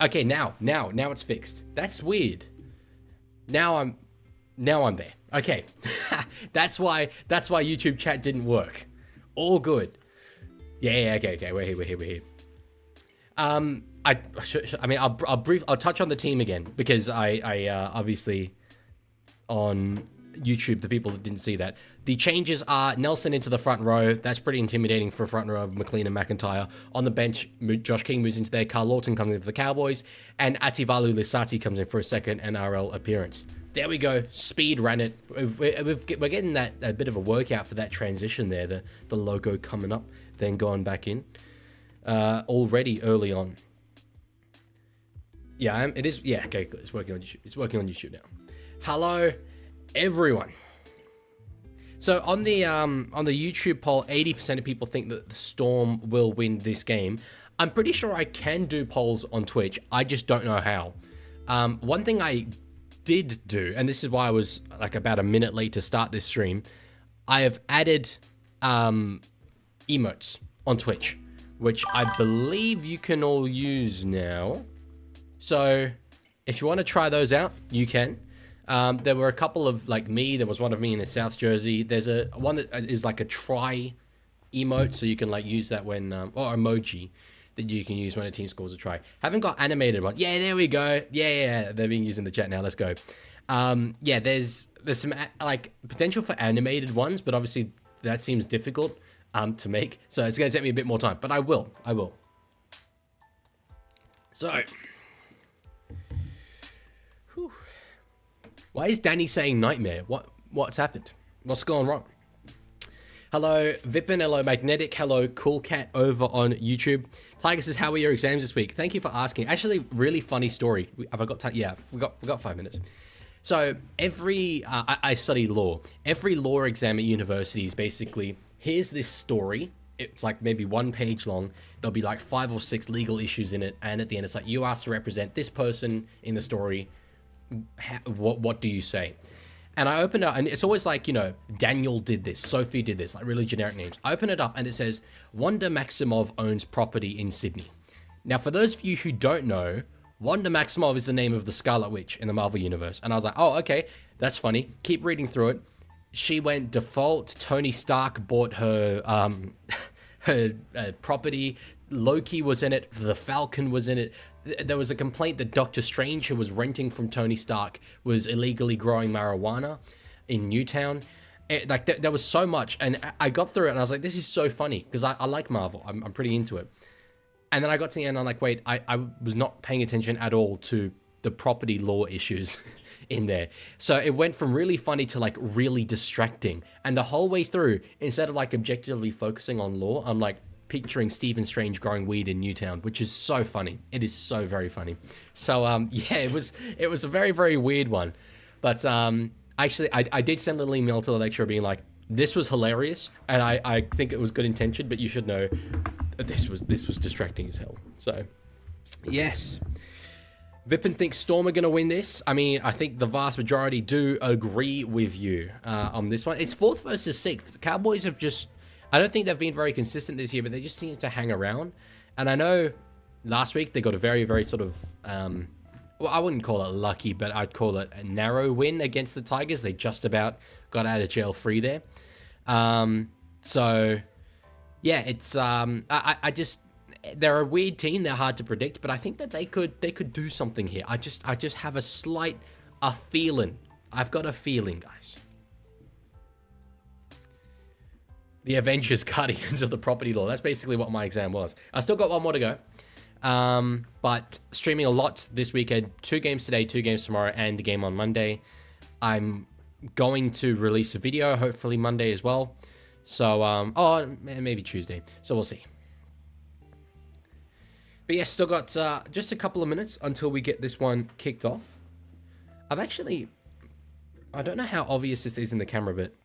Okay, now it's fixed. That's weird. Now I'm there. Okay. That's why YouTube chat didn't work. All good. Yeah, okay. We're here. I'll touch on the team again because I obviously on YouTube, the people that didn't see that. The changes are Nelson into the front row. That's pretty intimidating for a front row of McLean and McIntyre. On the bench, Josh King moves into there. Carl Lawton comes in for the Cowboys. And Ativalu Lisati comes in for a second NRL appearance. There we go. Speed ran it. We're getting that a bit of a workout for that transition there. The logo coming up, then going back in. Already early on. Yeah, it is. Yeah, okay, good. It's working on YouTube. It's working on YouTube now. Hello, everyone. So on the YouTube poll, 80% of people think that the Storm will win this game. I'm pretty sure I can do polls on Twitch. I just don't know how. One thing I did do, and this is why I was like about a minute late to start this stream, I have added emotes on Twitch, which I believe you can all use now. So if you want to try those out, you can. There were a couple of there was one of me in a South jersey. There's one that is like a try emote, so you can use that when or emoji that you can use when a team scores a try. Haven't got animated one. Yeah, there we go. Yeah, they're being used in the chat now. Let's go. Yeah, there's some potential for animated ones, but obviously that seems difficult to make, so it's going to take me a bit more time. But I will. So. Whew. Why is Danny saying nightmare? What's happened? What's gone wrong? Hello, Vipin. Hello, Magnetic. Hello, Cool Cat over on YouTube. Tiger says, how were your exams this week? Thank you for asking. Actually, really funny story. Have I got time? Yeah, we got 5 minutes. So I study law. Every law exam at university is basically, here's this story. It's like maybe 1 page long. There'll be like 5 or 6 legal issues in it. And at the end, it's like, you asked to represent this person in the story. What do you say? And I open it up, and it's always like, Daniel did this, Sophie did this, like really generic names. I open it up, and it says, Wanda Maximov owns property in Sydney. Now, for those of you who don't know, Wanda Maximov is the name of the Scarlet Witch in the Marvel Universe. And I was like, oh, okay, that's funny. Keep reading through it. She went default. Tony Stark bought her her property. Loki was in it. The Falcon was in it. There was a complaint that Doctor Strange, who was renting from Tony Stark, was illegally growing marijuana in Newtown. There was so much, and I got through it, and I was like, this is so funny, because I like Marvel. I'm pretty into it. And then I got to the end, and I'm like, wait, I was not paying attention at all to the property law issues in there. So it went from really funny to really distracting. And the whole way through, instead of objectively focusing on law, I'm picturing Stephen Strange growing weed in Newtown, which is so funny. It is so very funny. So yeah, it was a very, very weird one. But actually, I did send a little email to the lecturer being like, this was hilarious, and I think it was good intention, but you should know that this was distracting as hell. So yes, Vipin thinks Storm are going to win this. I mean, I think the vast majority do agree with you on this one. It's 4th versus 6th. The Cowboys have just, I don't think they've been very consistent this year, but they just seem to hang around. And I know last week they got a very, very sort of, well, I wouldn't call it lucky, but I'd call it a narrow win against the Tigers. They just about got out of jail free there. So, yeah, it's, I just, they're a weird team. They're hard to predict, but I think that they could do something here. I just have a feeling. I've got a feeling, guys. The Avengers Guardians of the Property Law. That's basically what my exam was. I still got 1 more to go. But streaming a lot this weekend. 2 games today, 2 games tomorrow, and the game on Monday. I'm going to release a video, hopefully Monday as well. So, or maybe Tuesday. So we'll see. But yeah, still got just a couple of minutes until we get this one kicked off. I don't know how obvious this is in the camera, but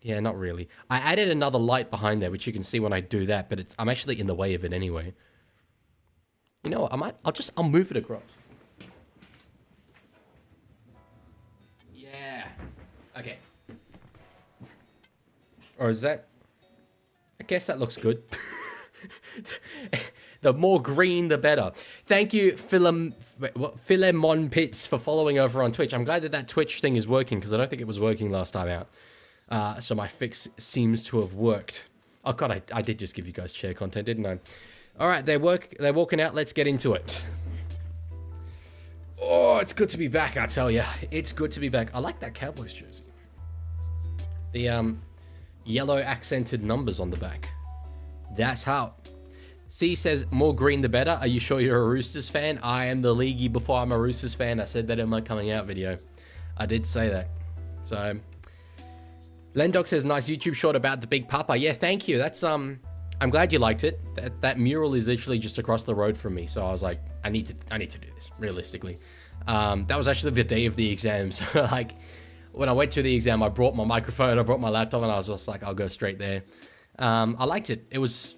yeah, not really. I added another light behind there, which you can see when I do that, but I'm actually in the way of it anyway. You know what, I'll move it across. Yeah. Okay. Or is that, I guess that looks good. The more green, the better. Thank you, Philemon Pitts, for following over on Twitch. I'm glad that Twitch thing is working, because I don't think it was working last time out. So my fix seems to have worked. Oh god, I did just give you guys chair content, didn't I? All right, they're walking out. Let's get into it. Oh, it's good to be back, I tell you. It's good to be back. I like that Cowboys jersey. The yellow accented numbers on the back. That's how. C says, more green the better. Are you sure you're a Roosters fan? I am the Leaguie before I'm a Roosters fan. I said that in my coming out video. I did say that. So, Lendog says, nice YouTube short about the big papa. Yeah, thank you. That's, I'm glad you liked it. That mural is literally just across the road from me. So I was like, I need to do this, realistically. That was actually the day of the exam. So, like, when I went to the exam, I brought my microphone, I brought my laptop, and I was just like, I'll go straight there. I liked it. It was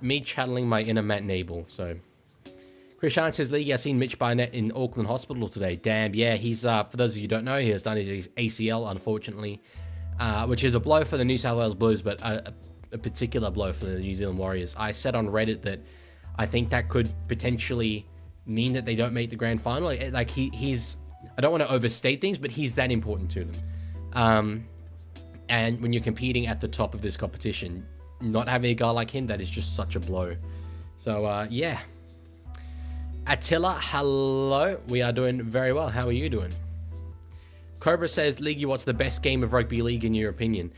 me channeling my inner Matt Nable. So, Krishan says, League, I seen Mitch Barnett in Auckland Hospital today. Damn, yeah, he's, for those of you who don't know, he has done his ACL, unfortunately, which is a blow for the New South Wales Blues, but a particular blow for the New Zealand Warriors. I said on Reddit that I think that could potentially mean that they don't make the grand final. Like, he's, I don't want to overstate things, but he's that important to them. And when you're competing at the top of this competition, not having a guy like him, that is just such a blow. So, yeah. Attila, hello. We are doing very well. How are you doing? Cobra says, Leaguey, what's the best game of rugby league in your opinion?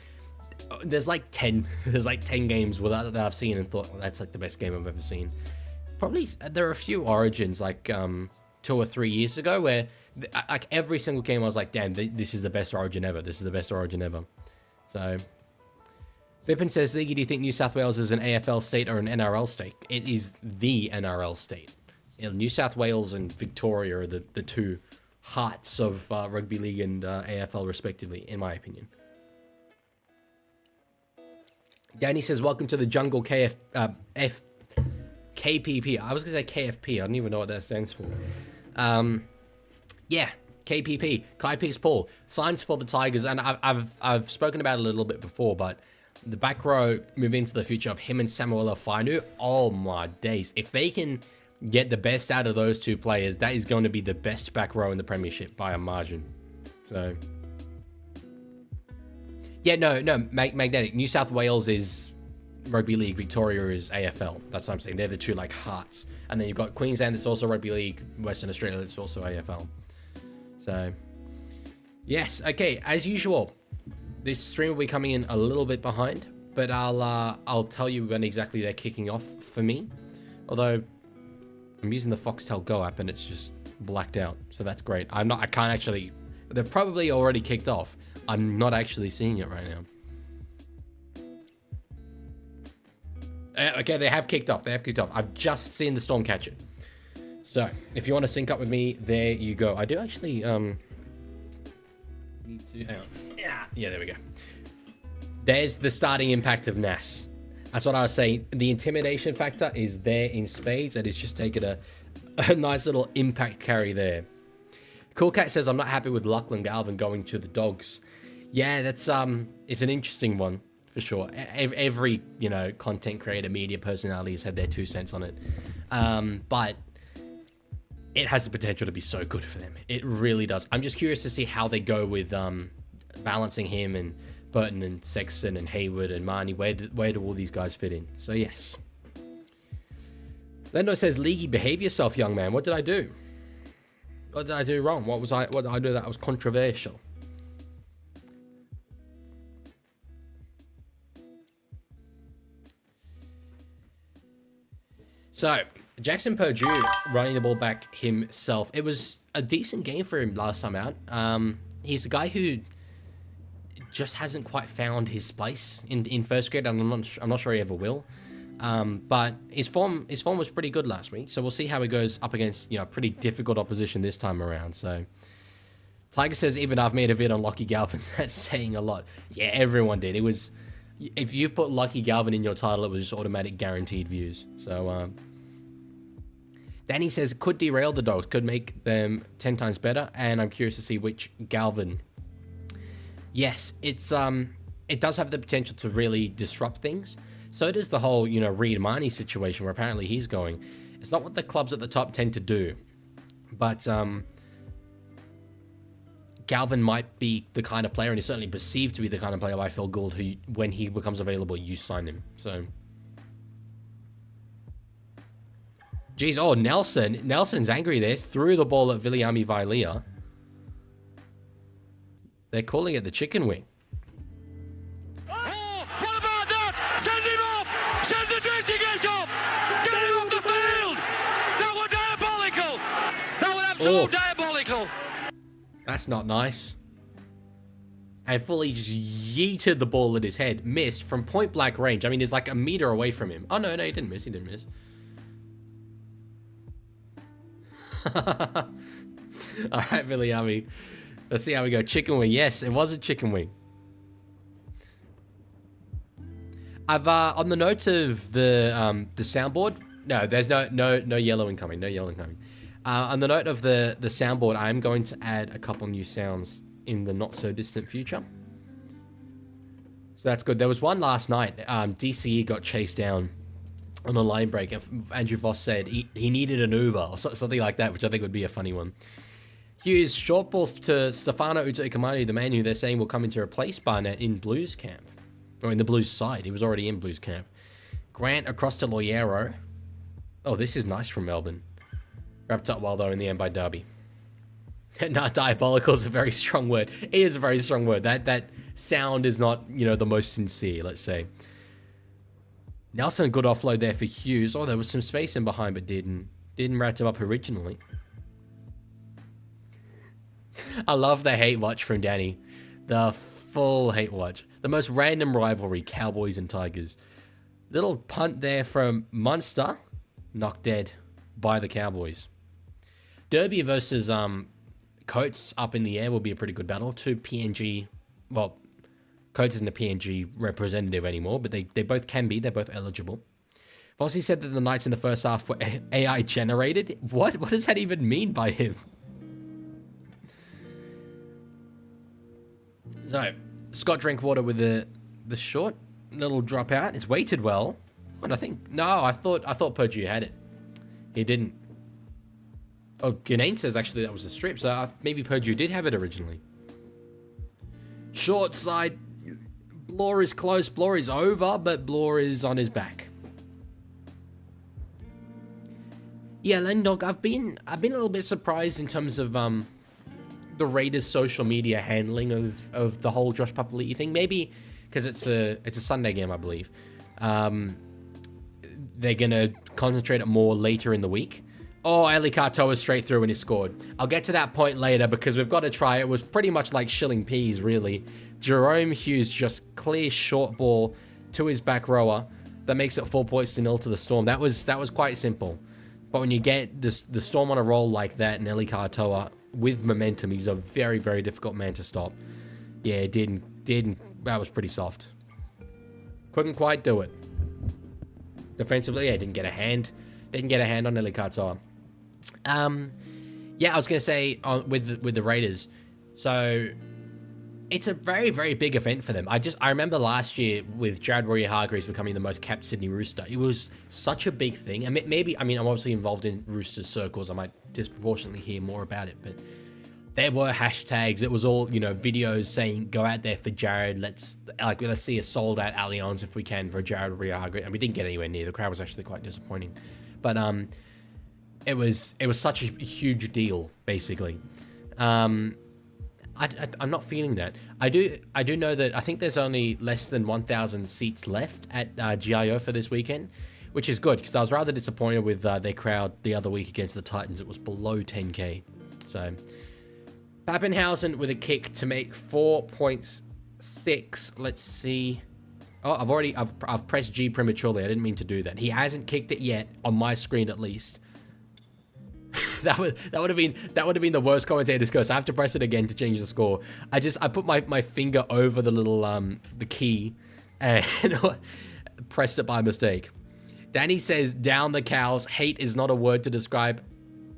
There's like 10. There's like 10 games that I've seen and thought, well, that's like the best game I've ever seen. Probably, there are a few origins, like 2 or 3 years ago, where like every single game I was like, damn, this is the best origin ever. This is the best origin ever. So, Vipin says, Leaguey, do you think New South Wales is an AFL state or an NRL state? It is the NRL state. New South Wales and Victoria are the two hearts of rugby league and AFL respectively, in my opinion. Danny says, welcome to the jungle KPP. I was going to say KFP. I don't even know what that stands for. Yeah, KPP. Kai Peace Paul. Signs for the Tigers. And I've spoken about it a little bit before, but the back row move into the future of him and Samuela Fainu. Oh my days. If they can get the best out of those two players, that is going to be the best back row in the Premiership by a margin. So, yeah, no, magnetic. New South Wales is rugby league, Victoria is AFL. That's what I'm saying. They're the two like hearts. And then you've got Queensland, that's also rugby league, Western Australia, that's also AFL. So, yes, okay, as usual, this stream will be coming in a little bit behind, but I'll tell you when exactly they're kicking off for me. Although I'm using the Foxtel Go app and it's just blacked out, so that's great. I can't actually. They've probably already kicked off. I'm not actually seeing it right now. Okay, they have kicked off. I've just seen the Storm catch it. So, if you want to sync up with me, there you go. I do actually need to. Hang on. Yeah, there we go. There's the starting impact of NAS. That's what I was saying. The intimidation factor is there in spades, and it's just taken a nice little impact carry there. Cool Cat says, I'm not happy with Lachlan Galvin going to the Dogs. Yeah, that's it's an interesting one for sure. Every content creator, media personality has had their 2 cents on it, but it has the potential to be so good for them. It really does. I'm just curious to see how they go with balancing him and Burton and Sexton and Hayward and Marnie. Where do all these guys fit in? So yes. Lendo says, Leaguey, behave yourself, young man. What did I do? What did I do wrong? What did I do that was controversial? So, Jackson Purdue running the ball back himself. It was a decent game for him last time out. He's a guy who just hasn't quite found his place in first grade, and I'm not sure he ever will. But his form was pretty good last week, so we'll see how he goes up against pretty difficult opposition this time around. So, Tiger says, even I've made a vid on Lockie Galvin. That's saying a lot. Yeah, everyone did. It was, if you put Lockie Galvin in your title, it was just automatic guaranteed views. So, Danny says, could derail the Dogs, could make them 10 times better, and I'm curious to see which Galvin. Yes, it does have the potential to really disrupt things, So does the whole, you know, Reed Marnie situation where apparently he's going. It's not what the clubs at the top tend to do. But Galvin might be the kind of player, and he's certainly perceived to be the kind of player by Phil Gould, who, when he becomes available, you sign him. So, geez, oh, Nelson's angry there. Threw the ball at Viliami Vailea. They're calling it the chicken wing. Oh, what about that? Send him off! Send the drifting off! Get him off the field! That was diabolical! That was absolute diabolical! That's not nice. And fully just yeeted the ball at his head. Missed from point blank range. I mean, he's like a meter away from him. Oh, no, he didn't miss. He didn't miss. All right, Viliami. Let's see how we go. Chicken wing. Yes, it was a chicken wing. I've on the note of the soundboard. No, there's no yellowing coming. No yellowing coming. On the note of the soundboard, I'm going to add a couple new sounds in the not so distant future. So that's good. There was one last night. DCE got chased down on a line break, and Andrew Voss said he needed an Uber or something like that, which I think would be a funny one. Hughes, short balls to Stefano Utoikamanu, the man who they're saying will come in to replace Barnett in Blues camp. Or in the Blues side. He was already in Blues camp. Grant across to Loyero. Oh, this is nice from Melbourne. Wrapped up well, though, in the end by Derby. Nah, diabolical is a very strong word. It is a very strong word. That sound is not, you know, the most sincere, let's say. Nelson, good offload there for Hughes. Oh, there was some space in behind, but didn't wrap him up originally. I love the hate watch from Danny. The full hate watch. The most random rivalry, Cowboys and Tigers. Little punt there from Munster. Knocked dead by the Cowboys. Derby versus Coates up in the air will be a pretty good battle. Two PNG... Well, Coates isn't a PNG representative anymore, but they both can be. They're both eligible. Vossi said that the Knights in the first half were AI generated. What does that even mean by him? So, Scott Drinkwater with the short little drop out. It's weighted well. And I think... No, I thought Purdue had it. He didn't. Oh, Ganane says actually that was a strip, so maybe Purdue did have it originally. Short side. Bloor is close. Bloor is over, but Bloor is on his back. Yeah, Lendog, I've been a little bit surprised in terms of the Raiders' social media handling of the whole Josh Papali'i thing. Maybe because it's a Sunday game, I believe. They're gonna concentrate it more later in the week. Oh, Eli Katoa straight through and he scored. I'll get to that point later because we've got to try. It was pretty much like shilling peas, really. Jerome Hughes just clear short ball to his back rower. That makes it 4-0 to the Storm. That was quite simple. But when you get the Storm on a roll like that, and Eli Katoa with momentum, he's a very, very difficult man to stop. Yeah, it didn't. That was pretty soft. Couldn't quite do it. Defensively, yeah, didn't get a hand on Eli Katoa. Yeah, I was gonna say with the Raiders. So it's a very, very big event for them. I remember last year with Jared Warrior-Hargreaves becoming the most capped Sydney Rooster. It was such a big thing. And maybe, I mean, I'm obviously involved in Roosters circles. I might disproportionately hear more about it, but there were hashtags. It was all, you know, videos saying, go out there for Jared. Let's see a sold out Allianz if we can for Jared Warrior-Hargreaves. And we didn't get anywhere near. The crowd was actually quite disappointing. But it was such a huge deal, basically. I'm not feeling that. I do know that I think there's only less than 1,000 seats left at GIO for this weekend, which is good because I was rather disappointed with their crowd the other week against the Titans. It was below 10K. So Pappenhausen with a kick to make 4.6. Let's see. Oh, I've pressed G prematurely. I didn't mean to do that. He hasn't kicked it yet on my screen, at least. that would have been the worst commentator's curse. I have to press it again to change the score. I put my finger over the little the key and pressed it by mistake. Danny says, "Down the cows. Hate is not a word to describe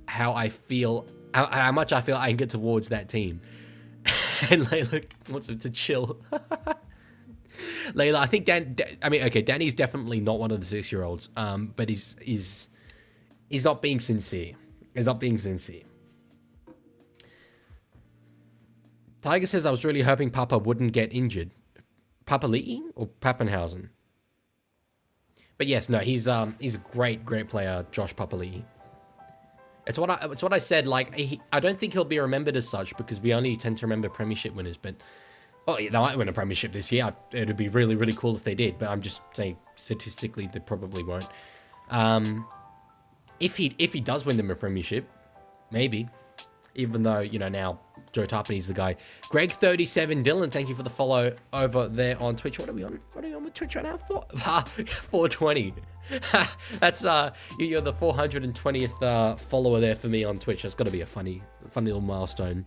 how I feel, how much I feel anger towards that team." And like, look, wants him to chill. Layla, I think okay, Danny's definitely not one of the 6-year-olds, but he's not being sincere. He's not being sincere. Tiger says, I was really hoping Papa wouldn't get injured. Papa Leaguie or Pappenhausen? But yes, no, he's a great player, Josh Papali'i. It's what I said. Like, I don't think he'll be remembered as such because we only tend to remember premiership winners. But they might win a premiership this year. It'd be really cool if they did. But I'm just saying statistically they probably won't. If he does win them a premiership, maybe. Even though, you know, now Joe Tarpany's the guy. Greg37 Dylan, thank you for the follow over there on Twitch. What are we on? What are we on with Twitch right now? 420. That's you're the 420th follower there for me on Twitch. That's got to be a funny little milestone.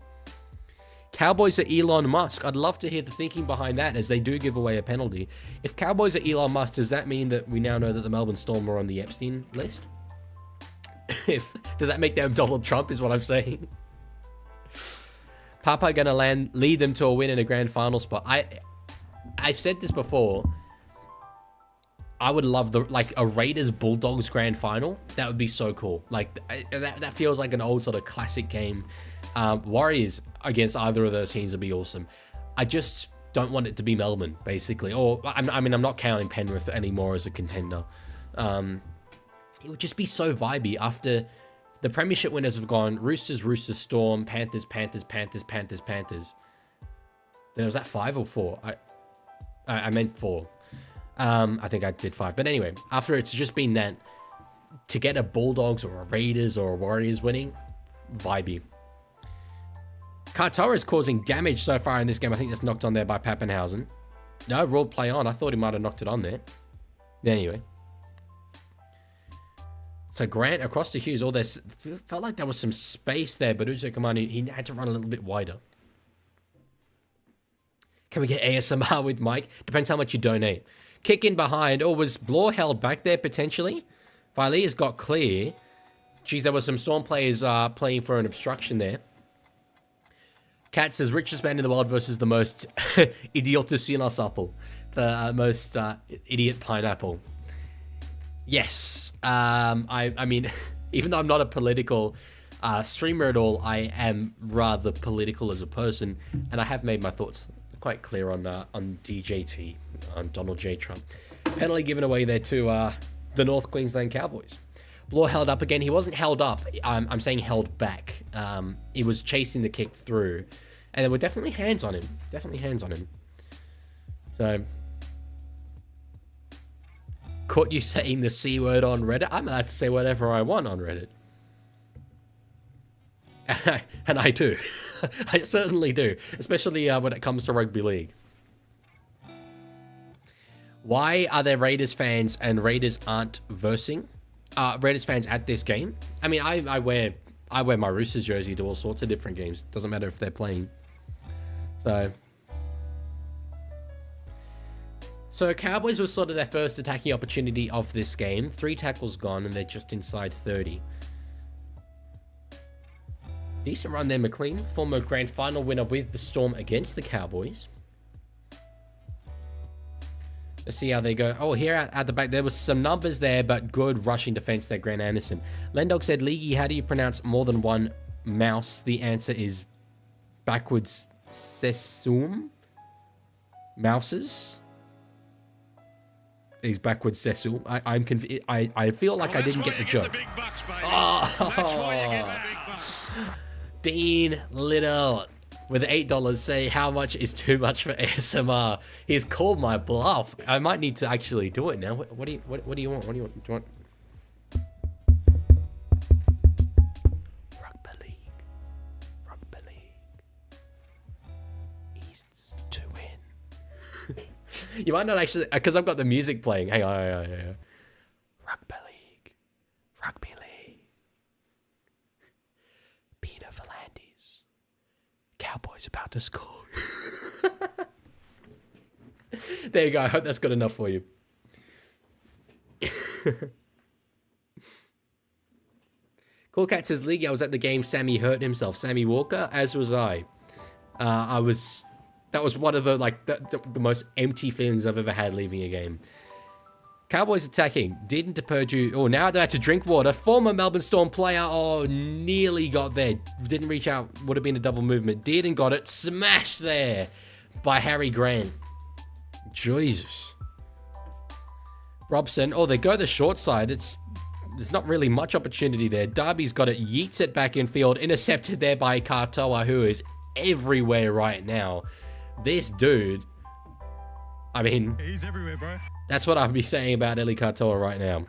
Cowboys are Elon Musk. I'd love to hear the thinking behind that, as they do give away a penalty. If Cowboys are Elon Musk, does that mean that we now know that the Melbourne Storm are on the Epstein list? Does that make them Donald Trump, is what I'm saying? Papa gonna lead them to a win in a grand final spot. I've said this before. I would love a Raiders Bulldogs grand final. That would be so cool. Like that feels like an old sort of classic game. Warriors against either of those teams would be awesome. I just don't want it to be Melbourne, basically. Or I mean, I'm not counting Penrith anymore as a contender. It would just be so vibey after. The premiership winners have gone Roosters, Storm, Panthers. There was that 5 or 4? I meant 4. I think I did 5. But anyway, after it's just been that, to get a Bulldogs or a Raiders or a Warriors winning, vibey. Katoa is causing damage so far in this game. I think that's knocked on there by Pappenhausen. No, ruled play on. I thought he might have knocked it on there. Anyway. So Grant across to Hughes. All this felt like there was some space there, but Uzo Kamani, he had to run a little bit wider. Can we get ASMR with Mike? Depends how much you donate. Kick in behind. Oh, was Blore held back there potentially? Valia's got clear. Geez, there were some Storm players playing for an obstruction there. Cat says, richest man in the world versus the most idioticus apple. The most idiot pineapple. Yes. I mean, even though I'm not a political streamer at all, I am rather political as a person, and I have made my thoughts quite clear on DJT, on Donald J. Trump. Penalty given away there to the North Queensland Cowboys. Blore held up again. He wasn't held up. I'm saying held back. He was chasing the kick through, and there were definitely hands on him. So... Caught you saying the C word on Reddit. I'm allowed to say whatever I want on Reddit. And I do. I certainly do. Especially when it comes to rugby league. Why are there Raiders fans and Raiders aren't versing? Raiders fans at this game? I mean, I wear my Roosters jersey to all sorts of different games. Doesn't matter if they're playing. So Cowboys was sort of their first attacking opportunity of this game. 3 tackles gone, and they're just inside 30. Decent run there, McLean. Former grand final winner with the Storm against the Cowboys. Let's see how they go. Oh, here at the back, there was some numbers there, but good rushing defense there, Grant Anderson. Lendog said, Leaguie, how do you pronounce more than one mouse? The answer is backwards sesum. Mouses? He's backwards Cecil. I'm confused. I feel like I didn't get the joke. Dean Little with $8 say how much is too much for ASMR. He's called my bluff. I might need to actually do it now. What do you want? Do you want? Rugby league. East's to win. You might not actually, because I've got the music playing. Hang on. Rugby league. Peter Volandis. Cowboys about to score. There you go. I hope that's good enough for you. Cool Cat says, League, I was at the game. Sammy hurt himself. Sammy Walker, as was I. I was That was one of the the most empty feelings I've ever had leaving a game. Cowboys attacking. Didn't Purdue. Oh, now they're to Drinkwater. Former Melbourne Storm player. Oh, nearly got there. Didn't reach out. Would have been a double movement. Did and got it. Smashed there by Harry Grant. Jesus. Robson. Oh, they go the short side. There's not really much opportunity there. Darby's got it. Yeets it back in field. Intercepted there by Katoa, who is everywhere right now. This dude, I mean, He's everywhere, bro. That's what I'd be saying about Eli Katoa right now.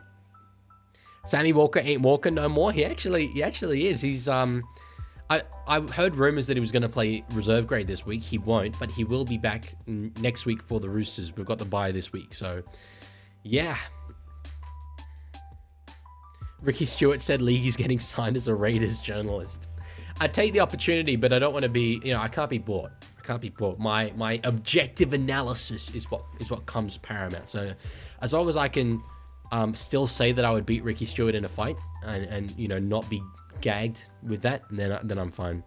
Sammy Walker ain't walking no more. He actually is. He's I heard rumors that he was going to play reserve grade this week. He won't, but he will be back next week for the Roosters. We've got the bye this week, so yeah. Ricky Stewart said League's getting signed as a Raiders journalist. I take the opportunity, but I don't want to be, I can't be bought. My objective analysis is what comes paramount. So as long as I can still say that I would beat Ricky Stewart in a fight and not be gagged with that, then I'm fine.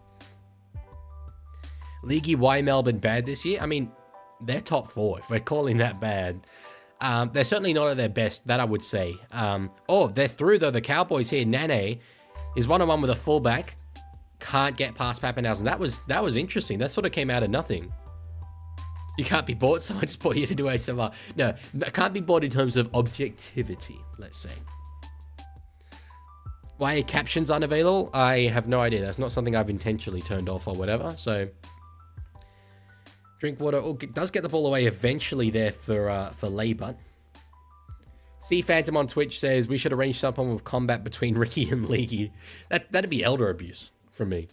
Leaguie, why Melbourne bad this year? I mean, they're top 4 if we're calling that bad. They're certainly not at their best, that I would say. They're through though. The Cowboys here. Nane is 1-on-1 with a fullback. Can't get past Pappenhausen. That was interesting. That sort of came out of nothing. You can't be bought, so I just bought you to do ASMR. No, can't be bought in terms of objectivity, let's say. Why are captions unavailable? I have no idea. That's not something I've intentionally turned off or whatever. So, Drinkwater does get the ball away eventually there for Labour. C Phantom on Twitch says we should arrange some form of combat between Ricky and Leaguey. That'd be elder abuse from me.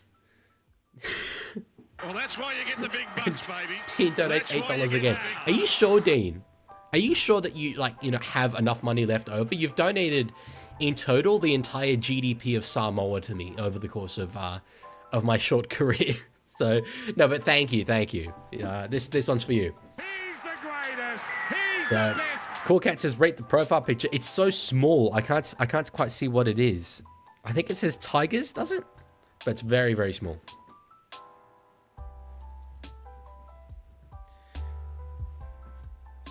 Well, that's why you get the big bucks, baby. Dean donates $8 again. Are you sure, Dean? Are you sure that you have enough money left over? You've donated in total the entire GDP of Samoa to me over the course of my short career. So no, but thank you. This one's for you. He's the greatest. He's the best. Cool Cat says rate the profile picture. It's so small. I can't quite see what it is. I think it says Tigers, does it? But it's very, very small.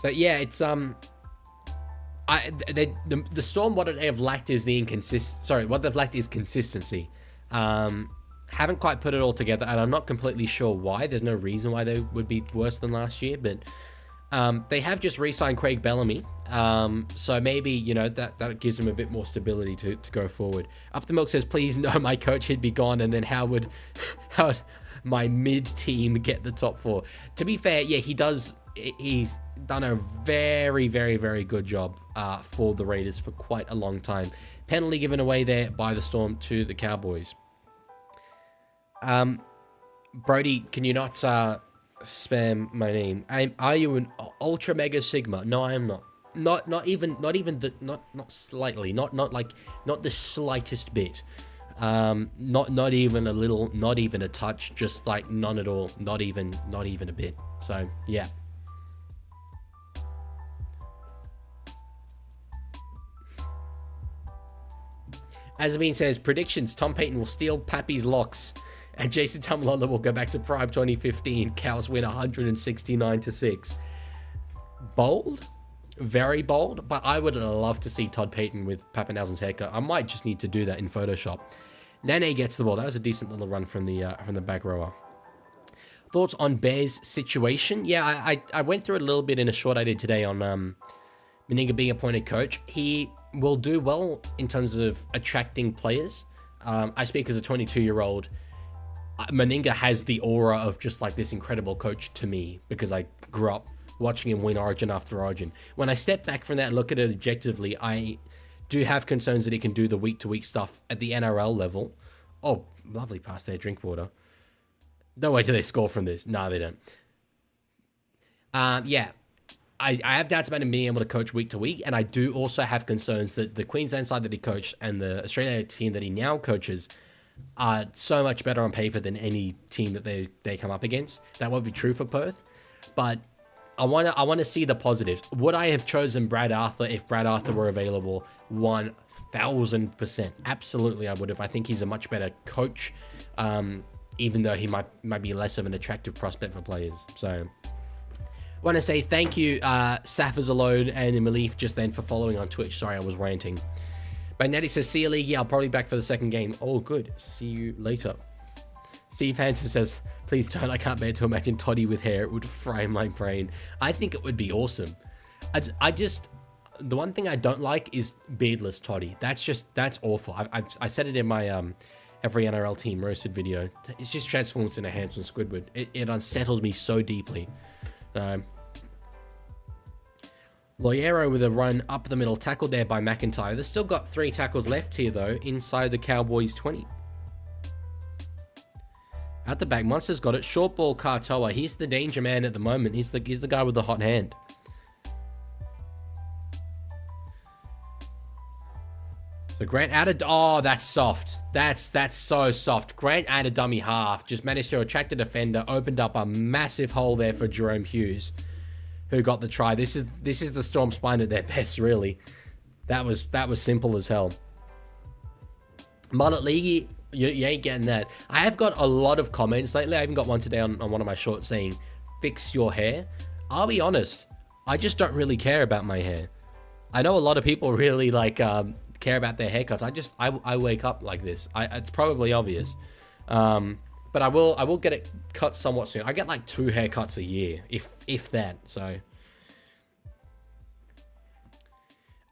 So yeah, it's the Storm, what they have lacked is what they've lacked is consistency. Haven't quite put it all together, and I'm not completely sure why. There's no reason why they would be worse than last year, but they have just re-signed Craig Bellamy, so maybe that gives them a bit more stability to go forward. Up the Milk says, please no, my coach he'd be gone, and then how would my mid team get the top 4? To be fair, yeah, he does. He's done a very, very, very good job for the Raiders for quite a long time. Penalty given away there by the Storm to the Cowboys. Brody, can you not spam my name? Are you an Ultra Mega Sigma? No, I am not. Not slightly. Not the slightest bit. Not even a little. Not even a touch. Just like none at all. Not even a bit. So yeah. Azamine says, predictions, Tom Payton will steal Pappy's locks, and Jason Tamalolo will go back to Prime 2015. Cows win 169-6. Bold? Very bold, but I would love to see Todd Payton with Pappenhausen's haircut. I might just need to do that in Photoshop. Nene gets the ball. That was a decent little run from the back rower. Thoughts on Bears' situation? Yeah, I went through it a little bit in a short I did today on Meninga being appointed coach. He will do well in terms of attracting players. I speak as a 22-year-old. Meninga has the aura of just like this incredible coach to me because I grew up watching him win Origin after Origin. When I step back from that and look at it objectively, I do have concerns that he can do the week-to-week stuff at the NRL level. Oh, lovely pass there, Drinkwater. No way do they score from this. No, they don't. Yeah. I have doubts about him being able to coach week to week, and I do also have concerns that the Queensland side that he coached and the Australia team that he now coaches are so much better on paper than any team that they come up against. That won't be true for Perth, but I want to see the positives. Would I have chosen Brad Arthur if Brad Arthur were available? 1000%. Absolutely, I would have. I think he's a much better coach. even though he might be less of an attractive prospect for players. So I want to say thank you, Safas Alone and Malif just then for following on Twitch. Sorry, I was ranting. But Nettie says, see you, Leaguie. I'll probably be back for the second game. Oh, good. See you later. Steve Hanson says, please don't. I can't bear to imagine Toddy with hair. It would fry my brain. I think it would be awesome. The one thing I don't like is beardless Toddy. That's awful. I said it in my every NRL team roasted video. It just transforms into a handsome Squidward. It unsettles me so deeply. Loyero with a run up the middle, tackled there by McIntyre. They've still got 3 tackles left here, though, inside the Cowboys 20. At the back, Monster's got it. Short ball, Katoa. He's the danger man at the moment. He's the guy with the hot hand. So Grant added... Oh, that's soft. That's so soft. Grant added dummy half. Just managed to attract a defender. Opened up a massive hole there for Jerome Hughes, who got the try. This is the Storm Spine at their best, really. That was simple as hell. Mullet Leaguie, you ain't getting that. I have got a lot of comments lately. I even got one today on one of my shorts saying, fix your hair. I'll be honest, I just don't really care about my hair. I know a lot of people really care about their haircuts. I wake up like this. It's probably obvious. But I will get it cut somewhat soon. I get like 2 haircuts a year, if that. So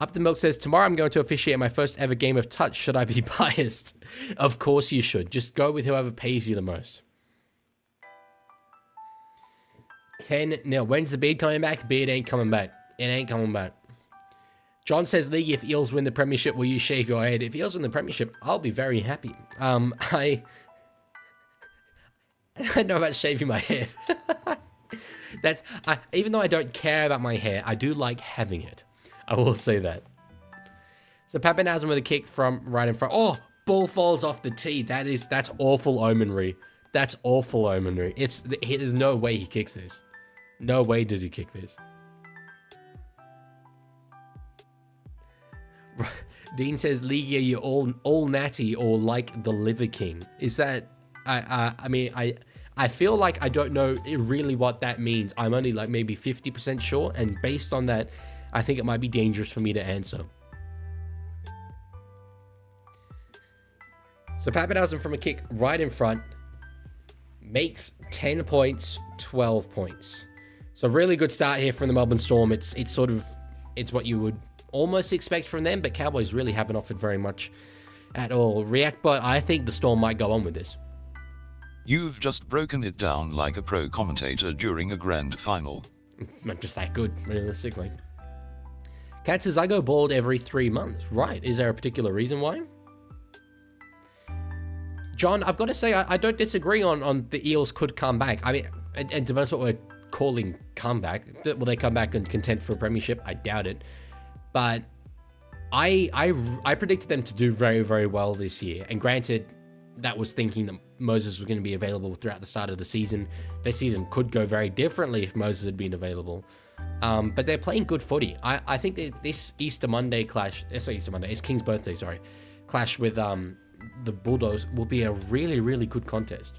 Up the Milk says, tomorrow I'm going to officiate my first ever game of touch. Should I be biased? Of course you should. Just go with whoever pays you the most. 10-0. When's the beard coming back? Beard ain't coming back. It ain't coming back. John says, League, if Eels win the premiership, will you shave your head? If Eels win the premiership, I'll be very happy. I don't know about shaving my head. Even though I don't care about my hair, I do like having it. I will say that. So Pappenhausen with a kick from right in front. Oh, ball falls off the tee. That's awful omenry. That's awful omenry. There's no way he kicks this. No way does he kick this. Dean says, League, are you all natty or like the Liver King? Is that... I feel like I don't know really what that means. I'm only like maybe 50% sure, and based on that, I think it might be dangerous for me to answer. So Pappenhausen from a kick right in front makes 10 points, 12 points. So really good start here from the Melbourne Storm. It's what you would almost expect from them, but Cowboys really haven't offered very much at all. React, but I think the Storm might go on with this. You've just broken it down like a pro commentator during a grand final. I'm just that good, realistically. Kat says, I go bald every 3 months. Right. Is there a particular reason why? John, I've got to say, I don't disagree on the Eels could come back. I mean, and that's what we're calling comeback. Will they come back and contend for a premiership? I doubt it. But I predicted them to do very, very well this year. And granted, that was thinking that Moses was going to be available throughout the start of the season. Their season could go very differently if Moses had been available. But they're playing good footy. I think that this Easter Monday clash, it's not Easter Monday, it's King's birthday, sorry, clash with the Bulldogs will be a really, really good contest.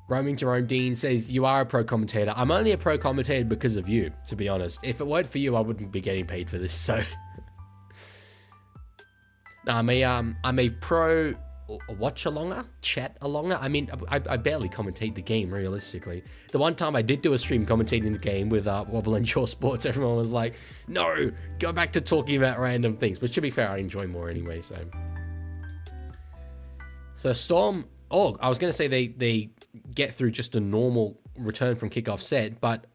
Roaming Jerome Dean says, you are a pro commentator. I'm only a pro commentator because of you, to be honest. If it weren't for you, I wouldn't be getting paid for this, so... No, I'm a pro watch-alonger, chat-alonger. I mean, I barely commentate the game, realistically. The one time I did do a stream commentating the game with Wobble and Shaw Sports, everyone was like, no, go back to talking about random things. But to be fair, I enjoy more anyway, so... So Storm... Oh, I was going to say they get through just a normal return from kickoff set, but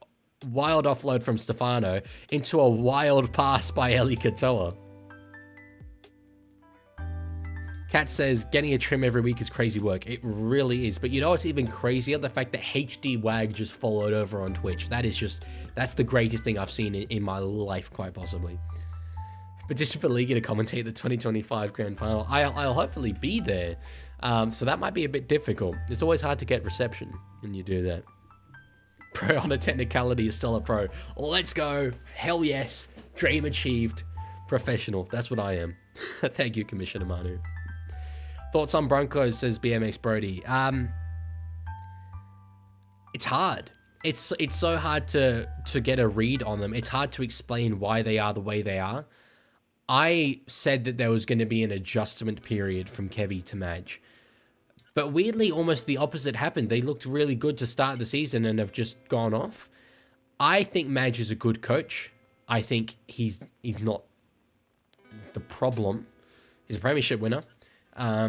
wild offload from Stefano into a wild pass by Eli Katoa. Kat says, getting a trim every week is crazy work. It really is. But you know what's even crazier? The fact that HD Wag just followed over on Twitch. That's the greatest thing I've seen in my life, quite possibly. Petition for Leaguie to commentate the 2025 Grand Final. I'll hopefully be there. So that might be a bit difficult. It's always hard to get reception when you do that. Pro on a technicality is still a pro. Let's go. Hell yes. Dream achieved. Professional. That's what I am. Thank you, Commissioner Manu. Thoughts on Broncos, says BMX Brody. It's hard. It's so hard to get a read on them. It's hard to explain why they are the way they are. I said that there was going to be an adjustment period from Kevy to Madge. But weirdly, almost the opposite happened. They looked really good to start the season and have just gone off. I think Madge is a good coach. I think he's not the problem. He's a premiership winner.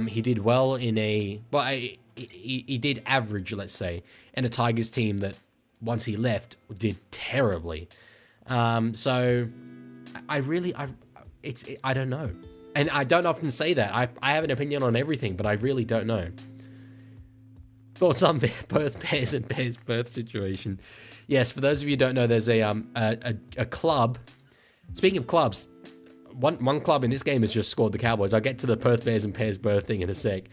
He did well in he did average, let's say, in a Tigers team that once he left did terribly. So I don't know. And I don't often say that. I have an opinion on everything, but I really don't know. Thoughts on both Bears and Bears Perth situation. Yes, for those of you who don't know, there's a club. Speaking of clubs, one club in this game has just scored the Cowboys. I'll get to the Perth Bears and Bears Perth thing in a sec.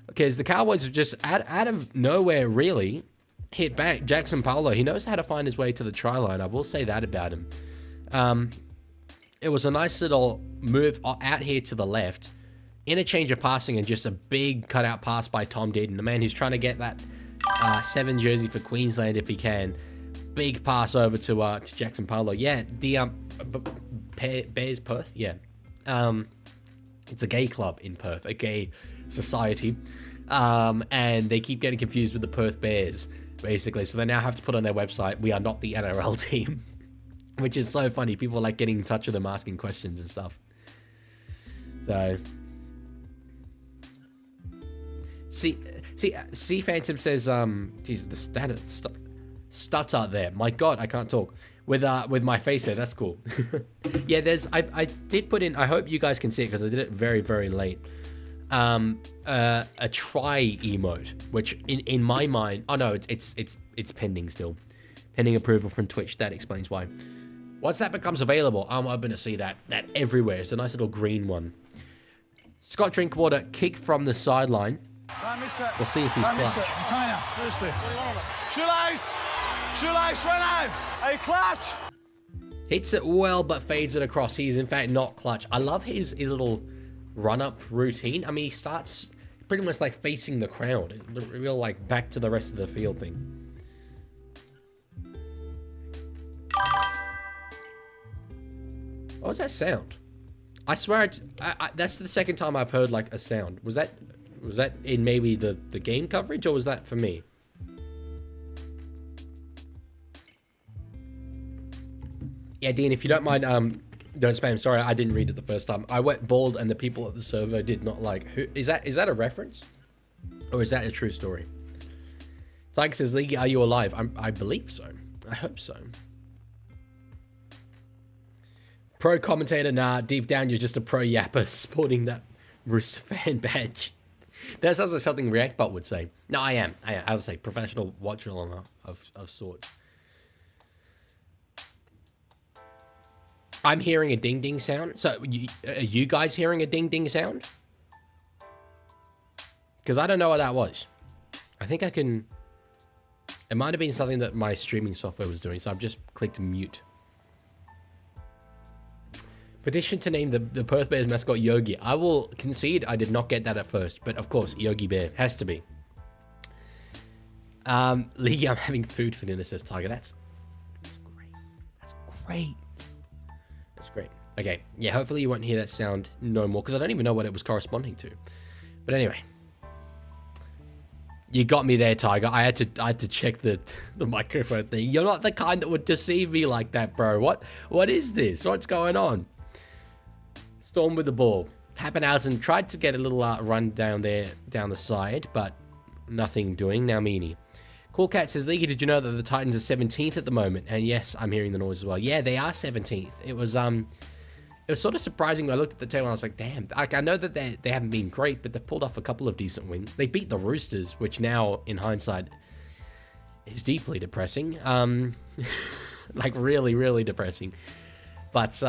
Because the Cowboys have just, out of nowhere, really, hit back. Jackson Paulo, he knows how to find his way to the try line. I will say that about him. It was a nice little move out here to the left. Interchange of passing and just a big cutout pass by Tom Dearden. The man who's trying to get that 7 jersey for Queensland if he can. Big pass over to Jackson Paulo. Yeah, the Bears Perth, yeah. It's a gay club in Perth, a gay society. And they keep getting confused with the Perth Bears, basically. So they now have to put on their website, we are not the NRL team. Which is so funny. People like getting in touch with them, asking questions and stuff. So... See, Phantom says, geez, the standard stutter there. My God, I can't talk with my face there. That's cool. Yeah, I did put in. I hope you guys can see it because I did it very, very late. A try emote, which in my mind, oh no, it's pending still, pending approval from Twitch. That explains why. Once that becomes available, I'm hoping to see that everywhere. It's a nice little green one. Scott Drinkwater kick from the sideline. We'll see if he's clutch. Shoelace, run out. Hey, clutch. Hits it well, but fades it across. He's in fact not clutch. I love his little run-up routine. I mean, he starts pretty much like facing the crowd. The real like back to the rest of the field thing. What was that sound? I swear, that's the second time I've heard like a sound. Was that in maybe the game coverage, or was that for me? Yeah, Dean, if you don't mind, don't spam. Sorry, I didn't read it the first time. I went bald, and the people at the server did not like. Who is that? Is that a reference, or is that a true story? Tiger says, "Leaguie, are you alive?" I believe so. I hope so. Pro commentator, nah. Deep down, you're just a pro yapper sporting that Rooster fan badge. That sounds like something Reactbot would say. No, I am. As I say, professional watch-along of sorts. I'm hearing a ding-ding sound. So, are you guys hearing a ding-ding sound? Because I don't know what that was. I think I can... It might have been something that my streaming software was doing, so I've just clicked mute. Petition to name the Perth Bears mascot Yogi. I will concede I did not get that at first, but of course, Yogi Bear has to be. League, I'm having food for dinner, says Tiger. That's great. That's great. That's great. Okay, yeah, hopefully you won't hear that sound no more, because I don't even know what it was corresponding to. But anyway. You got me there, Tiger. I had to check the microphone thing. You're not the kind that would deceive me like that, bro. What is this? What's going on? Storm with the ball. Pappenhausen tried to get a little run down there, down the side, but nothing doing. Now Meanie. Cool Cat says, Leaguie, did you know that the Titans are 17th at the moment? And yes, I'm hearing the noise as well. Yeah, they are 17th. It was sort of surprising. I looked at the table and I was like, damn. I know that they haven't been great, but they've pulled off a couple of decent wins. They beat the Roosters, which now, in hindsight, is deeply depressing. Like really, really depressing. But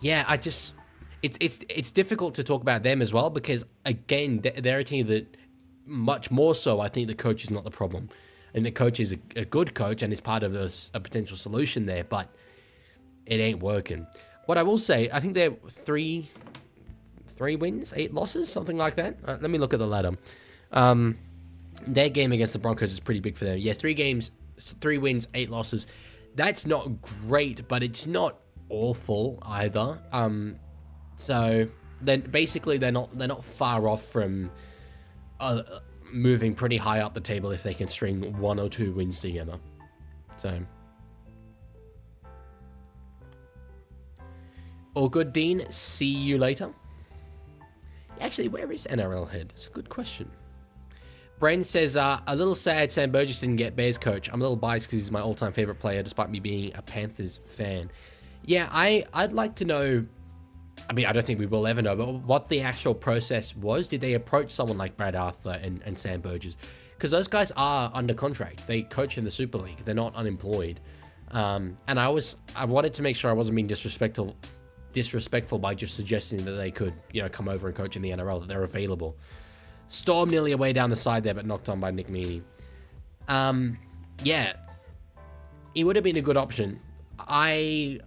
yeah, it's difficult to talk about them as well because, again, they're a team that much more so, I think the coach is not the problem. And the coach is a good coach and is part of a potential solution there, but it ain't working. What I will say, I think they're 3 3 wins, 8 losses, something like that. Let me look at the ladder. Their game against the Broncos is pretty big for them. Yeah, 3 games, 3 wins, 8 losses. That's not great, but it's not awful either. So then basically they're not far off from moving pretty high up the table if they can string 1 or 2 wins together. So all good, Dean. See you later. Actually, where is NRL head? It's a good question. Bren says, a little sad Sam Burgess didn't get Bears coach. I'm a little biased because he's my all-time favorite player, despite me being a Panthers fan. Yeah, I'd like to know, I mean, I don't think we will ever know, but what the actual process was. Did they approach someone like Brad Arthur and Sam Burgess? Because those guys are under contract. They coach in the Super League. They're not unemployed. And I wanted to make sure I wasn't being disrespectful by just suggesting that they could, come over and coach in the NRL, that they're available. Storm nearly away down the side there, but knocked on by Nick Meaney. Yeah, he would have been a good option. I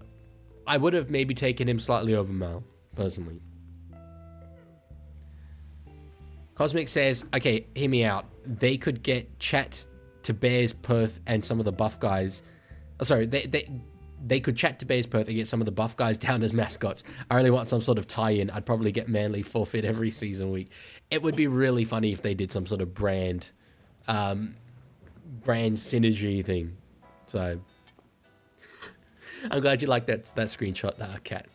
would have maybe taken him slightly over Mal, personally. Cosmic says, okay, hear me out. They could get chat to Bears Perth and some of the buff guys. Oh, sorry, they could chat to Bears Perth and get some of the buff guys down as mascots. I really want some sort of tie-in. I'd probably get Manly forfeit every season week. It would be really funny if they did some sort of brand synergy thing. So I'm glad you liked that screenshot, Kat.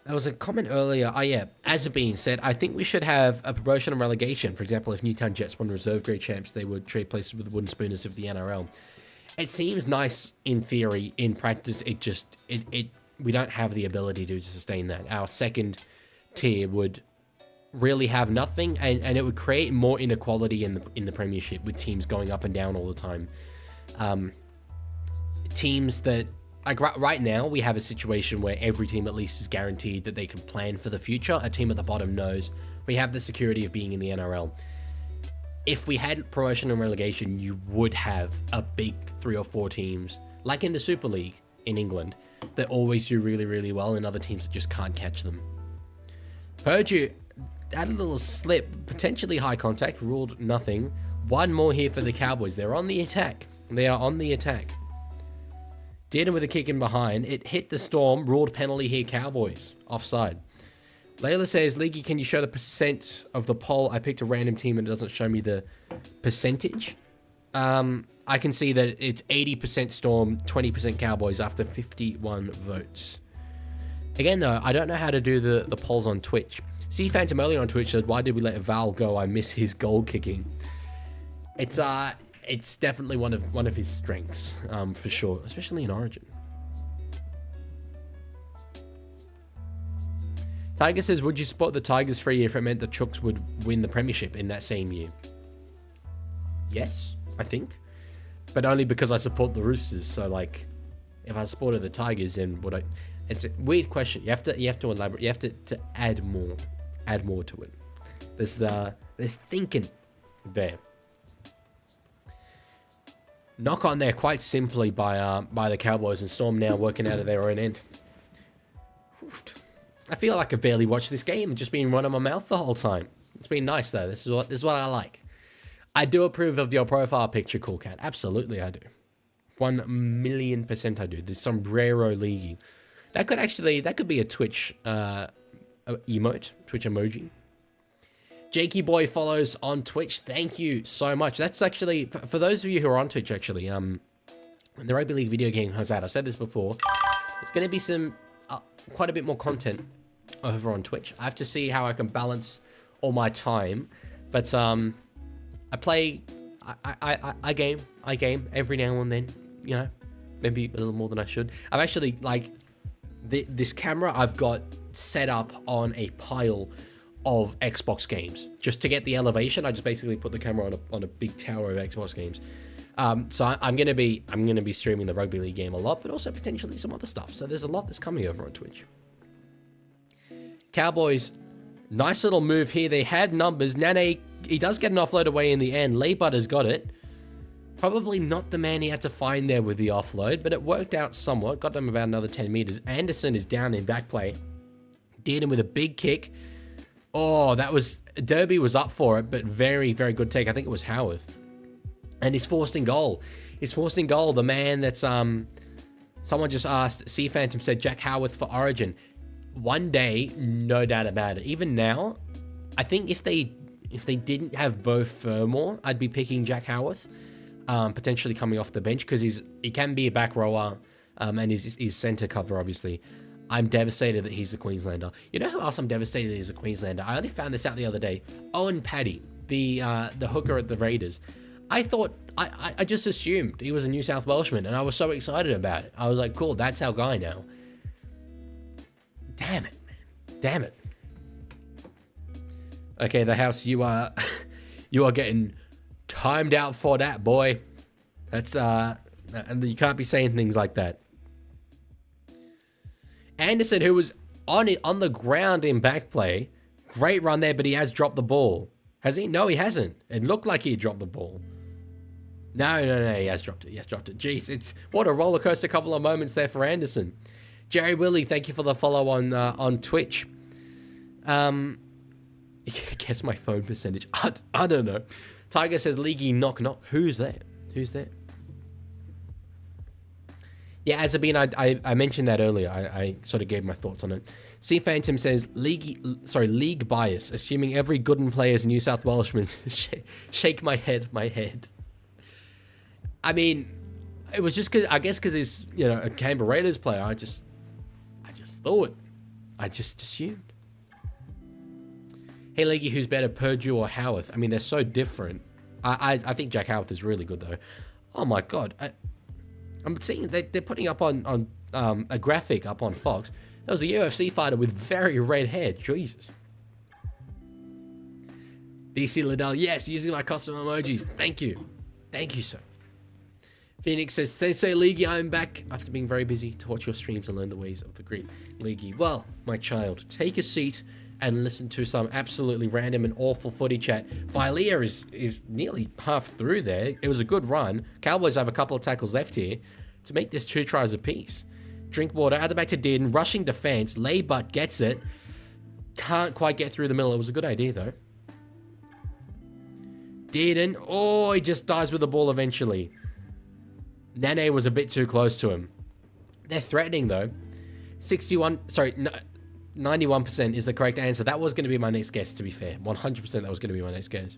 There was a comment earlier. Oh yeah, as it being said, I think we should have a promotion and relegation. For example, if Newtown Jets won reserve grade champs, they would trade places with the wooden spooners of the NRL. It seems nice in theory. In practice, we don't have the ability to sustain that. Our second tier would really have nothing, and it would create more inequality in the Premiership with teams going up and down all the time. Teams that, like right now, we have a situation where every team at least is guaranteed that they can plan for the future. A team at the bottom knows we have the security of being in the NRL. If we had promotion and relegation, you would have a big 3 or 4 teams, like in the Super League in England, that always do really, really well, and other teams that just can't catch them. Purdue had a little slip, potentially high contact, ruled nothing. 1 more here for the Cowboys. They're on the attack. They are on the attack. Dearden with a kick in behind. It hit the Storm, ruled penalty here, Cowboys. Offside. Layla says, Leaguie, can you show the percent of the poll? I picked a random team and it doesn't show me the percentage. I can see that it's 80% Storm, 20% Cowboys after 51 votes. Again, though, I don't know how to do the polls on Twitch. See Phantom earlier on Twitch said, why did we let Val go? I miss his goal kicking. It's definitely one of his strengths, for sure, especially in Origin. Tiger says, would you support the Tigers for a year if it meant the Chooks would win the premiership in that same year? Yes, I think. But only because I support the Roosters. So, like, if I supported the Tigers, then would I... It's a weird question. You have to elaborate. You have to add more. Add more to it. There's thinking there. Knock on there quite simply by the Cowboys, and Storm now working out of their own end. Oof. I feel like I've barely watched this game and just been running my mouth the whole time. It's been nice, though. This is what I like. I do approve of your profile picture, Cool Cat. Absolutely, I do. 1,000,000% I do. The sombrero Leaguie. That could be a Twitch emote, Twitch emoji. Jakey Boy follows on Twitch. Thank you so much. That's actually, for those of you who are on Twitch, actually, when the Rugby League video game comes out, I've said this before, there's going to be some, quite a bit more content over on Twitch. I have to see how I can balance all my time, but I play, I game every now and then, maybe a little more than I should. I've actually, like, this camera I've got set up on a pile of Xbox games. Just to get the elevation, I just basically put the camera on a big tower of Xbox games. So I'm gonna be streaming the Rugby League game a lot, but also potentially some other stuff. So there's a lot that's coming over on Twitch. Cowboys, nice little move here. They had numbers. Nane, he does get an offload away in the end. Leibut has got it. Probably not the man he had to find there with the offload, but it worked out somewhat. Got him about another 10 meters. Anderson is down in back play. Did him with a big kick. Oh, that was... Derby was up for it, but very, very good take. I think it was Howarth. And he's forced in goal. He's forced in goal. The man that's... Someone just asked, Sea Phantom said Jack Howarth for Origin. One day, no doubt about it. Even now, I think if they didn't have Beau Fermor, I'd be picking Jack Howarth. Potentially coming off the bench because he can be a back rower and he's centre cover, obviously. I'm devastated that he's a Queenslander. You know who else I'm devastated he's a Queenslander? I only found this out the other day. Owen Paddy, the hooker at the Raiders. I thought, I just assumed he was a New South Welshman and I was so excited about it. I was like, cool, that's our guy now. Damn it, man. Damn it. Okay, the house, you are getting timed out for that, boy. That's and you can't be saying things like that. Anderson, who was on the ground in back play, great run there, but he has dropped the ball. Has he? No, he hasn't. It looked like he dropped the ball. No, he has dropped it. He has dropped it. Jeez, it's what a roller coaster couple of moments there for Anderson. Jerry Willie, thank you for the follow on Twitch. Guess my phone percentage. I don't know. Tiger says, Leaguie, knock, knock. Who's there? Who's there? Yeah, Azabine, I mentioned that earlier. I sort of gave my thoughts on it. Sea Phantom says, league bias, assuming every Gooden player is a New South Welshman. Shake my head. I mean, it was just because he's, a Canberra Raiders player. I just thought. I just assumed. Hey, Leaguie, who's better, Purdue or Howarth? I mean, they're so different. I think Jack Howarth is really good, though. Oh, my God. I'm seeing they're putting up on a graphic up on Fox. There was a UFC fighter with very red hair. Jesus. DC Liddell, yes, using my custom emojis. Thank you. Thank you, sir. Phoenix says, Sensei Leaguie, I'm back after being very busy to watch your streams and learn the ways of the grid. Leaguie, well, my child, take a seat and listen to some absolutely random and awful footy chat. Vilea is nearly half through there. It was a good run. Cowboys have a couple of tackles left here to make this 2 tries apiece. Drinkwater, out the back to Dearden, rushing defense. Laybutt gets it. Can't quite get through the middle. It was a good idea, though. Dearden, oh, he just dies with the ball eventually. Nene was a bit too close to him. They're threatening, though. 91% is the correct answer. That was going to be my next guess, to be fair. 100% that was going to be my next guess.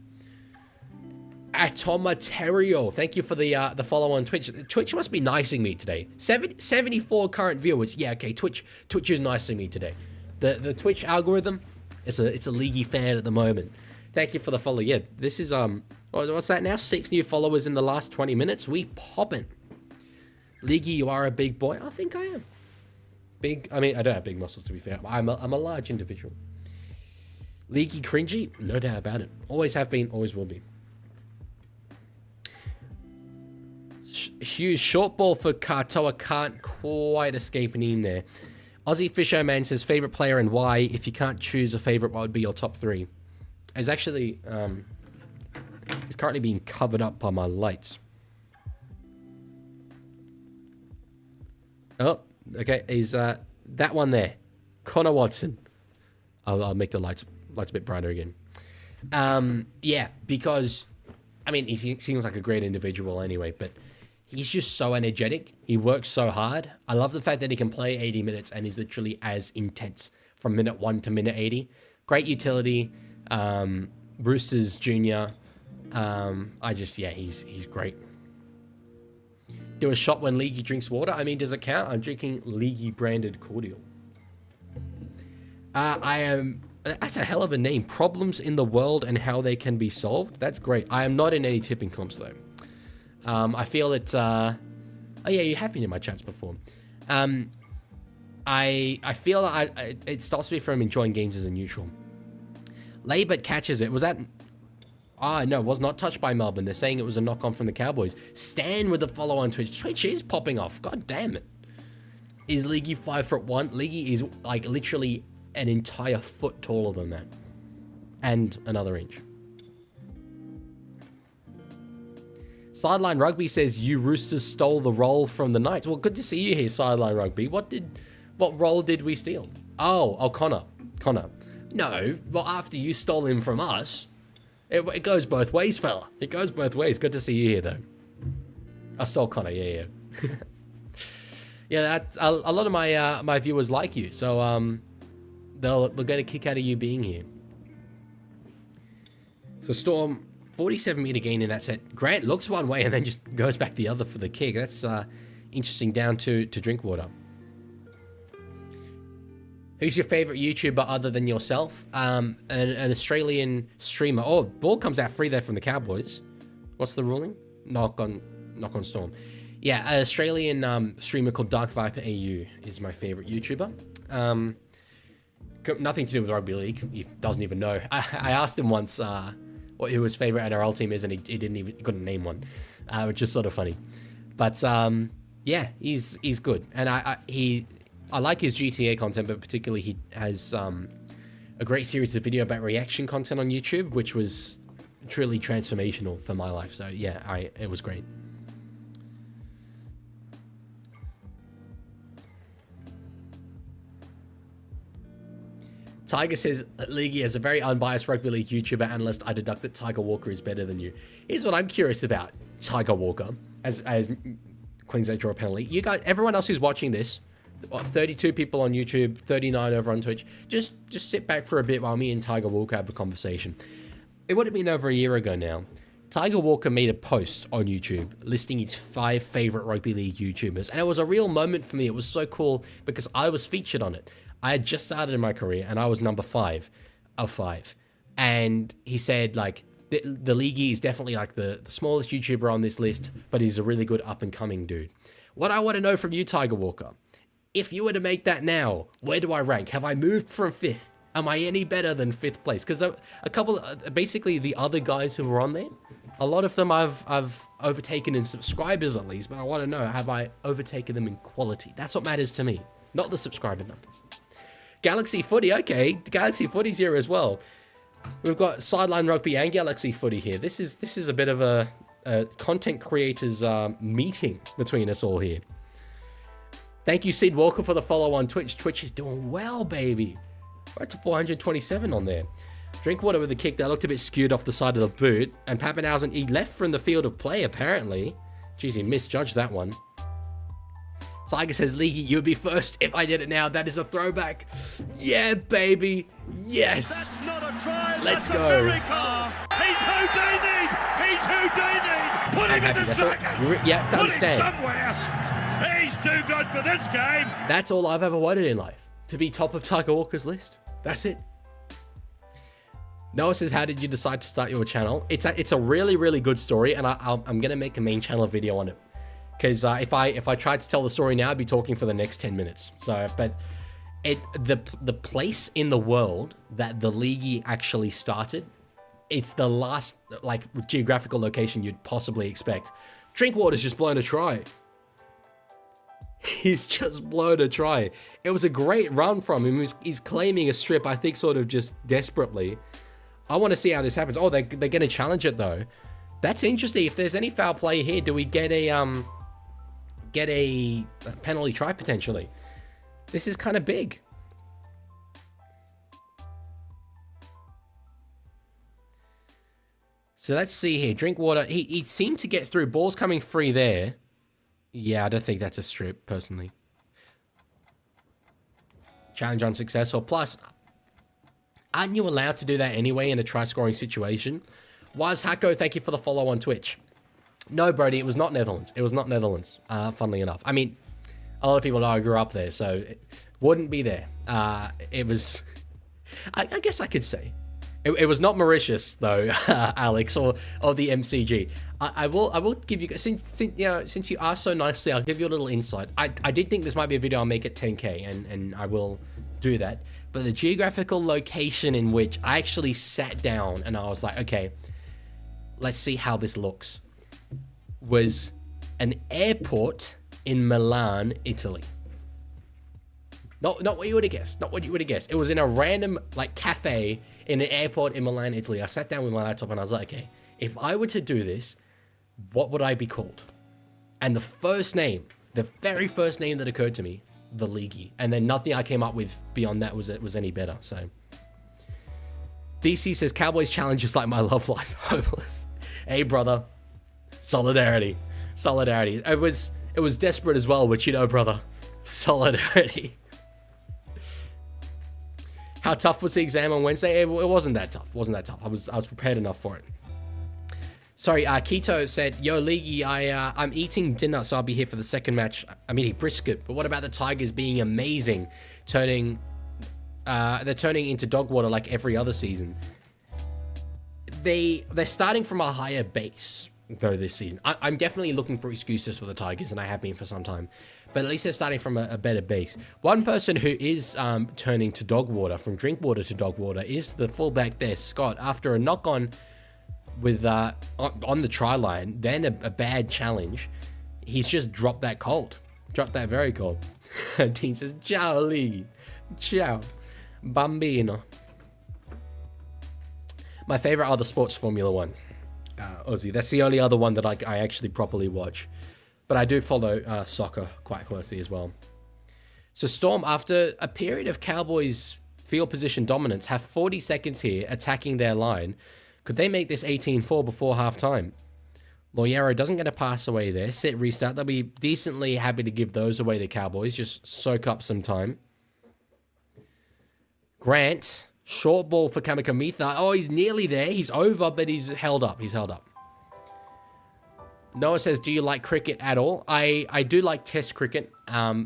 Atomaterio, thank you for the follow on Twitch. Twitch must be nicing me today. 74 current viewers. Yeah, okay, Twitch is nicing me today. The Twitch algorithm, it's a Leaguie fan at the moment. Thank you for the follow. Yeah, this is what's that now? 6 new followers in the last 20 minutes. We poppin'. Leaguie, you are a big boy. I think I am. Big. I mean, I don't have big muscles, to be fair. I'm a large individual. Leaguie cringy, no doubt about it. Always have been, always will be. Hughes, short ball for Katoa, can't quite escape an in there. Aussie Fisherman says, favorite player and why? If you can't choose a favorite, what would be your top 3? It's actually, it's currently being covered up by my lights. Oh, okay, is that one there. Connor Watson. I'll make the lights a bit brighter again. Yeah, because, I mean, he seems like a great individual anyway, but he's just so energetic. He works so hard. I love the fact that he can play 80 minutes and is literally as intense from minute 1 to minute 80. Great utility. Roosters Jr. He's great. Do a shot when Leaguie drinks water. I mean, does it count? I'm drinking Leaguie branded cordial. That's a hell of a name. Problems in the world and how they can be solved. That's great. I am not in any tipping comps though. I feel it. Oh yeah, you have been in my chats before. I feel that it stops me from enjoying games as a neutral. Laybert catches it. Was that? Ah, no, it was not touched by Melbourne. They're saying it was a knock-on from the Cowboys. Stan with the follow on Twitch. Twitch is popping off. God damn it. Is Leaguie 5'1"? Leaguie is like literally an entire foot taller than that. And another inch. Sideline Rugby says, you Roosters stole the role from the Knights. Well, good to see you here, Sideline Rugby. What role did we steal? Oh, Connor. No, well, after you stole him from us, it goes both ways, fella. It goes both ways. Good to see you here, though. I stole Connor, yeah. Yeah, that's, a lot of my viewers like you, so they'll get a kick out of you being here. So Storm, 47-meter gain in that set. Grant looks one way and then just goes back the other for the kick. That's interesting down to Drinkwater. Who's your favorite YouTuber other than yourself? An Australian streamer. Oh, ball comes out free there from the Cowboys. What's the ruling? Knock on Storm. Yeah, an Australian streamer called Dark Viper AU is my favorite YouTuber. Nothing to do with Rugby League. He doesn't even know. I asked him once what his favorite NRL team is, and he couldn't name one, which is sort of funny. But yeah, he's good, and I like his GTA content, but particularly he has a great series of video about reaction content on YouTube, which was truly transformational for my life. So yeah, it was great. Tiger says, Leaguie, as a very unbiased rugby league YouTuber analyst, I deduct that Tiger Walker is better than you. Here's what I'm curious about Tiger Walker as Queensland draw a penalty. You guys, everyone else who's watching this, 32 people on YouTube, 39 over on Twitch, just sit back for a bit while me and Tiger Walker have a conversation. It would have been over a year ago now. Tiger Walker made a post on YouTube listing his 5 favorite rugby league YouTubers, and it was a real moment for me. It was so cool because I was featured on it. I had just started in my career and I was number 5 of 5. And he said, like, the Leaguie is definitely like the smallest YouTuber on this list, but he's a really good up and coming dude. What I want to know from you, Tiger Walker, if you were to make that now, where do I rank? Have I moved from 5th? Am I any better than 5th place? Because a couple, basically the other guys who were on there, a lot of them I've overtaken in subscribers at least, but I want to know, have I overtaken them in quality? That's what matters to me, not the subscriber numbers. Galaxy Footy, okay, Galaxy Footy's here as well. We've got Sideline Rugby and Galaxy Footy here. This is a bit of a content creators meeting between us all here. Thank you, Sid Walker, for the follow on Twitch. Twitch is doing well, baby. Right to 427 on there. Drinkwater with the kick that looked a bit skewed off the side of the boot. And Pappenhausen, he left from the field of play, apparently. Jeez, he misjudged that one. Tiger says, Leaguie, you'd be first if I did it now. That is a throwback. Yeah, baby. Yes. That's not a try. Let's That's go. A miracle. He's Houdini. He's Houdini. Put him in the second. Yeah, Put understand. him somewhere. He's too good for this game. That's all I've ever wanted in life. To be top of Tiger Walker's list. That's it. Noah says, how did you decide to start your channel? It's a really, really good story, and I'm going to make a main channel video on it. Because if I tried to tell the story now, I'd be talking for the next 10 minutes. So, but the place in the world that the Leaguie actually started, it's the last like geographical location you'd possibly expect. Drinkwater's just blown a try. He's just blown a try. It was a great run from him. He's claiming a strip, I think, sort of just desperately. I want to see how this happens. Oh, they're going to challenge it though. That's interesting. If there's any foul play here, do we get a penalty try potentially? This is kind of big. So let's see here. Drinkwater, he seemed to get through. Ball's coming free there. Yeah, I don't think that's a strip, personally. Challenge unsuccessful. Plus, aren't you allowed to do that anyway in a try-scoring situation? Was Hako, thank you for the follow on Twitch. No, Brody, it was not Netherlands. It was not Netherlands, funnily enough. I mean, a lot of people know I grew up there, so it wouldn't be there. It was... I guess I could say. It was not Mauritius, though, Alex, or the MCG. I will give you... Since you asked so nicely, I'll give you a little insight. I did think this might be a video I'll make at 10K, and I will do that. But the geographical location in which I actually sat down and I was like, okay, let's see how this looks, was an airport in Milan, Italy. Not what you would have guessed. Not what you would have guessed. It was in a random like cafe in an airport in Milan, Italy. I sat down with my laptop and I was like, okay, if I were to do this, what would I be called? And the very first name that occurred to me, the Leaguie. And then nothing I came up with beyond that was any better. So DC says, Cowboys challenge is like my love life. Hopeless. Hey, brother. Solidarity. It was desperate as well, but you know, brother. Solidarity. How tough was the exam on Wednesday? It wasn't that tough. I was prepared enough for it. Sorry, Keto said, yo, Leaguie, I'm eating dinner, so I'll be here for the second match. I'm eating brisket, but what about the Tigers being amazing? They're turning into dog water like every other season. They're starting from a higher base, though, this season. I'm definitely looking for excuses for the Tigers, and I have been for some time. But at least they're starting from a better base. One person who is turning to dog water, from drink water to dog water, is the fullback there, Scott. After a knock-on with on the try line, then a bad challenge, he's just dropped that very cold. Dean says, ciao, League. Ciao, bambino. My favorite other sports, Formula 1. Aussie. That's the only other one that I actually properly watch. But I do follow soccer quite closely as well. So Storm, after a period of Cowboys field position dominance, have 40 seconds here attacking their line. Could they make this 18-4 before halftime? Loyero doesn't get a pass away there. Set, restart. They'll be decently happy to give those away, the Cowboys. Just soak up some time. Grant, short ball for Kamikamitha. Oh, he's nearly there. He's over, but he's held up. Noah says, do you like cricket at all? I do like test cricket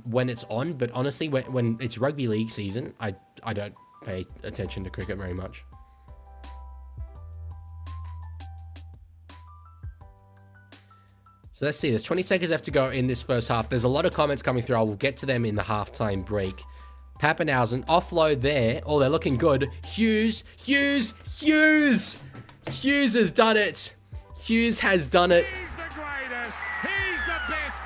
when it's on, but honestly, when it's rugby league season, I don't pay attention to cricket very much. So let's see, there's 20 seconds left to go in this first half. There's a lot of comments coming through. I will get to them in the halftime break. Pappenhausen, offload there. Oh, they're looking good. Hughes has done it. Hughes has done it. He's the greatest. He's the best.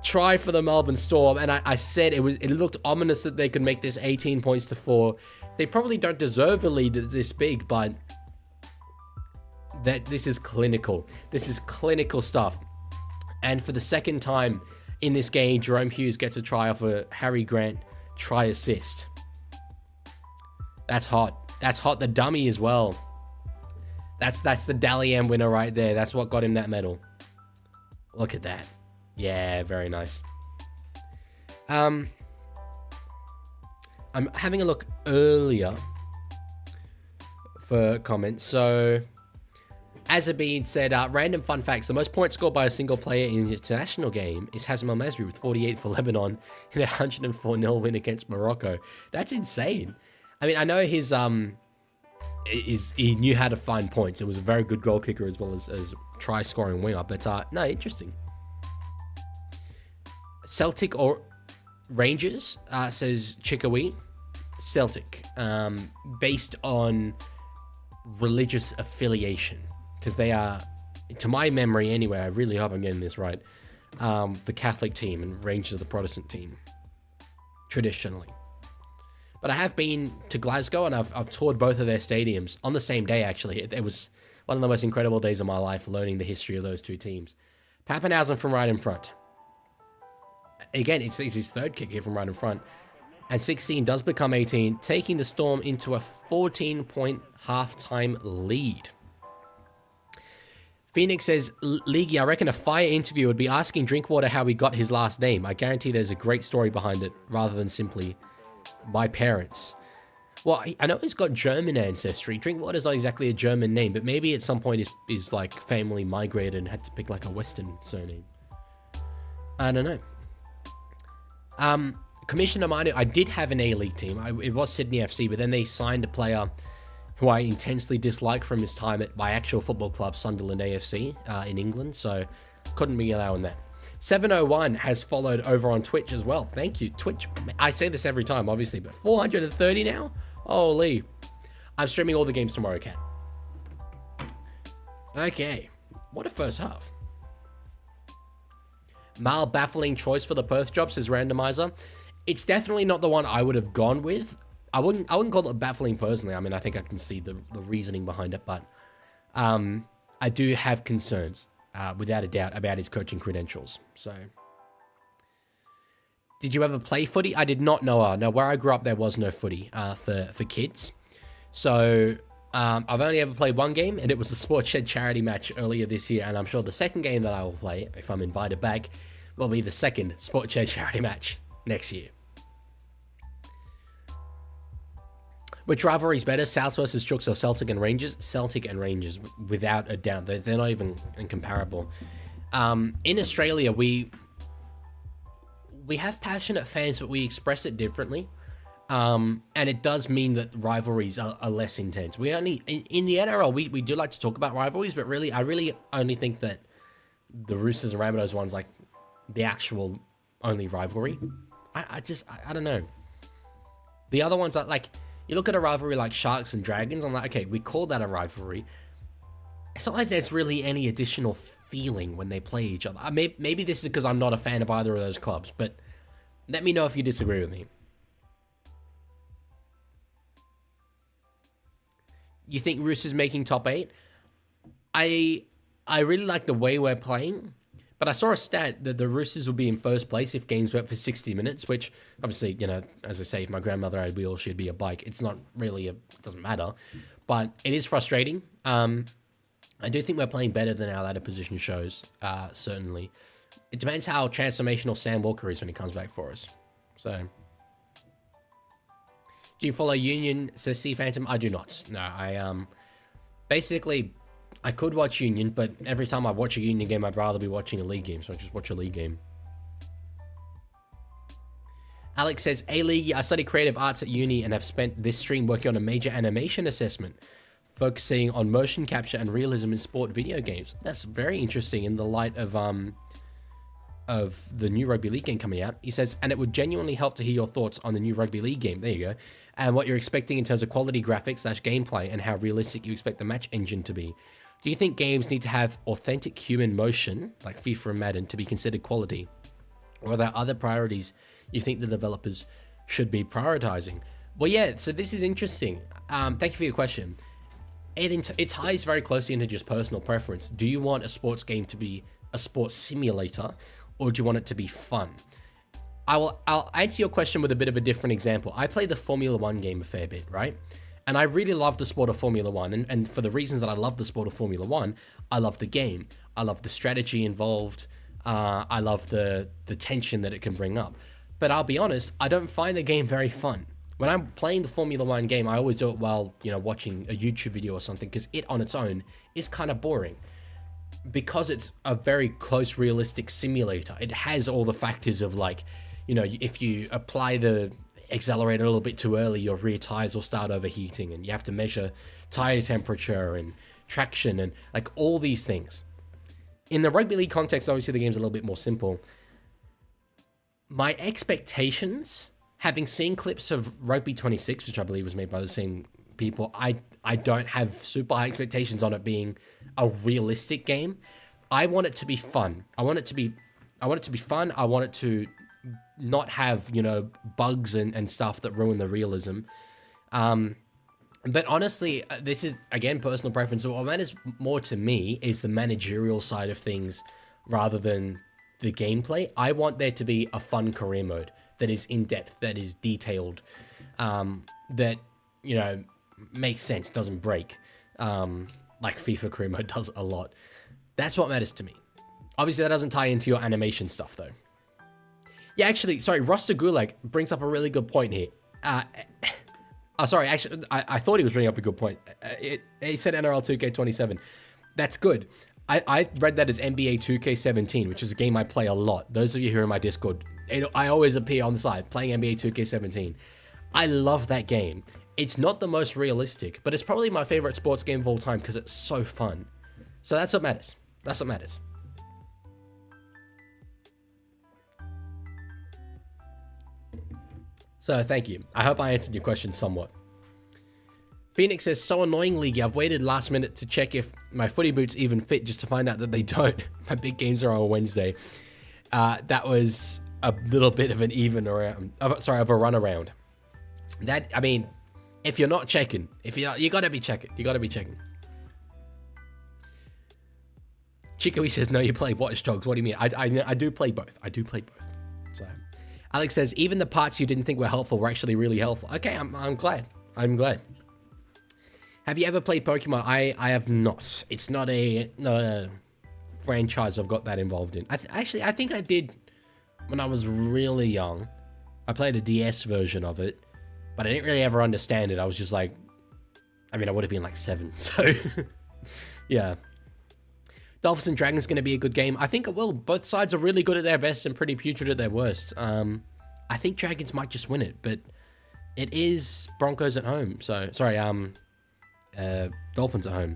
Try for the Melbourne Storm, and I said it looked ominous that they could make this 18 points to 4. They probably don't deserve a lead this big, but that this is clinical. This is clinical stuff. And for the second time in this game, Jerome Hughes gets a try off a Harry Grant try assist. That's hot. That's hot. The dummy as well. That's the Dally M winner right there. That's what got him that medal. Look at that. Yeah, very nice. I'm having a look earlier for comments. So, Azabeen said, random fun facts. The most points scored by a single player in an international game is Hazem Al-Masri with 48 for Lebanon in a 104-0 win against Morocco. That's insane. I mean, I know he knew how to find points. It was a very good goal kicker as well as try-scoring winger. But, no, interesting. Celtic or Rangers, says Chickawee. Celtic, based on religious affiliation. Because they are, to my memory anyway, I really hope I'm getting this right, the Catholic team, and Rangers are the Protestant team, traditionally. But I have been to Glasgow, and I've toured both of their stadiums on the same day, actually. It was one of the most incredible days of my life, learning the history of those two teams. Pappenhausen from right in front. Again, it's his third kick here from right in front. And 16 does become 18, taking the Storm into a 14-point halftime lead. Phoenix says, Leaguie, I reckon a fire interview would be asking Drinkwater how he got his last name. I guarantee there's a great story behind it, rather than simply my parents. Well, I know he's got German ancestry. Drinkwater's not exactly a German name, but maybe at some point his like family migrated and had to pick like a Western surname. I don't know. Commissioner Manu, I did have an A-League team. It was Sydney FC, but then they signed a player who I intensely dislike from his time at my actual football club, Sunderland AFC, in England, so couldn't be allowing that. 701 has followed over on Twitch as well. Thank you, Twitch. I say this every time, obviously, but 430 now? Holy. I'm streaming all the games tomorrow, Cat. Okay. What a first half. Mal baffling choice for the Perth job, says Randomizer. It's definitely not the one I would have gone with. I wouldn't call it baffling personally. I mean, I think I can see the reasoning behind it, but I do have concerns, without a doubt, about his coaching credentials. So, did you ever play footy? I did not know. No, where I grew up, there was no footy for kids. So, I've only ever played one game, and it was the Sports Shed charity match earlier this year. And I'm sure the second game that I will play, if I'm invited back, will be the second Sports Shed charity match next year. Which rivalry is better, South versus Chooks or Celtic and Rangers? Celtic and Rangers, without a doubt. They're not even incomparable. In Australia, we have passionate fans, but we express it differently. And it does mean that rivalries are less intense. We only in the NRL, we do like to talk about rivalries, but really, I really only think that the Roosters and Rabbitohs one's like the actual only rivalry. I don't know. The other ones are like, you look at a rivalry like Sharks and Dragons, I'm like, okay, we call that a rivalry. It's not like there's really any additional feeling when they play each other. Maybe this is because I'm not a fan of either of those clubs, but let me know if you disagree with me. You think Roosters making top 8? I really like the way we're playing, but I saw a stat that the Roosters will be in first place if games went for 60 minutes, which obviously, you know, as I say, if my grandmother had wheels, she'd be a bike. It's not really it doesn't matter, but it is frustrating. I do think we're playing better than our ladder position shows, certainly. It depends how transformational Sam Walker is when he comes back for us. So, do you follow Union, says Sea Phantom? I do not. No, I basically, I could watch Union, but every time I watch a Union game, I'd rather be watching a League game, so I just watch a League game. Alex says, Leaguie, I study creative arts at uni and have spent this stream working on a major animation assessment, focusing on motion capture and realism in sport video games. That's very interesting in the light of the new Rugby League game coming out. He says, and it would genuinely help to hear your thoughts on the new Rugby League game. There you go. And what you're expecting in terms of quality graphics / gameplay and how realistic you expect the match engine to be. Do you think games need to have authentic human motion, like FIFA and Madden, to be considered quality? Or are there other priorities you think the developers should be prioritizing? Well, yeah, so this is interesting. Thank you for your question. It ties very closely into just personal preference. Do you want a sports game to be a sports simulator, or do you want it to be fun? I'll answer your question with a bit of a different example. I play the Formula One game a fair bit, right? And I really love the sport of Formula One. And for the reasons that I love the sport of Formula One, I love the game. I love the strategy involved. I love the tension that it can bring up. But I'll be honest, I don't find the game very fun. When I'm playing the Formula One game, I always do it while, you know, watching a YouTube video or something, because it on its own is kind of boring. Because it's a very close, realistic simulator, it has all the factors of, like, you know, if you apply the accelerator a little bit too early, your rear tires will start overheating, and you have to measure tire temperature and traction and, like, all these things. In the Rugby League context, obviously the game's a little bit more simple. My expectations, having seen clips of Rugby 26, which I believe was made by the same people, I don't have super high expectations on it being a realistic game. I want it to be fun. I want it to be fun. I want it to not have, you know, bugs and stuff that ruin the realism. But honestly, this is, again, personal preference. What matters more to me is the managerial side of things rather than the gameplay. I want there to be a fun career mode that is in-depth, that is detailed, that, you know, makes sense, doesn't break, like FIFA career mode does a lot. That's what matters to me. Obviously, that doesn't tie into your animation stuff, though. Yeah, actually, sorry, Roster Gulag brings up a really good point here. Sorry, actually, I thought he was bringing up a good point. He said NRL 2K27. That's good. I read that as NBA 2K17, which is a game I play a lot. Those of you who are in my Discord, I always appear on the side playing NBA 2K17. I love that game. It's not the most realistic, but it's probably my favorite sports game of all time because it's so fun. So that's what matters. That's what matters. So thank you. I hope I answered your question somewhat. Phoenix says, so annoying, League. I've waited last minute to check if my footy boots even fit just to find out that they don't. My big games are on Wednesday. That was a little bit of an of a run around. That, I mean, if you're not checking, you gotta be checking. You gotta be checking. Chicoey says, no, you play Watch Dogs. What do you mean? I do play both. I do play both. So, Alex says, even the parts you didn't think were helpful were actually really helpful. Okay, I'm glad. I'm glad. Have you ever played Pokemon? I have not. It's not a franchise I've got that involved in. I think I did when I was really young. I played a DS version of it, but I didn't really ever understand it. I was just like, I mean, I would have been like 7, so yeah. Dolphins and Dragons going to be a good game. I think it will. Both sides are really good at their best and pretty putrid at their worst. I think Dragons might just win it, but it is Broncos at home. So, sorry, Dolphins at home.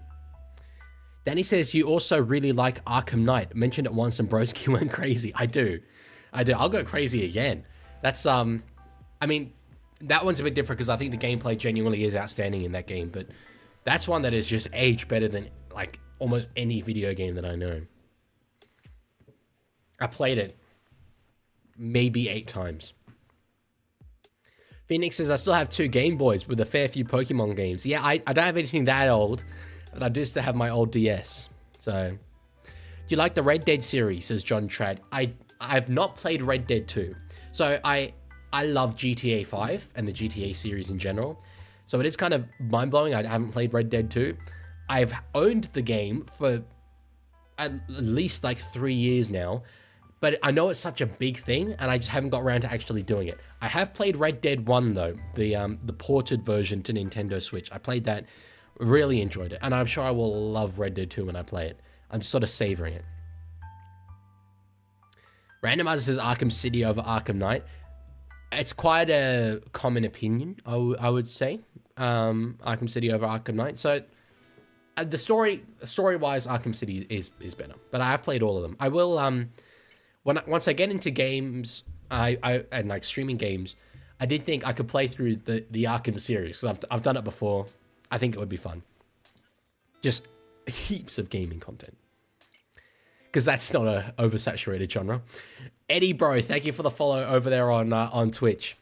Danny says, you also really like Arkham Knight. Mentioned it once and Broski went crazy. I do. I'll go crazy again. That's, I mean, that one's a bit different because I think the gameplay genuinely is outstanding in that game, but that's one that is just aged better than, like, almost any video game that I know. I played it maybe 8 times. Phoenix says, I still have 2 Game Boys with a fair few Pokemon games. Yeah, I don't have anything that old, but I do still have my old DS. So, do you like the Red Dead series, says John Trad? I've not played Red Dead 2. So, I love GTA 5 and the GTA series in general. So, it is kind of mind-blowing. I haven't played Red Dead 2. I've owned the game for at least like 3 years now. But I know it's such a big thing, and I just haven't got around to actually doing it. I have played Red Dead 1, though, the ported version to Nintendo Switch. I played that, really enjoyed it, and I'm sure I will love Red Dead 2 when I play it. I'm just sort of savoring it. Randomizer says Arkham City over Arkham Knight. It's quite a common opinion, I would say. Arkham City over Arkham Knight. So, the story-wise, Arkham City is better. But I have played all of them. I will... Once I get into games, and like streaming games, I did think I could play through the Arkham series. So I've done it before. I think it would be fun. Just heaps of gaming content. Because that's not a oversaturated genre. Eddie Bro, thank you for the follow over there on Twitch.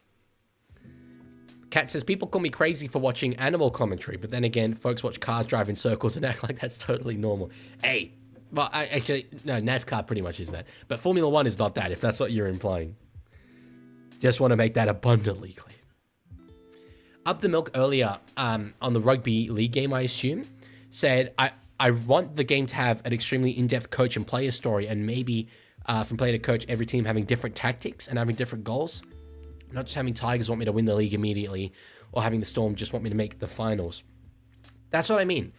Kat says, people call me crazy for watching animal commentary, but then again, folks watch cars drive in circles and act like that's totally normal. Hey. Well, actually, no, NASCAR pretty much is that. But Formula 1 is not that, if that's what you're implying. Just want to make that abundantly clear. Up the Milk earlier, on the Rugby League game, I assume, said, I want the game to have an extremely in-depth coach and player story, and maybe from player to coach, every team having different tactics and having different goals. Not just having Tigers want me to win the league immediately, or having the Storm just want me to make the finals. That's what I mean.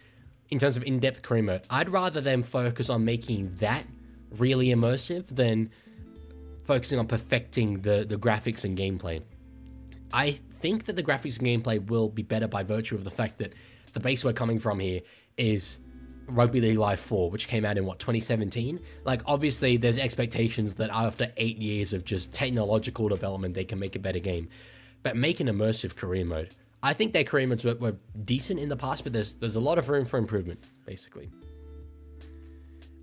In terms of in-depth career mode, I'd rather them focus on making that really immersive than focusing on perfecting the graphics and gameplay. I think that the graphics and gameplay will be better by virtue of the fact that the base we're coming from here is Rugby League Live 4, which came out in, 2017? Like, obviously, there's expectations that after 8 years of just technological development, they can make a better game. But make an immersive career mode. I think their career modes were decent in the past, but there's a lot of room for improvement, basically.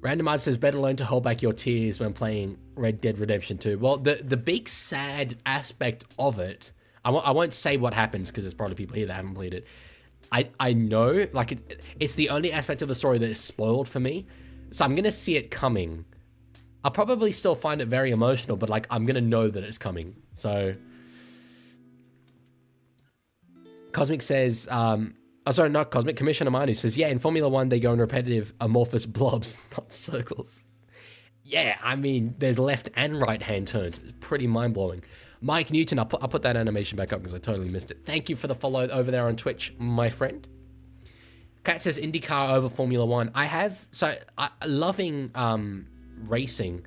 Randomizer says, better learn to hold back your tears when playing Red Dead Redemption 2. Well, the big sad aspect of it, I won't say what happens because there's probably people here that haven't played it. I know, like, it's the only aspect of the story that is spoiled for me, so I'm going to see it coming. I'll probably still find it very emotional, but, like, I'm going to know that it's coming, so... Cosmic says, not Cosmic, Commissioner Manu says, yeah, in Formula 1, they go in repetitive amorphous blobs, not circles. Yeah, I mean, there's left and right-hand turns. It's pretty mind-blowing. Mike Newton, I'll put that animation back up because I totally missed it. Thank you for the follow over there on Twitch, my friend. Kat says, IndyCar over Formula 1. Loving racing.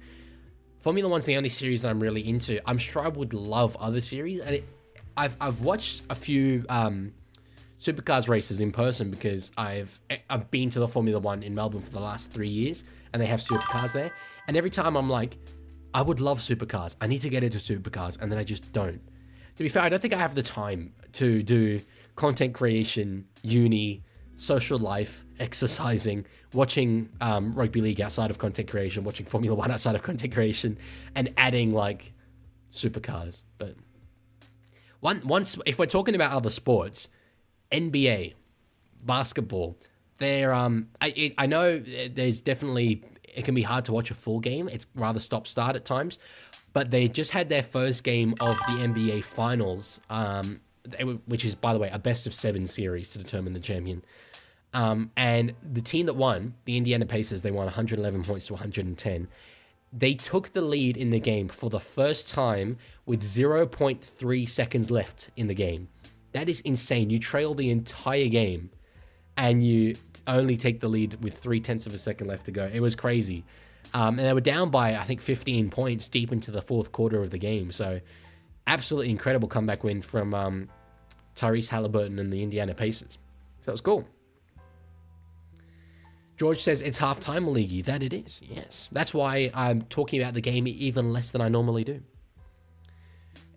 Formula 1's the only series that I'm really into. I'm sure I would love other series, and I've watched a few supercars races in person because I've been to the Formula 1 in Melbourne for the last 3 years, and they have supercars there. And every time I'm like, I would love supercars. I need to get into supercars, and then I just don't. To be fair, I don't think I have the time to do content creation, uni, social life, exercising, watching rugby league outside of content creation, watching Formula 1 outside of content creation, and adding like supercars. But once, if we're talking about other sports, NBA, basketball, they're I know there's definitely it can be hard to watch a full game. It's rather stop-start at times. But they just had their first game of the NBA Finals, which is, by the way, a best-of-7 series to determine the champion. And the team that won, the Indiana Pacers, they won 111 points to 110. They took the lead in the game for the first time with 0.3 seconds left in the game. That is insane. You trail the entire game and you only take the lead with 0.3 of a second left to go. It was crazy. And they were down by, I think, 15 points deep into the fourth quarter of the game. So absolutely incredible comeback win from Tyrese Halliburton and the Indiana Pacers. So it was cool. George says it's halftime, Leaguie. That it is, yes. That's why I'm talking about the game even less than I normally do.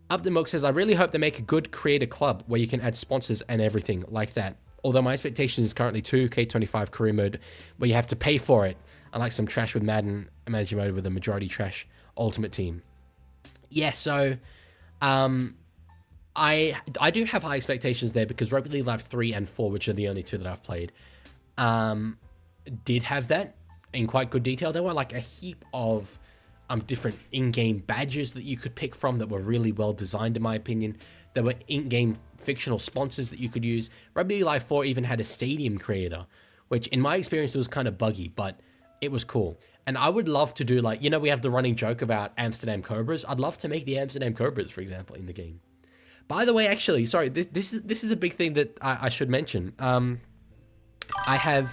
Up the Milk says, I really hope they make a good creator club where you can add sponsors and everything like that. Although my expectation is currently 2K25 career mode where you have to pay for it. I like some trash with Madden, managing mode with a majority trash ultimate team. Yeah, so I do have high expectations there because Rugby League Live 3 and 4, which are the only two that I've played, did have that in quite good detail. There were like a heap of different in-game badges that you could pick from that were really well designed, in my opinion. There were in-game fictional sponsors that you could use. Rugby League Live 4 even had a stadium creator, which in my experience was kind of buggy, but it was cool. And I would love to do, like, you know, we have the running joke about Amsterdam Cobras. I'd love to make the Amsterdam Cobras, for example, in the game. By the way, actually, sorry, this is a big thing that I should mention. I have...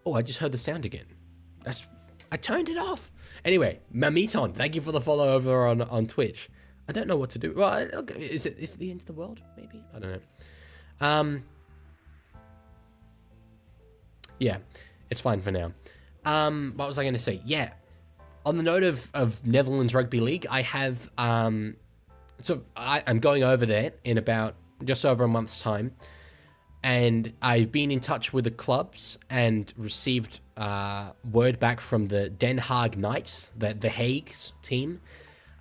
Oh, I just heard the sound again. I turned it off. Anyway, Mamiton, thank you for the follow over on Twitch. I don't know what to do. Well, is it the end of the world? Maybe? I don't know. Yeah, it's fine for now. What was I going to say? Yeah, on the note of Netherlands Rugby League, I have... So I'm going over there in about just over a month's time. And I've been in touch with the clubs and received word back from the Den Haag Knights, the Hague's team,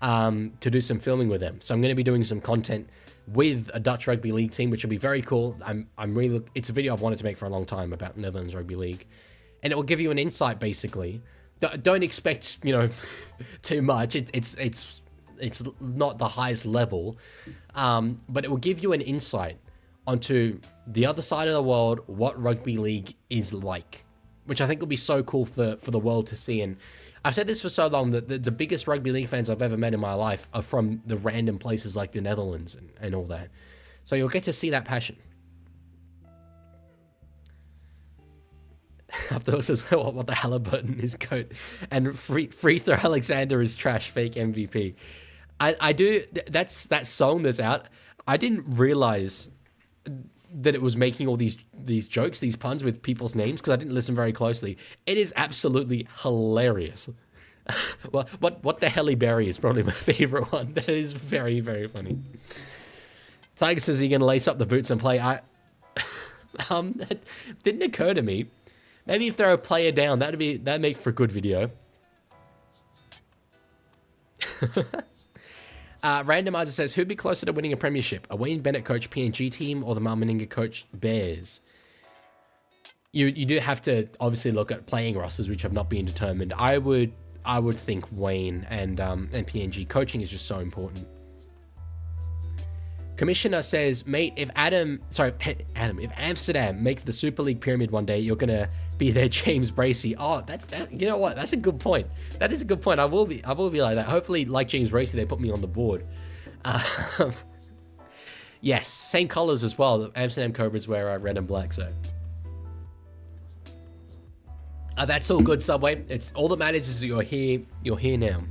to do some filming with them. So I'm going to be doing some content with a Dutch Rugby League team, which will be very cool. It's a video I've wanted to make for a long time about Netherlands Rugby League. And it will give you an insight, basically. Don't expect, too much. It's not the highest level, but it will give you an insight onto the other side of the world, what rugby league is like, which I think will be so cool for the world to see. And I've said this for so long that the biggest rugby league fans I've ever met in my life are from the random places like the Netherlands and all that. So you'll get to see that passion. Abdul says, well, what the Halliburton is goat. And free throw Alexander is trash, fake MVP. I do, that's that song that's out. I didn't realize that it was making all these jokes, these puns with people's names, because I didn't listen very closely. It is absolutely hilarious. Well, what the Helly Berry is probably my favorite one. That is very, very funny. Tiger says, are you going to lace up the boots and play? That didn't occur to me. Maybe if they're a player down, that'd make for a good video. Randomizer says, who'd be closer to winning a premiership? A Wayne Bennett coach PNG team or the Marmeninga coach Bears? You do have to obviously look at playing rosters, which have not been determined. I would think Wayne and PNG. Coaching is just so important. Commissioner says, mate, if Amsterdam make the Super League pyramid one day, you're gonna be their James Bracey. Oh, you know what? That's a good point. That is a good point. I will be like that. Hopefully, like James Bracey, they put me on the board. Yes, same colors as well. Amsterdam Cobras wear red and black, so. That's all good, Subway. It's all that matters is that you're here. You're here now.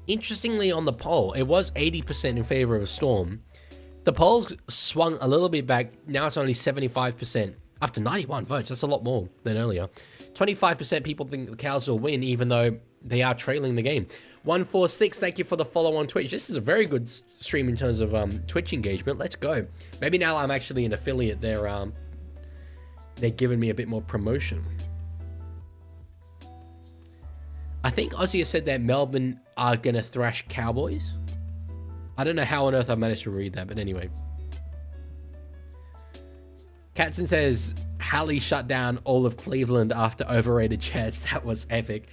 Interestingly, on the poll, it was 80% in favor of a Storm. The polls swung a little bit back. Now it's only 75%. After 91 votes, that's a lot more than earlier. 25% people think the Cows will win, even though they are trailing the game. 146, thank you for the follow on Twitch. This is a very good stream in terms of Twitch engagement. Let's go. Maybe now I'm actually an affiliate. They're giving me a bit more promotion. I think Ozzy has said that Melbourne are going to thrash Cowboys. I don't know how on earth I managed to read that, but anyway. Katzen says, Hallie shut down all of Cleveland after overrated chats. That was epic.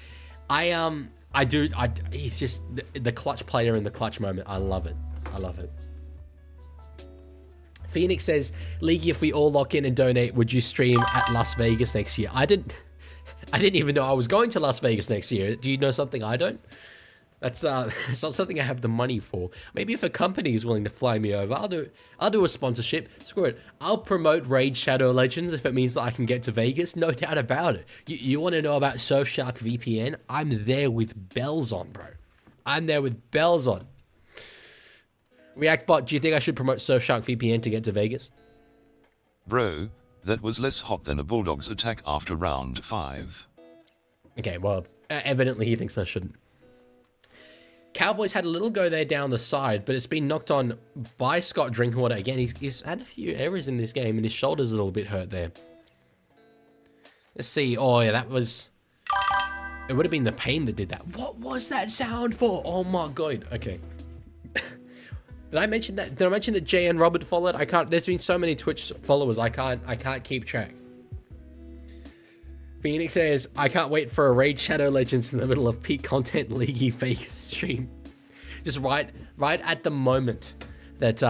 He's just the clutch player in the clutch moment. I love it. I love it. Phoenix says, Leaguie, if we all lock in and donate, would you stream at Las Vegas next year? I didn't even know I was going to Las Vegas next year. Do you know something I don't? That's it's not something I have the money for. Maybe if a company is willing to fly me over, I'll do a sponsorship. Screw it. I'll promote Raid Shadow Legends if it means that I can get to Vegas. No doubt about it. You want to know about Surfshark VPN? I'm there with bells on, bro. I'm there with bells on. Reactbot, do you think I should promote Surfshark VPN to get to Vegas? Bro, that was less hot than a Bulldogs attack after round 5. Okay, well, evidently he thinks I shouldn't. Cowboys had a little go there down the side, but it's been knocked on by Scott Drinkwater again. He's had a few errors in this game, and his shoulder's a little bit hurt there. Let's see. Oh, yeah, that was... It would have been the pain that did that. What was that sound for? Oh, my God. Okay. Did I mention that? Did I mention that Jay and Robert followed? I can't... There's been so many Twitch followers, I can't keep track. Phoenix says, I can't wait for a Raid Shadow Legends in the middle of peak content Leaguie Vegas stream. Just right at the moment that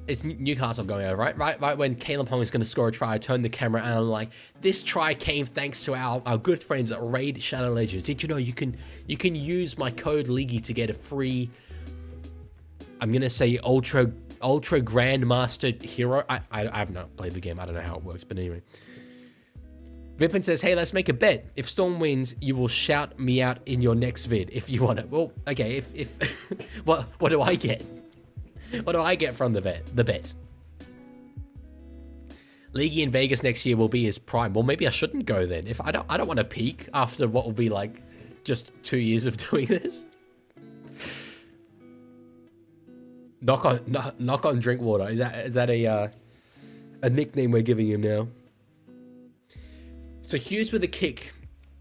it's Newcastle going over, right when Caleb Hong is going to score a try, I turn the camera and I'm like, this try came thanks to our good friends at Raid Shadow Legends. Did you know you can use my code Leaguie to get a free, I'm going to say Ultra Grandmaster Hero? I have not played the game. I don't know how it works, but anyway. Vipin says, hey, let's make a bet. If Storm wins, you will shout me out in your next vid if you want it. Well, okay, if what do I get? What do I get from the bet? Leaguie in Vegas next year will be his prime. Well, maybe I shouldn't go then. If I don't want to peak after what will be like just 2 years of doing this. Knock on Drinkwater. Is that a nickname we're giving him now? So Hughes with a kick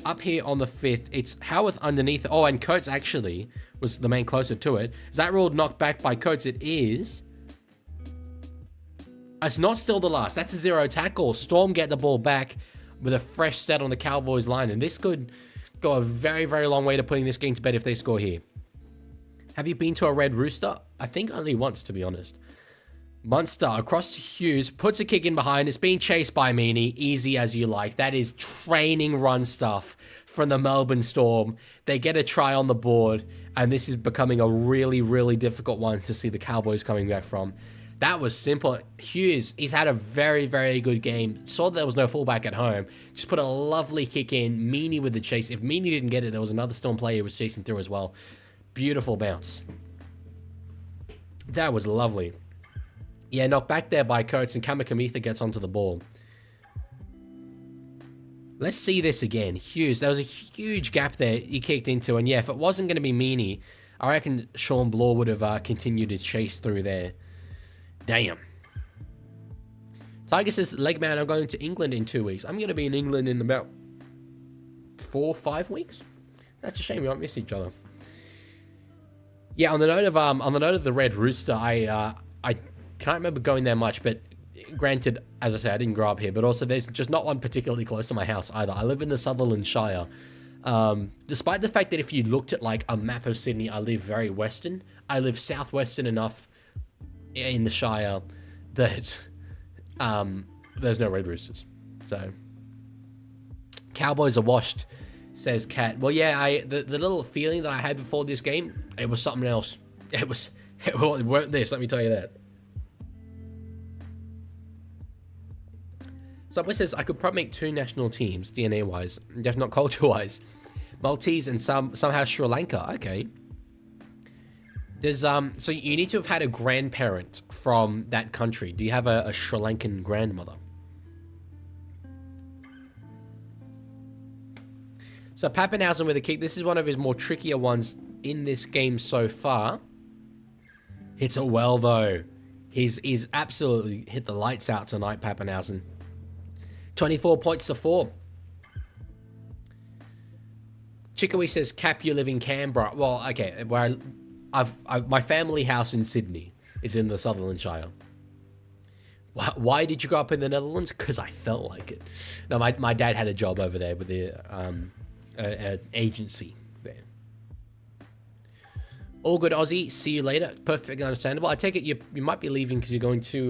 up here on the 5th. It's Howarth underneath. Oh, and Coates actually was the man closer to it. Is that ruled knocked back by Coates? It is. It's not still the last. That's a 0 tackle. Storm get the ball back with a fresh set on the Cowboys line. And this could go a very, very long way to putting this game to bed if they score here. Have you been to a Red Rooster? I think only once, to be honest. Munster across to Hughes, puts a kick in behind. It's being chased by Meany. Easy as you like. That is training run stuff from the Melbourne Storm. They get a try on the board, and this is becoming a really, really difficult one to see the Cowboys coming back from. That was simple. Hughes, he's had a very, very good game. Saw that there was no fullback at home. Just put a lovely kick in. Meany with the chase. If Meany didn't get it, there was another Storm player who was chasing through as well. Beautiful bounce. That was lovely. Yeah, knocked back there by Coates, and Kamikamitha gets onto the ball. Let's see this again. Hughes, there was a huge gap there he kicked into, and yeah, if it wasn't going to be Meany, I reckon Sean Blaw would have continued his chase through there. Damn. Tiger says, Legman, I'm going to England in 2 weeks. I'm going to be in England in about 4 or 5 weeks. That's a shame we might miss each other. Yeah, on the note of the Red Rooster, I can't remember going there much, but granted, as I said, I didn't grow up here, but also there's just not one particularly close to my house either. I live in the Sutherland Shire. Despite the fact that if you looked at like a map of Sydney, I live very western. I live southwestern enough in the Shire that there's no Red Roosters. So Cowboys are washed, says Kat. Well, yeah, the little feeling that I had before this game, it was something else. It weren't this, let me tell you that. Subway says, I could probably make 2 national teams, DNA-wise, just not culture-wise. Maltese and somehow Sri Lanka. Okay. There's so you need to have had a grandparent from that country. Do you have a Sri Lankan grandmother? So Pappenhausen with a kick. This is one of his more trickier ones in this game so far. Hits it well though. He's absolutely hit the lights out tonight, Pappenhausen. 24 points to 4. Chickawee says, Cap, you live in Canberra. Well, okay, where my family house in Sydney is in the Sutherland Shire. Why did you grow up in the Netherlands? Because I felt like it. No, my dad had a job over there with the agency there. All good, Aussie. See you later. Perfectly understandable. I take it you might be leaving because you're going to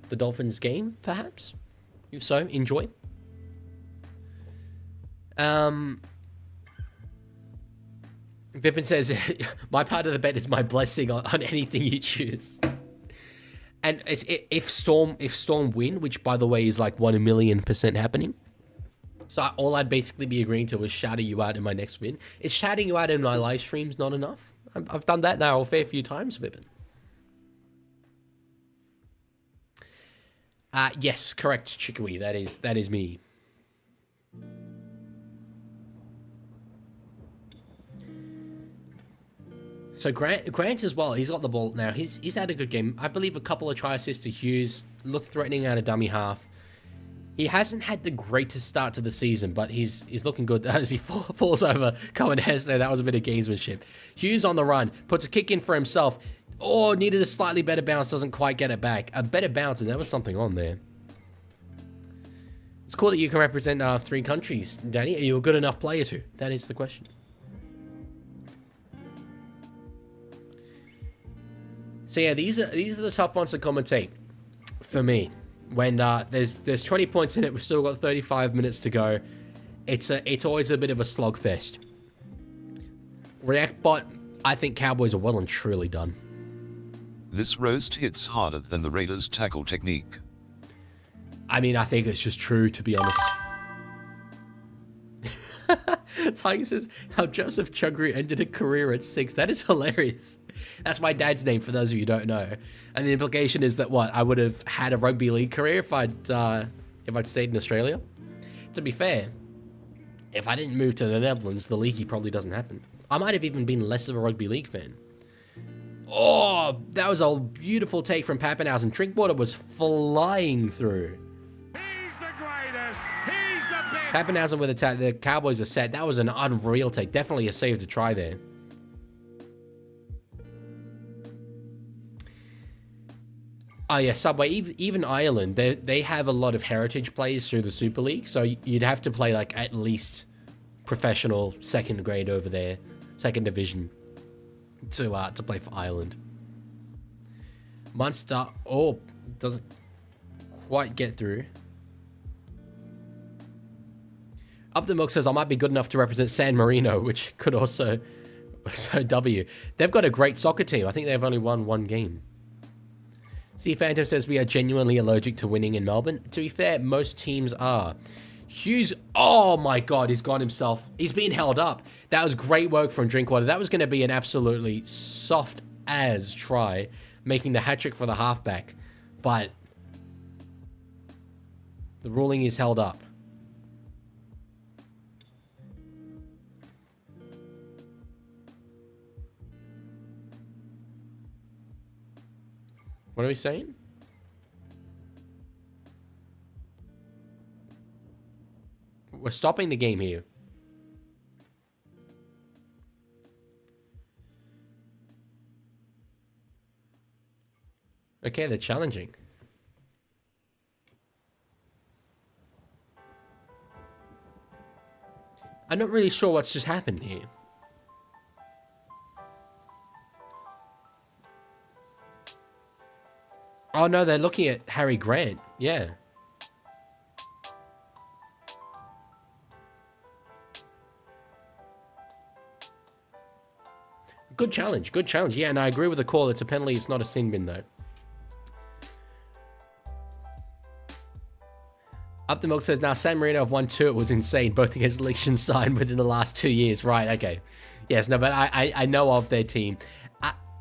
the Dolphins game, perhaps? If so, enjoy. Vipin says, my part of the bet is my blessing on anything you choose. And if Storm win, which by the way is like 1,000,000% happening. So all I'd basically be agreeing to is shouting you out in my next win. Is shouting you out in my live streams not enough? I've done that now a fair few times, Vipin. Yes, correct, Chickawee. That is me. So Grant as well, he's got the ball now. He's had a good game. I believe a couple of try assists to Hughes. Looked threatening out of dummy half. He hasn't had the greatest start to the season, but he's looking good as he falls over Cohen Hess there. That was a bit of gamesmanship. Hughes on the run, puts a kick in for himself. Oh, needed a slightly better bounce, doesn't quite get it back. A better bounce, and there was something on there. It's cool that you can represent 3 countries, Danny. Are you a good enough player to? That is the question. So yeah, these are the tough ones to commentate for me. When there's 20 points in it, we've still got 35 minutes to go. It's always a bit of a slogfest. Reactbot, I think Cowboys are well and truly done. This roast hits harder than the Raiders' tackle technique. I mean, I think it's just true, to be honest. Tiger says, how Joseph Chugru ended a career at 6. That is hilarious. That's my dad's name, for those of you who don't know. And the implication is that, what, I would have had a rugby league career if I'd stayed in Australia? To be fair, if I didn't move to the Netherlands, the Leaguie probably doesn't happen. I might have even been less of a rugby league fan. Oh, that was a beautiful take from Pappenhausen. Drinkwater was flying through. He's the greatest. He's the best. Pappenhausen with the Cowboys are set. That was an unreal take. Definitely a save to try there. Oh yeah, Subway, even Ireland, they have a lot of heritage players through the Super League, so you'd have to play like at least professional 2nd grade over there, 2nd division, to play for Ireland. Munster, doesn't quite get through. Up the Milk says, I might be good enough to represent San Marino, which could also W. They've got a great soccer team. I think they've only won 1 game. See, Phantom says we are genuinely allergic to winning in Melbourne. To be fair, most teams are. Hughes, oh my God, he's got himself. He's being held up. That was great work from Drinkwater. That was going to be an absolutely soft as try, making the hat trick for the halfback. But the ruling is held up. What are we saying? We're stopping the game here. Okay, they're challenging. I'm not really sure what's just happened here. Oh no, they're looking at Harry Grant. Yeah. Good challenge. Good challenge. Yeah, and I agree with the call. It's a penalty. It's not a sin bin, though. Up the Milk says, now San Marino have won 2. It was insane. Both against Liechtenstein within the last 2 years. Right, okay. Yes, no, but I know of their team.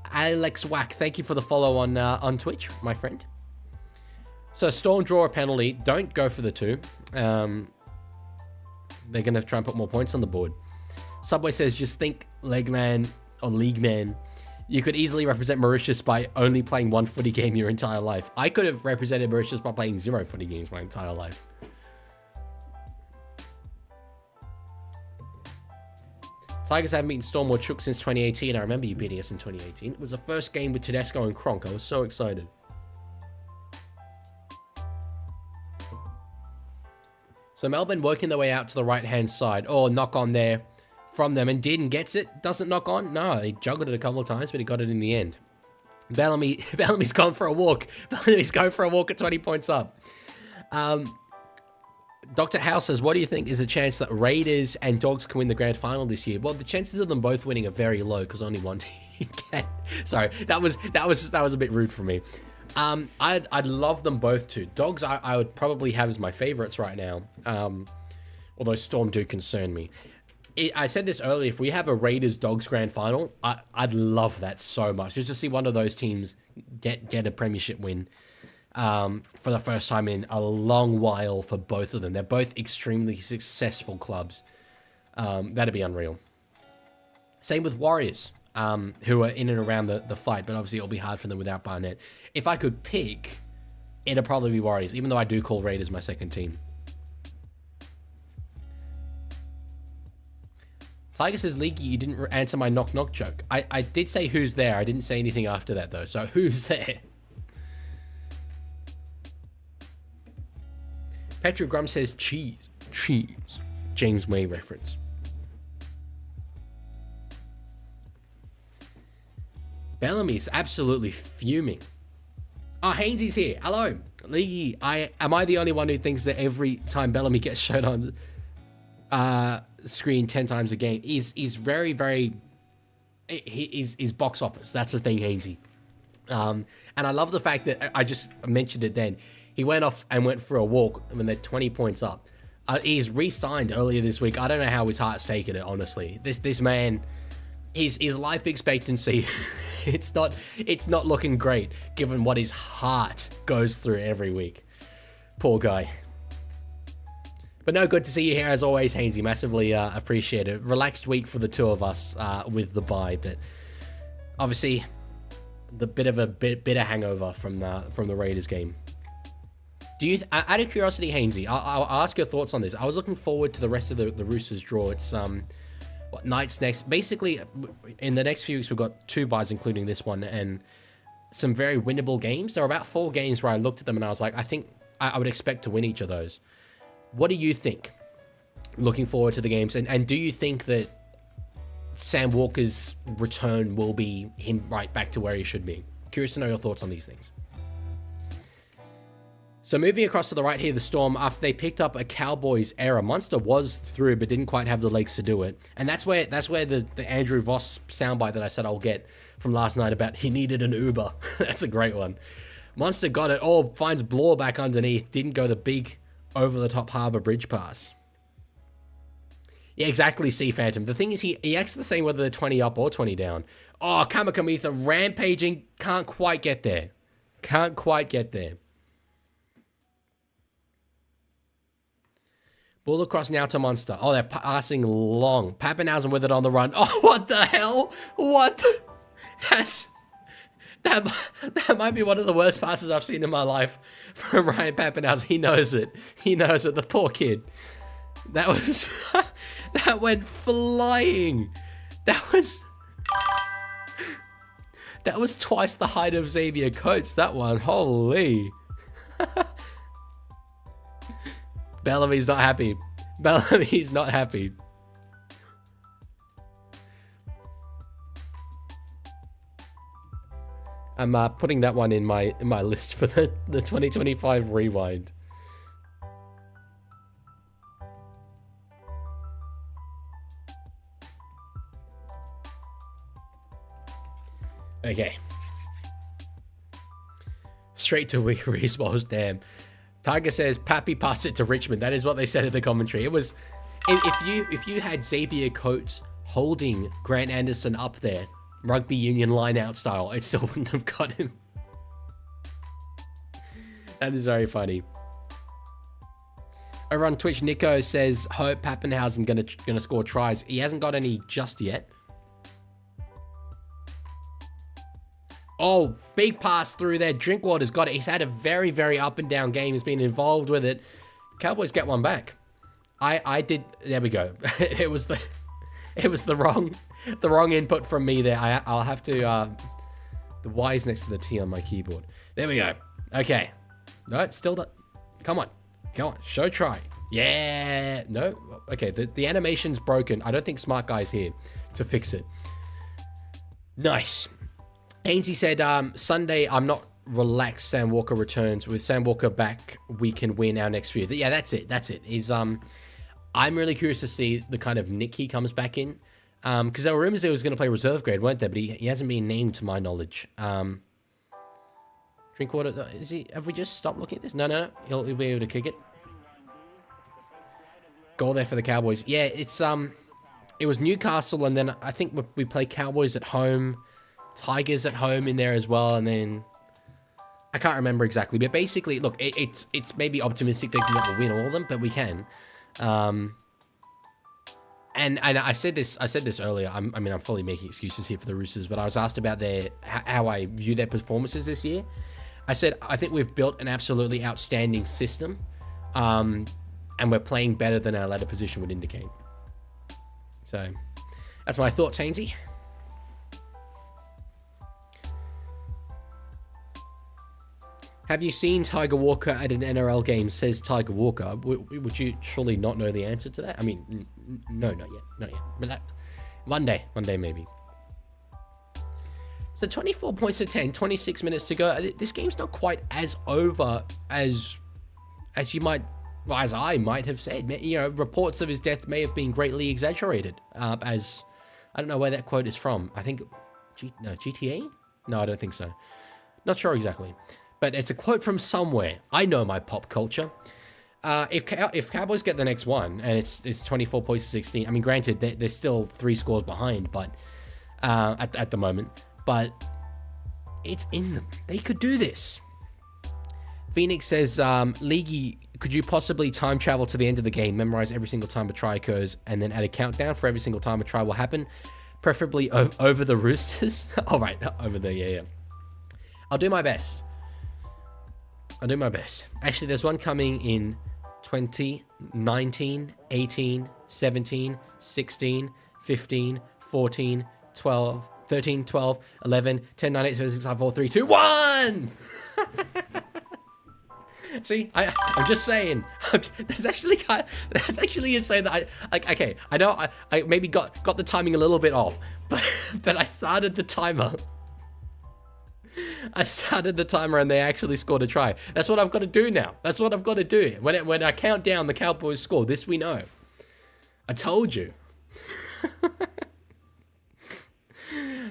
Alex Wack, thank you for the follow on Twitch, my friend. So Storm draw a penalty. Don't go for the 2. They're going to try and put more points on the board. Subway says, just think League man. You could easily represent Mauritius by only playing 1 footy game your entire life. I could have represented Mauritius by playing 0 footy games my entire life. Tigers haven't beaten Storm or Chook since 2018. I remember you beating us in 2018. It was the first game with Tedesco and Cronk. I was so excited. So Melbourne working their way out to the right-hand side. Oh, knock on there from them. And Dearden gets it. Doesn't knock on. No, he juggled it a couple of times, but he got it in the end. Bellamy's gone for a walk. Bellamy's going for a walk at 20 points up. Dr. House says, what do you think is the chance that Raiders and Dogs can win the grand final this year? Well, the chances of them both winning are very low because only one team can. Sorry, that was a bit rude for me. I'd love them both to. Dogs I would probably have as my favorites right now. Although Storm do concern me. I said this earlier, if we have a Raiders-Dogs grand final, I'd love that so much. Just to see one of those teams get a premiership win for the first time in a long while for both of them. They're both extremely successful clubs. That'd be unreal. Same with Warriors, who are in and around the fight, but obviously it'll be hard for them without Barnett. If I could pick, it'd probably be Warriors, even though I do call Raiders my second team. Tiger says, Leaguie, you didn't answer my knock-knock joke. I did say who's there. I didn't say anything after that, though. So who's there? Petra Grum says, cheese. Cheese. James May reference. Bellamy's absolutely fuming. Oh, Hainesy's here. Hello. Leaguie, am I the only one who thinks that every time Bellamy gets showed on screen 10 times a game, he's very, very, he's box office. That's the thing, Hainesy. And I love the fact that I just mentioned it then. He went off and went for a walk when they're 20 points up. He's re-signed earlier this week. I don't know how his heart's taken it, honestly. This man, his life expectancy, it's not looking great given what his heart goes through every week. Poor guy. But no, good to see you here as always, Hainesy. Massively appreciate it. Relaxed week for the two of us with the bye, but obviously the bit of a bitter hangover from the Raiders game. Do you, out of curiosity, Hainesy, I'll ask your thoughts on this. I was looking forward to the rest of the Roosters draw. It's what Knights next. Basically, in the next few weeks, we've got 2 buys, including this one, and some very winnable games. There are about 4 games where I looked at them and I was like, I think I would expect to win each of those. What do you think? Looking forward to the games, and do you think that Sam Walker's return will be him right back to where he should be? Curious to know your thoughts on these things. So moving across to the right here, the Storm, after they picked up a Cowboys error, Munster was through but didn't quite have the legs to do it. And that's where the Andrew Voss soundbite that I said I'll get from last night about he needed an Uber. That's a great one. Munster got it. Oh, finds Bloor back underneath. Didn't go the big over-the-top Harbour Bridge pass. Yeah, exactly, Sea Phantom. The thing is, he acts the same whether they're 20 up or 20 down. Oh, Kamikamitha rampaging. Can't quite get there. Can't quite get there. Ball across now to Munster. Oh, they're passing long. Pappenhausen with it on the run. Oh, what the hell? What? That might be one of the worst passes I've seen in my life from Ryan Pappenhausen. He knows it. He knows it. The poor kid. That was... that went flying. That was twice the height of Xavier Coates, that one. Holy. Bellamy's not happy. Bellamy's not happy. I'm putting that one in my list for the 2025 rewind. Okay. Straight to Reese Walsh, damn. Tiger says, Pappy passed it to Richmond. That is what they said in the commentary. It was, if you had Xavier Coates holding Grant Anderson up there, rugby union line-out style, it still wouldn't have got him. That is very funny. Over on Twitch, Nico says, hope Pappenhausen gonna score tries. He hasn't got any just yet. Oh, big pass through there. Drinkwater's got it. He's had a very, very up and down game. He's been involved with it. Cowboys get one back. I did. There we go. It was the wrong input from me there. I'll have to. The Y is next to the T on my keyboard. There we go. Okay. No, still not. Come on. Show try. Yeah, no? Okay, the animation's broken. I don't think Smart Guy's here to fix it. Nice. Ainsley said, Sunday, I'm not relaxed. Sam Walker returns. With Sam Walker back, we can win our next few. Yeah, that's it. I'm really curious to see the kind of nick he comes back in. Because there were rumors he was going to play reserve grade, weren't there? But he hasn't been named to my knowledge. Drinkwater, have we just stopped looking at this? No. He'll be able to kick it. Goal there for the Cowboys. Yeah, it was Newcastle, and then I think we play Cowboys at home, Tigers at home in there as well, and then I can't remember exactly, but basically, look, it's maybe optimistic thinking that we'll win all of them, but we can. And I said this earlier. I'm fully making excuses here for the Roosters, but I was asked about how I view their performances this year. I said I think we've built an absolutely outstanding system, and we're playing better than our ladder position would indicate. So that's my thoughts, Hainsey. Have you seen Tiger Walker at an NRL game? Says Tiger Walker. Would you surely not know the answer to that? I mean, no, not yet. But one day maybe. So 24 points to 10, 26 minutes to go. This game's not quite as over as you might, well, as I might have said. You know, reports of his death may have been greatly exaggerated. As I don't know where that quote is from. I think GTA? No, I don't think so. Not sure exactly. But it's a quote from somewhere. I know my pop culture. If Cowboys get the next one, and it's 24 points to 16, I mean, granted, they're still 3 scores behind, but at the moment, but it's in them. They could do this. Phoenix says, Leaguie, could you possibly time travel to the end of the game, memorize every single time a try occurs, and then add a countdown for every single time a try will happen, preferably over the Roosters? All right, over the, yeah. I'll do my best. Actually, there's one coming in 20, 19, 18, 17, 16, 15, 14, 12, 13, 12, 11, 10, 9, 8, 7, 6, 5, 4, 3, 2, 1! See, I'm just saying. That's actually insane that I know I maybe got the timing a little bit off, but I started the timer. And they actually scored a try. That's what I've got to do now. That's what I've got to do. When I count down the Cowboys score, this we know. I told you.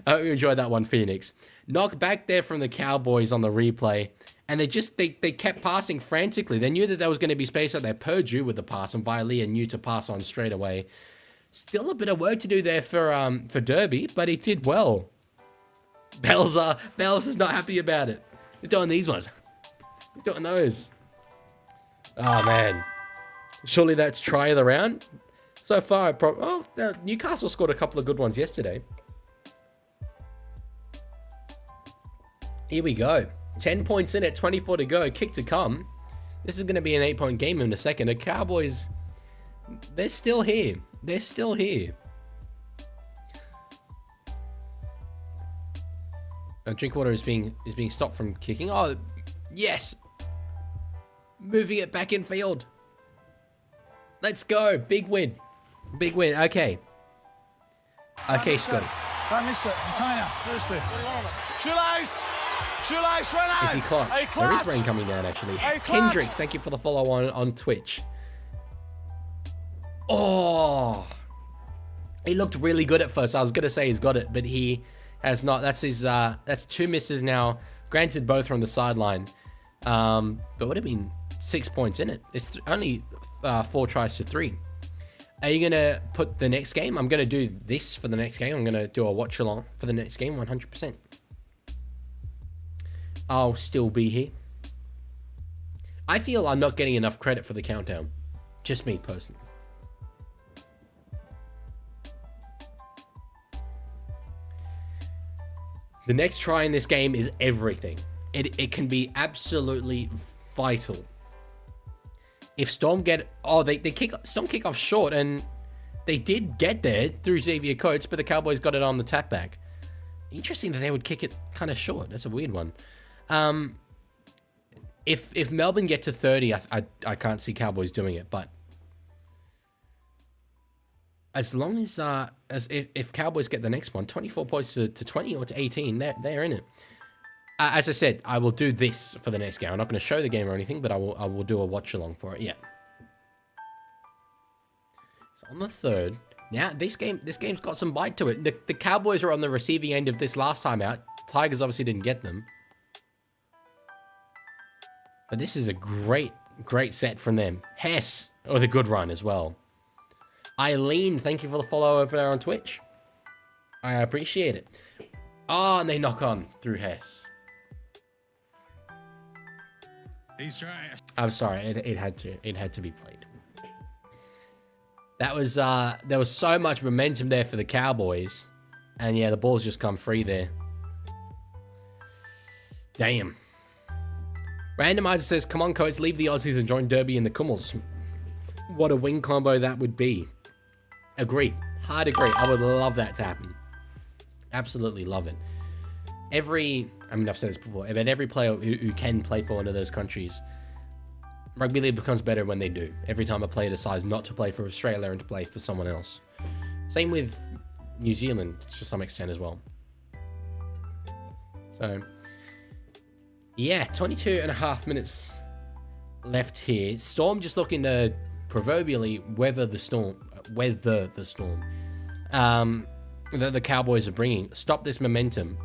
I hope you enjoyed that one, Phoenix. Knock back there from the Cowboys on the replay. And they kept passing frantically. They knew that there was going to be space out there. Purdue with the pass, and Vilea knew to pass on straight away. Still a bit of work to do there for Derby, but he did well. Bells is not happy about it. He's doing these ones. He's doing those. Oh, man. Surely that's try of the round. So far, Newcastle scored a couple of good ones yesterday. Here we go. 10 points in it, 24 to go. Kick to come. This is going to be an 8-point game in a second. The Cowboys, they're still here. Drinkwater is being stopped from kicking. Oh, yes. Moving it back in field. Let's go. Big win. Okay, Scotty. Don't miss it. Container, firstly. Shoelace, run out. Is he clutch? Hey, There clutch. is rain coming down, actually. Hey, clutch. Kendricks, thank you for the follow on Twitch. Oh. He looked really good at first. I was going to say he's got it, but he has not. That's 2 misses now. Granted, both from the sideline. But would have been 6 points in it. It's only 4 tries to 3. Are you going to put the next game? I'm going to do this for the next game. I'm going to do a watch along for the next game, 100%. I'll still be here. I feel I'm not getting enough credit for the countdown. Just me, personally. The next try in this game is everything. It can be absolutely vital. If Storm Storm kick off short, and they did get there through Xavier Coates, but the Cowboys got it on the tap back. Interesting that they would kick it kind of short. That's a weird one. If Melbourne get to 30, I can't see Cowboys doing it, but as long as if Cowboys get the next one, 24 points to 20 or to 18, they're in it. As I said, I will do this for the next game. I'm not going to show the game or anything, but I will do a watch along for it. Yeah. So on the 3rd. Now this game's got some bite to it. The Cowboys were on the receiving end of this last time out. Tigers obviously didn't get them. But this is a great set from them. Hess with a good run as well. Eileen, thank you for the follow over there on Twitch. I appreciate it. Oh, and they knock on through Hess. He's trying. I'm sorry, it had to be played. That was there was so much momentum there for the Cowboys, and yeah, the ball's just come free there. Damn. Randomizer says, "Come on, coach, leave the Aussies and join Derby and the Cummels." What a wing combo that would be. Agree. Hard agree. I would love that to happen. Absolutely love it. I've said this before, but every player who can play for one of those countries, rugby league becomes better when they do. Every time a player decides not to play for Australia and to play for someone else. Same with New Zealand to some extent as well. So, yeah, 22 and a half minutes left here. Storm just looking to proverbially weather the storm. That the Cowboys are bringing. Stop this momentum.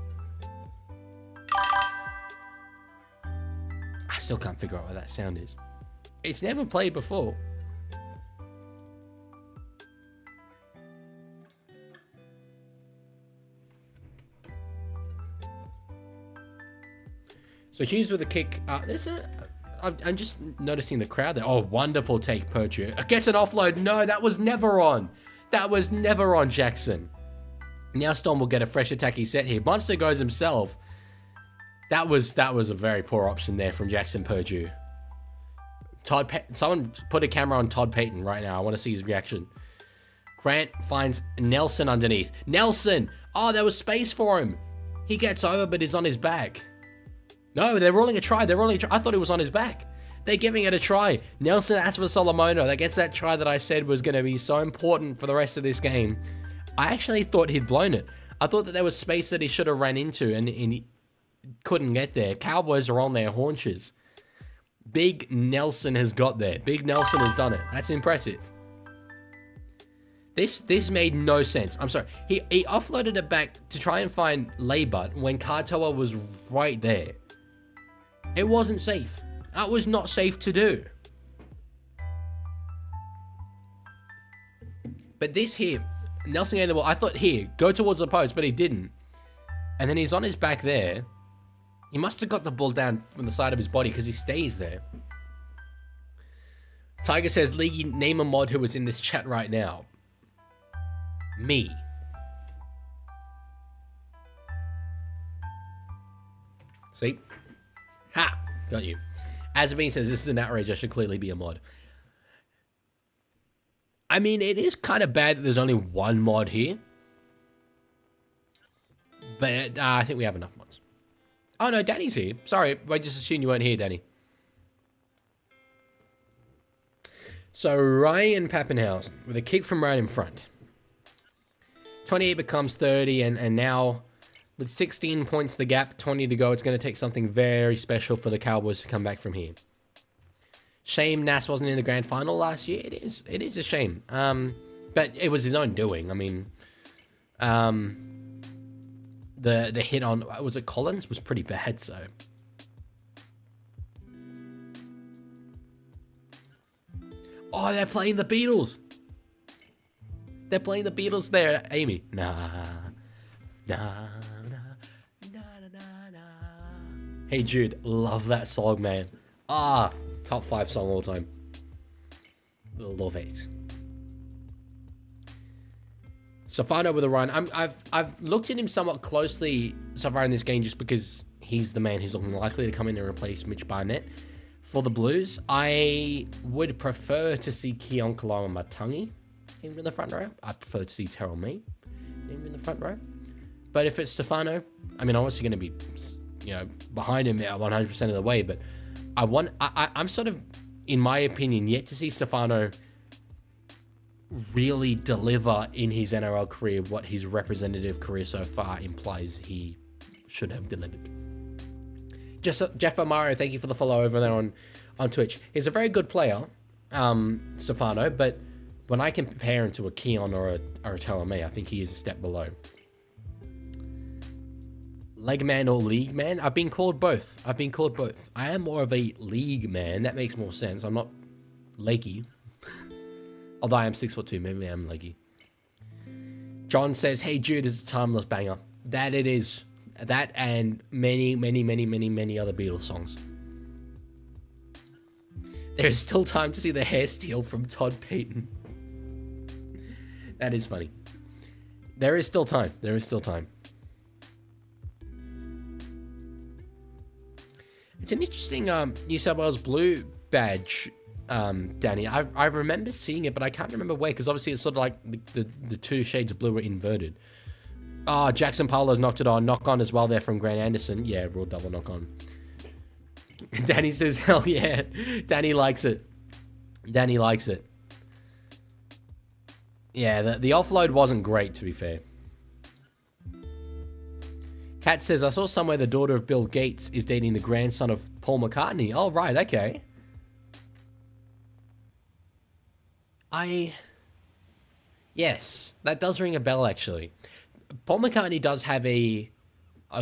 I still can't figure out what that sound is. It's never played before. So Hughes with a kick. I'm just noticing the crowd there. Oh, wonderful take, Perchu. Gets an offload. No, that was never on. That was never on, Jackson. Now Storm will get a fresh attacky set here. Munster goes himself. That was a very poor option there from Jackson Perchu. Someone put a camera on Todd Payton right now. I want to see his reaction. Grant finds Nelson underneath. Nelson! Oh, there was space for him. He gets over, but he's on his back. No, they're rolling a try. I thought it was on his back. They're giving it a try. Nelson Asper Solomono. That gets that try that I said was going to be so important for the rest of this game. I actually thought he'd blown it. I thought that there was space that he should have ran into, and he couldn't get there. Cowboys are on their haunches. Big Nelson has got there. Big Nelson has done it. That's impressive. This made no sense. I'm sorry. He offloaded it back to try and find Laybutt when Katoa was right there. It wasn't safe. That was not safe to do. But this here, Nelson getting the ball, I thought here, go towards the post, but he didn't. And then he's on his back there. He must have got the ball down from the side of his body because he stays there. Tiger says, Leaguie, name a mod who was in this chat right now. Me. See? Ha! Got you. Azabine says, this is an outrage. I should clearly be a mod. I mean, it is kind of bad that there's only one mod here. But I think we have enough mods. Oh, no, Danny's here. Sorry, I just assumed you weren't here, Danny. So, Ryan Pappenhausen with a kick from right in front. 28 becomes 30, and now with 16 points the gap, 20 to go, it's going to take something very special for the Cowboys to come back from here. Shame Nass wasn't in the grand final last year. It is a shame. But it was his own doing. I mean, the hit on, was it Collins, was pretty bad, so. Oh, they're playing the Beatles. They're playing the Beatles there, Amy. Nah. Hey Jude, love that song, man. Top 5 song all time. Love it. Safano with a run. I've looked at him somewhat closely so far in this game just because he's the man who's looking likely to come in and replace Mitch Barnett for the Blues. I would prefer to see Keon Kaloa-Matangi in the front row. I prefer to see Terrell May in the front row. But if it's Stefano, I mean, obviously going to be, behind him 100% of the way. But I'm sort of, in my opinion, yet to see Stefano really deliver in his NRL career what his representative career so far implies he should have delivered. Jeff Amaro, thank you for the follow over there on Twitch. He's a very good player, Stefano, but when I can compare him to a Keon or a Talamay, I think he is a step below. Leg man or league man? I've been called both. I am more of a league man. That makes more sense. I'm not leggy. Although I am 6'2", maybe I'm leggy. John says, "Hey Jude is a timeless banger." That it is. That and many other Beatles songs. There is still time to see the hair steal from Todd Payton. That is funny. There is still time. It's an interesting New South Wales Blue badge, Danny. I remember seeing it, but I can't remember where, because obviously it's sort of like the two shades of blue were inverted. Oh, Jackson Paulo's knocked it on. Knock on as well there from Grant Anderson. Yeah, real double knock on. Danny says, hell yeah. Danny likes it. Yeah, the offload wasn't great, to be fair. Kat says, I saw somewhere the daughter of Bill Gates is dating the grandson of Paul McCartney. Oh, right, okay. Yes, that does ring a bell, actually. Paul McCartney does have a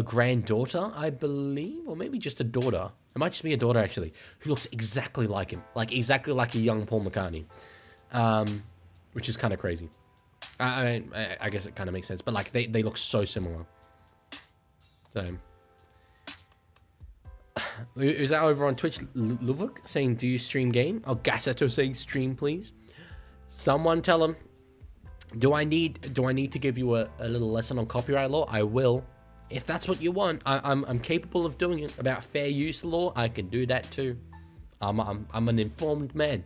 granddaughter, I believe, or maybe just a daughter. It might just be a daughter, actually, who looks exactly like him, like exactly like a young Paul McCartney, which is kind of crazy. I guess it kind of makes sense, but like they look so similar. So, is that over on Twitch? Luvuk saying, "Do you stream game?" Oh, Gassetto saying, "Stream, please." Someone tell him. Do I need to give you a little lesson on copyright law? I will. If that's what you want, I'm capable of doing it. About fair use law, I can do that too. I'm an informed man.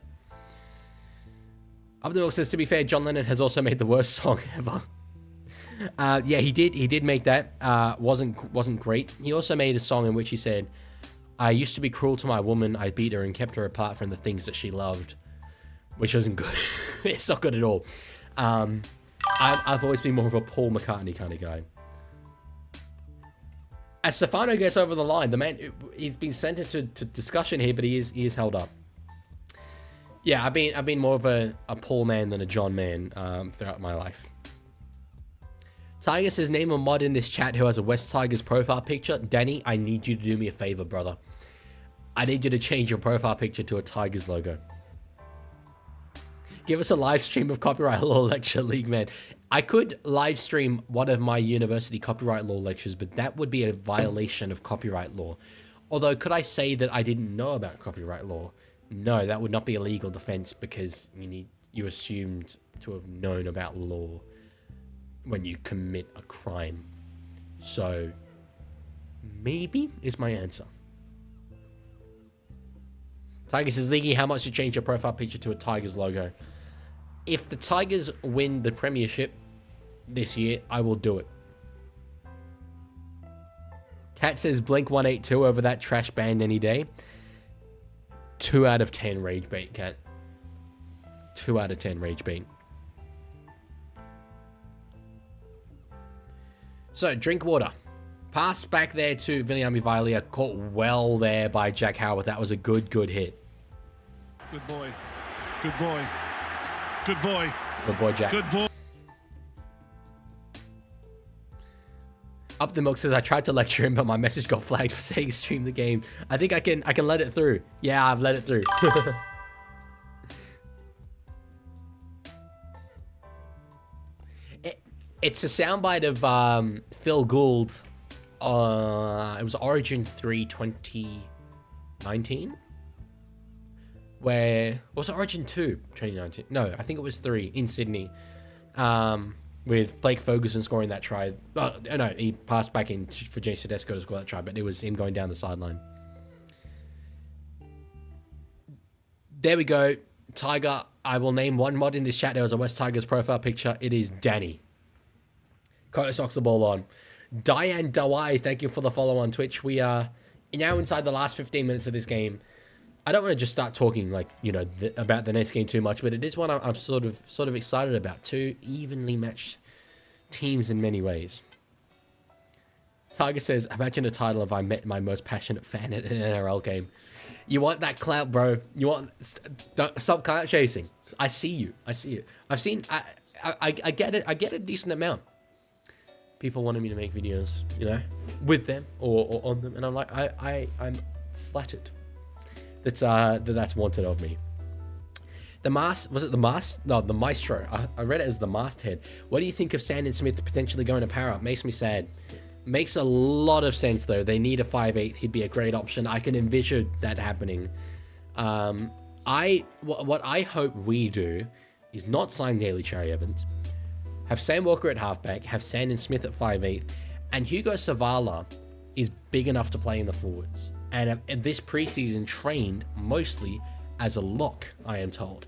Abdul says, to be fair, John Lennon has also made the worst song ever. Yeah, he did make that. Wasn't great. He also made a song in which he said, "I used to be cruel to my woman. I beat her and kept her apart from the things that she loved," which isn't good. It's not good at all. I've always been more of a Paul McCartney kind of guy. As Stefano gets over the line, the man, he's been centered to discussion here, but he is held up. Yeah, I've been more of a Paul man than a John man throughout my life. Tiger says, name a mod in this chat who has a West Tigers profile picture. Danny, I need you to do me a favor, brother. I need you to change your profile picture to a Tigers logo. Give us a live stream of copyright law lecture, League Man. I could live stream one of my university copyright law lectures, but that would be a violation of copyright law. Although, could I say that I didn't know about copyright law? No, that would not be a legal defense because you assumed to have known about law when you commit a crime. So, maybe is my answer. Tiger says, Leaguie, how much to change your profile picture to a Tigers logo? If the Tigers win the premiership this year, I will do it. Kat says, Blink 182 over that trash band any day. 2 out of 10 rage bait, Kat. 2 out of 10 rage bait. So, drink water. Pass back there to Viliami Vailea. Caught well there by Jack Howard. That was a good hit. Good boy. Good boy. Good boy. Good boy, Jack. Good boy. Up the Milk says, I tried to lecture him, but my message got flagged for saying stream the game. I think I can let it through. Yeah, I've let it through. It's a soundbite of Phil Gould. It was Origin 3 2019. Where was it Origin 2 2019? No, I think it was 3 in Sydney. With Blake Ferguson scoring that try. Oh, no, he passed back in for Jason Tedesco to score that try, but it was him going down the sideline. There we go. Tiger, I will name one mod in this chat. There was a West Tigers profile picture. It is Danny. Koto socks the ball on. Diane Dawai, thank you for the follow on Twitch. We are now inside the last 15 minutes of this game. I don't want to just start talking like, about the next game too much, but it is one I'm sort of excited about. Two evenly matched teams in many ways. Tiger says, imagine a title of I met my most passionate fan at an NRL game. You want that clout, bro. Stop clout chasing. I see you. I've seen, I get it. I get a decent amount. People wanted me to make videos, with them or on them. And I'm like, I'm flattered. That's wanted of me. The Maestro? I read it as the masthead. What do you think of Sand and Smith potentially going to para? Makes me sad. Makes a lot of sense though. They need a 5'8". He'd be a great option. I can envision that happening. What I hope we do is not sign Daly Cherry Evans, have Sam Walker at halfback, have Sand and Smith at 5'8", and Hugo Savala is big enough to play in the forwards. And this preseason trained mostly as a lock, I am told.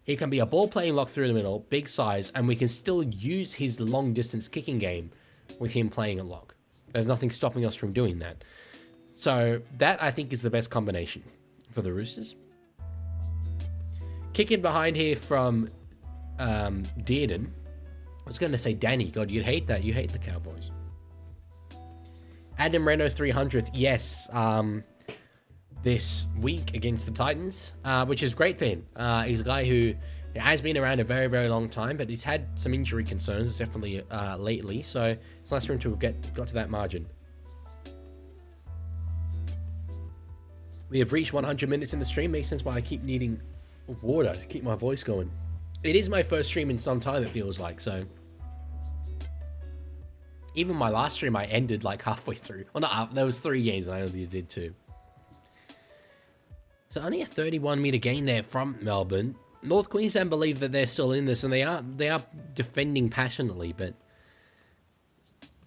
He can be a ball-playing lock through the middle, big size, and we can still use his long-distance kicking game with him playing a lock. There's nothing stopping us from doing that. So that, I think, is the best combination for the Roosters. Kicking behind here from Dearden. I was going to say Danny. God, you'd hate that. You hate the Cowboys. Adam Reno 300th, yes, this week against the Titans, which is great for him. He's a guy who has been around a very, very long time, but he's had some injury concerns, definitely lately, so it's nice for him to have got to that margin. We have reached 100 minutes in the stream. Makes sense why I keep needing water to keep my voice going. It is my first stream in some time, it feels like, so... Even my last stream, I ended like halfway through. Well, not there was 3 games, and I only did 2. So only a 31-meter gain there from Melbourne. North Queensland believe that they're still in this, and they are defending passionately, but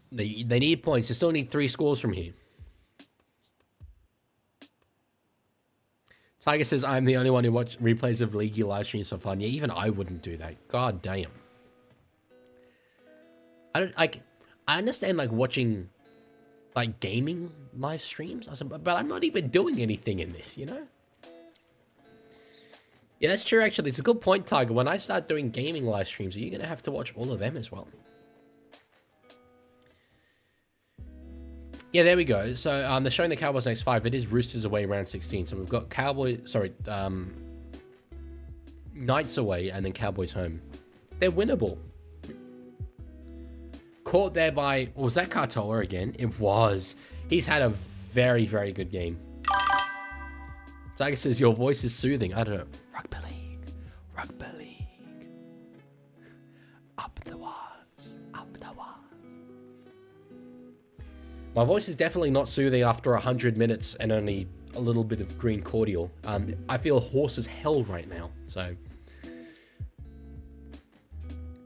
they need points. They still need 3 scores from here. Tiger says, I'm the only one who watched replays of Leaguie live streams for fun. Yeah, even I wouldn't do that. God damn. I understand, like, watching, like, gaming live streams, but I'm not even doing anything in this, Yeah, that's true, actually. It's a good point, Tiger. When I start doing gaming live streams, are you going to have to watch all of them as well? Yeah, there we go. So, they're showing the Cowboys next 5. It is Roosters away round 16. So, we've got Knights away and then Cowboys home. They're winnable. Caught there by... Was that Cartola again? It was. He's had a very, very good game. Tiger says, your voice is soothing. I don't know. Rugby League. Rugby League. Up the walls. Up the walls. My voice is definitely not soothing after 100 minutes and only a little bit of green cordial. I feel hoarse as hell right now. So...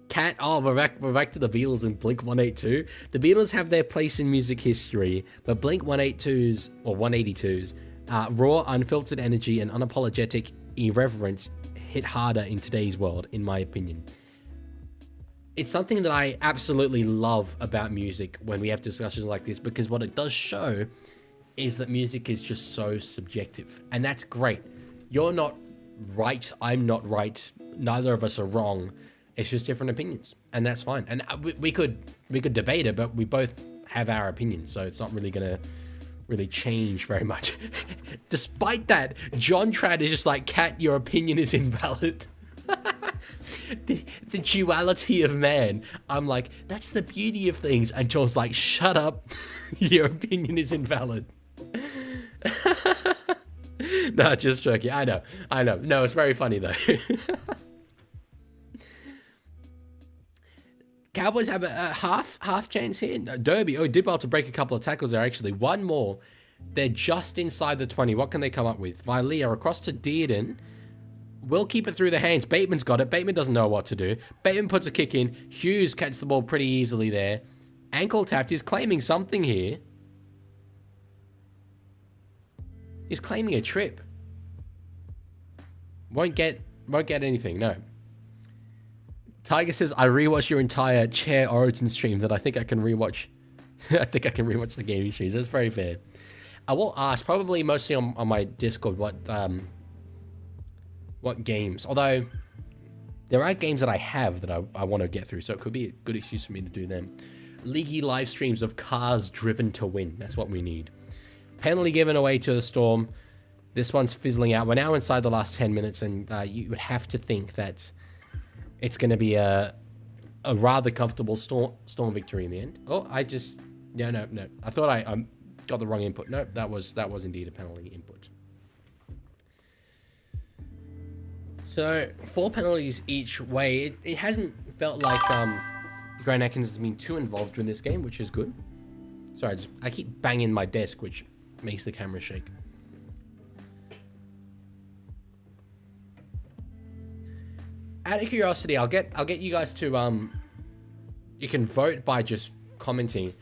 Cat, we're back to the Beatles and Blink 182. The Beatles have their place in music history, but Blink 182's, or 182's, raw, unfiltered energy and unapologetic irreverence hit harder in today's world, in my opinion. It's something that I absolutely love about music when we have discussions like this, because what it does show is that music is just so subjective, and that's great. You're not right, I'm not right, neither of us are wrong. It's just different opinions, and that's fine. And we could debate it, but we both have our opinions, so it's not really gonna change very much. Despite that, John Trad is just like, Cat, your opinion is invalid. the duality of man. I'm like, that's the beauty of things, and John's like, shut up, your opinion is invalid. No, just joking. I know. No, it's very funny though. Cowboys have a half chance here. No, Derby. Oh, did well to break a couple of tackles there, actually. One more. They're just inside the 20. What can they come up with? Vilea across to Dearden. Will keep it through the hands. Bateman's got it. Bateman doesn't know what to do. Bateman puts a kick in. Hughes catches the ball pretty easily there. Ankle tapped. He's claiming something here. He's claiming a trip. Won't get anything, no. Tiger says, I rewatched your entire Chair Origin stream that I think I can rewatch. I think I can rewatch the gaming streams. That's very fair. I will ask, probably mostly on my Discord, what games. Although there are games that I have that I want to get through, so it could be a good excuse for me to do them. Leaguie live streams of cars driven to win. That's what we need. Penalty given away to the Storm. This one's fizzling out. We're now inside the last 10 minutes, and you would have to think that it's going to be a rather comfortable Storm victory in the end. Oh, no. I thought I got the wrong input. No, that was indeed a penalty input. So 4 penalties each way. It hasn't felt like Grant Atkins has been too involved in this game, which is good. Sorry, I keep banging my desk, which makes the camera shake. Out of curiosity, I'll get you guys to you can vote by just commenting.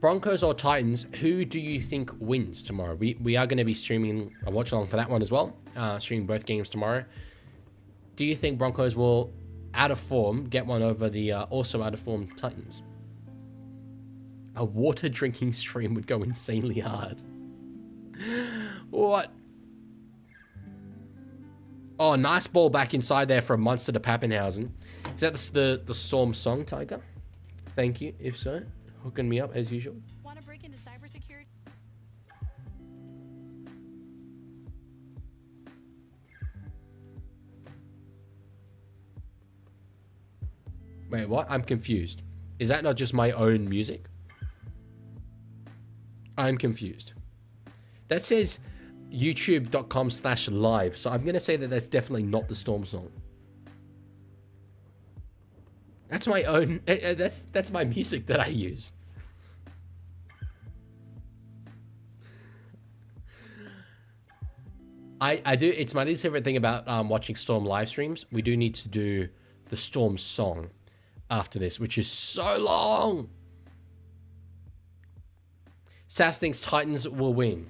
Broncos or Titans, who do you think wins tomorrow? We are going to be streaming a watch along for that one as well. Streaming both games tomorrow. Do you think Broncos will, out of form, get one over the also out of form Titans? A water drinking stream would go insanely hard. What? Oh, nice ball back inside there from Munster to Pappenhausen. Is that the Storm song, Tiger? Thank you, if so. Hooking me up as usual. Want to break into cybersecurity? Wait, what? I'm confused. Is that not just my own music? I'm confused. That says youtube.com/live. So I'm going to say that that's definitely not the Storm song. That's my own. That's my music that I use. I do. It's my least favorite thing about watching Storm live streams. We do need to do the Storm song after this, which is so long. Sass thinks Titans will win.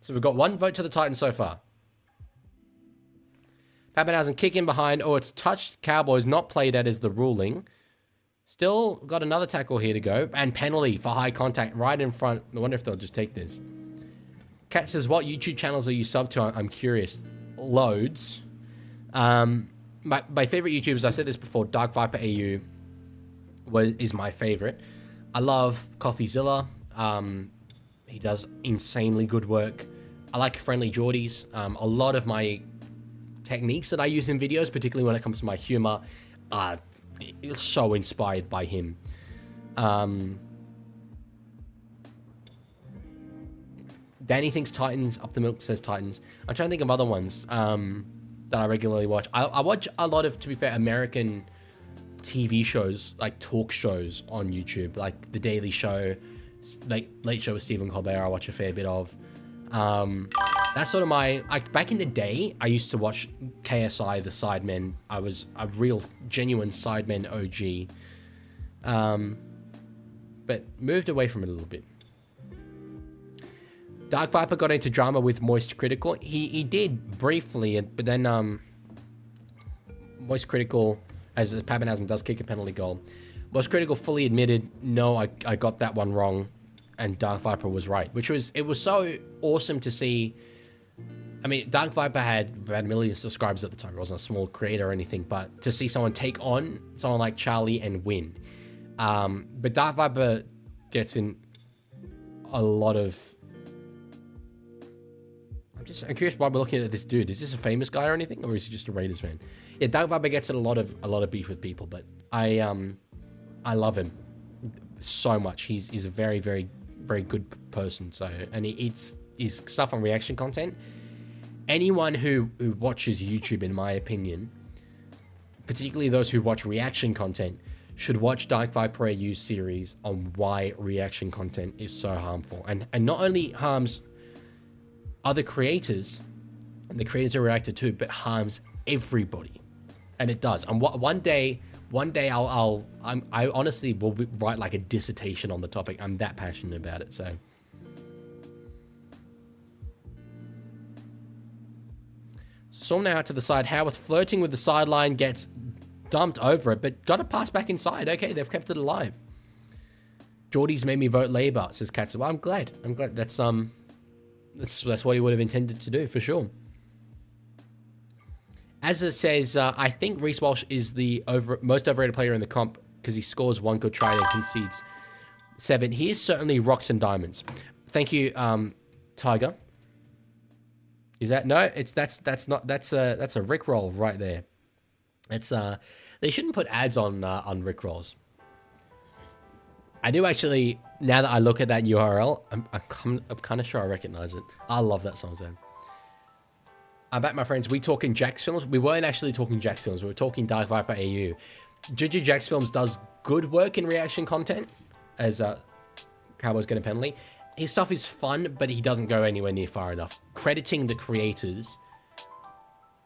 So we've got one vote to the Titans so far. Pappenhausen kick in behind. Oh, it's touched Cowboys, not played at is the ruling. Still got another tackle here to go. And penalty for high contact right in front. I wonder if they'll just take this. Kat says, what YouTube channels are you sub to? I'm curious. Loads. My favorite YouTubers, I said this before, Dark Viper AU is my favorite. I love CoffeeZilla. He does insanely good work. I like Friendly Geordies. A lot of my techniques that I use in videos, particularly when it comes to my humor, are so inspired by him. Danny thinks Titans. Up the Milk says Titans. I'm trying to think of other ones that I regularly watch. I watch a lot of, to be fair, American TV shows, like talk shows on YouTube, like The Daily Show, like Late Show with Stephen Colbert. I watch a fair bit of. That's sort of my, like, back in the day, I used to watch KSI, the Sidemen. I was a real, genuine Sidemen OG. But moved away from it a little bit. Dark Viper got into drama with Moist Critical. He did briefly, but then Moist Critical, as Pappenhausen does kick a penalty goal, Moist Critical fully admitted, no, I got that one wrong, and Dark Viper was right, it was so awesome to see. I mean, Dark Viper had about 1 million subscribers at the time. It wasn't a small creator or anything, but to see someone take on someone like Charlie and win. But Dark Viper gets in a lot of... I'm curious why we're looking at this dude. Is this a famous guy or anything, or is he just a Raiders fan? Yeah, Dark Viper gets in a lot of beef with people, but I love him so much. He's a very, very, very good person. So, and it's his stuff on reaction content. Anyone who watches YouTube, in my opinion, particularly those who watch reaction content, should watch Dark Viper AU's series on why reaction content is so harmful, and not only harms other creators and the creators are reacted to, but harms everybody, and it does. And one day I honestly will write like a dissertation on the topic. I'm that passionate about it. So Storm now out to the side. Howarth flirting with the sideline, gets dumped over it, but got a pass back inside. Okay, they've kept it alive. Geordie's made me vote Labour, says Katsu. Well, I'm glad. That's That's what he would have intended to do, for sure. As it says, I think Reece Walsh is the most overrated player in the comp because he scores 1 good try and concedes 7. He is certainly rocks and diamonds. Thank you, Tiger. Is that no? That's a Rickroll right there. It's they shouldn't put ads on Rickrolls. I do actually. Now that I look at that URL, I'm kind of sure I recognize it. I love that song, Zan. I'm back, my friends. We talking Jax Films. We weren't actually talking Jax Films. We were talking Dark Viper AU. Juju Jax Films does good work in reaction content, as Cowboys get a penalty. His stuff is fun, but he doesn't go anywhere near far enough. Crediting the creators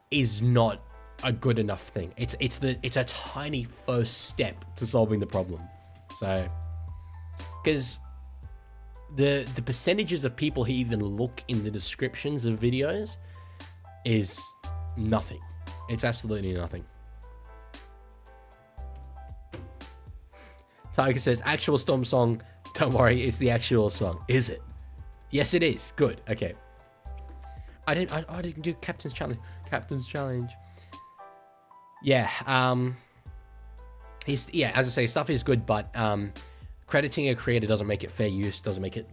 is not a good enough thing. It's a tiny first step to solving the problem. So, because the percentages of people who even look in the descriptions of videos is nothing. It's absolutely nothing. Tiger says, actual Storm song. Don't worry, it's the actual song. Is it? Yes, it is. Good. Okay. I didn't do Captain's Challenge. Captain's Challenge. Yeah. As I say, stuff is good, but crediting a creator doesn't make it fair use, doesn't make it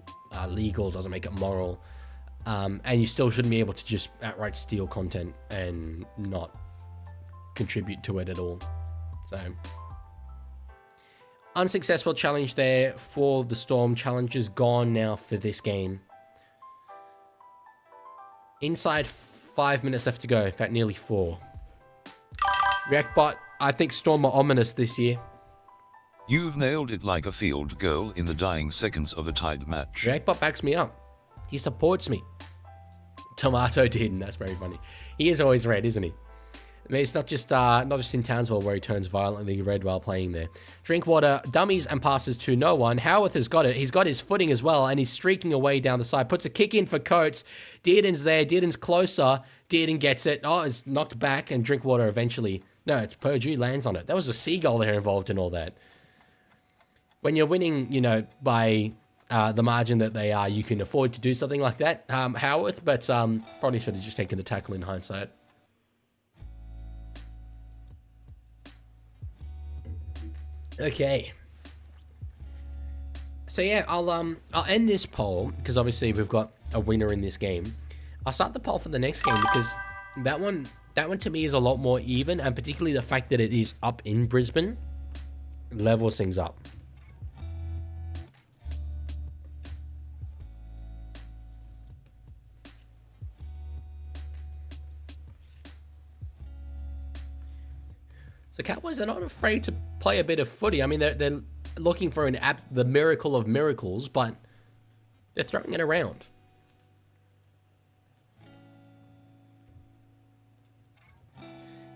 legal, doesn't make it moral. And you still shouldn't be able to just outright steal content and not contribute to it at all. So, unsuccessful challenge there for the Storm. Challenge is gone now for this game. Inside 5 minutes left to go. In fact, nearly 4. Reactbot, I think Storm are ominous this year. You've nailed it like a field goal in the dying seconds of a tied match. Reactbot backs me up. He supports me. Tomato did, and that's very funny. He is always red, isn't he? I mean, it's not just in Townsville where he turns violently red while playing there. Drinkwater, dummies and passes to no one. Howarth has got it. He's got his footing as well, and he's streaking away down the side. Puts a kick in for Coates. Dearden's there. Dearden's closer. Dearden gets it. Oh, it's knocked back, and Drinkwater eventually... No, it's Purdue lands on it. There was a seagull there involved in all that. When you're winning, by... the margin that they are, you can afford to do something like that, Howarth, but probably should have just taken the tackle in hindsight. Okay. So yeah, I'll end this poll because obviously we've got a winner in this game. I'll start the poll for the next game because that one to me is a lot more even, and particularly the fact that it is up in Brisbane levels things up. The Cowboys are not afraid to play a bit of footy. I mean, they're looking for the miracle of miracles, but they're throwing it around.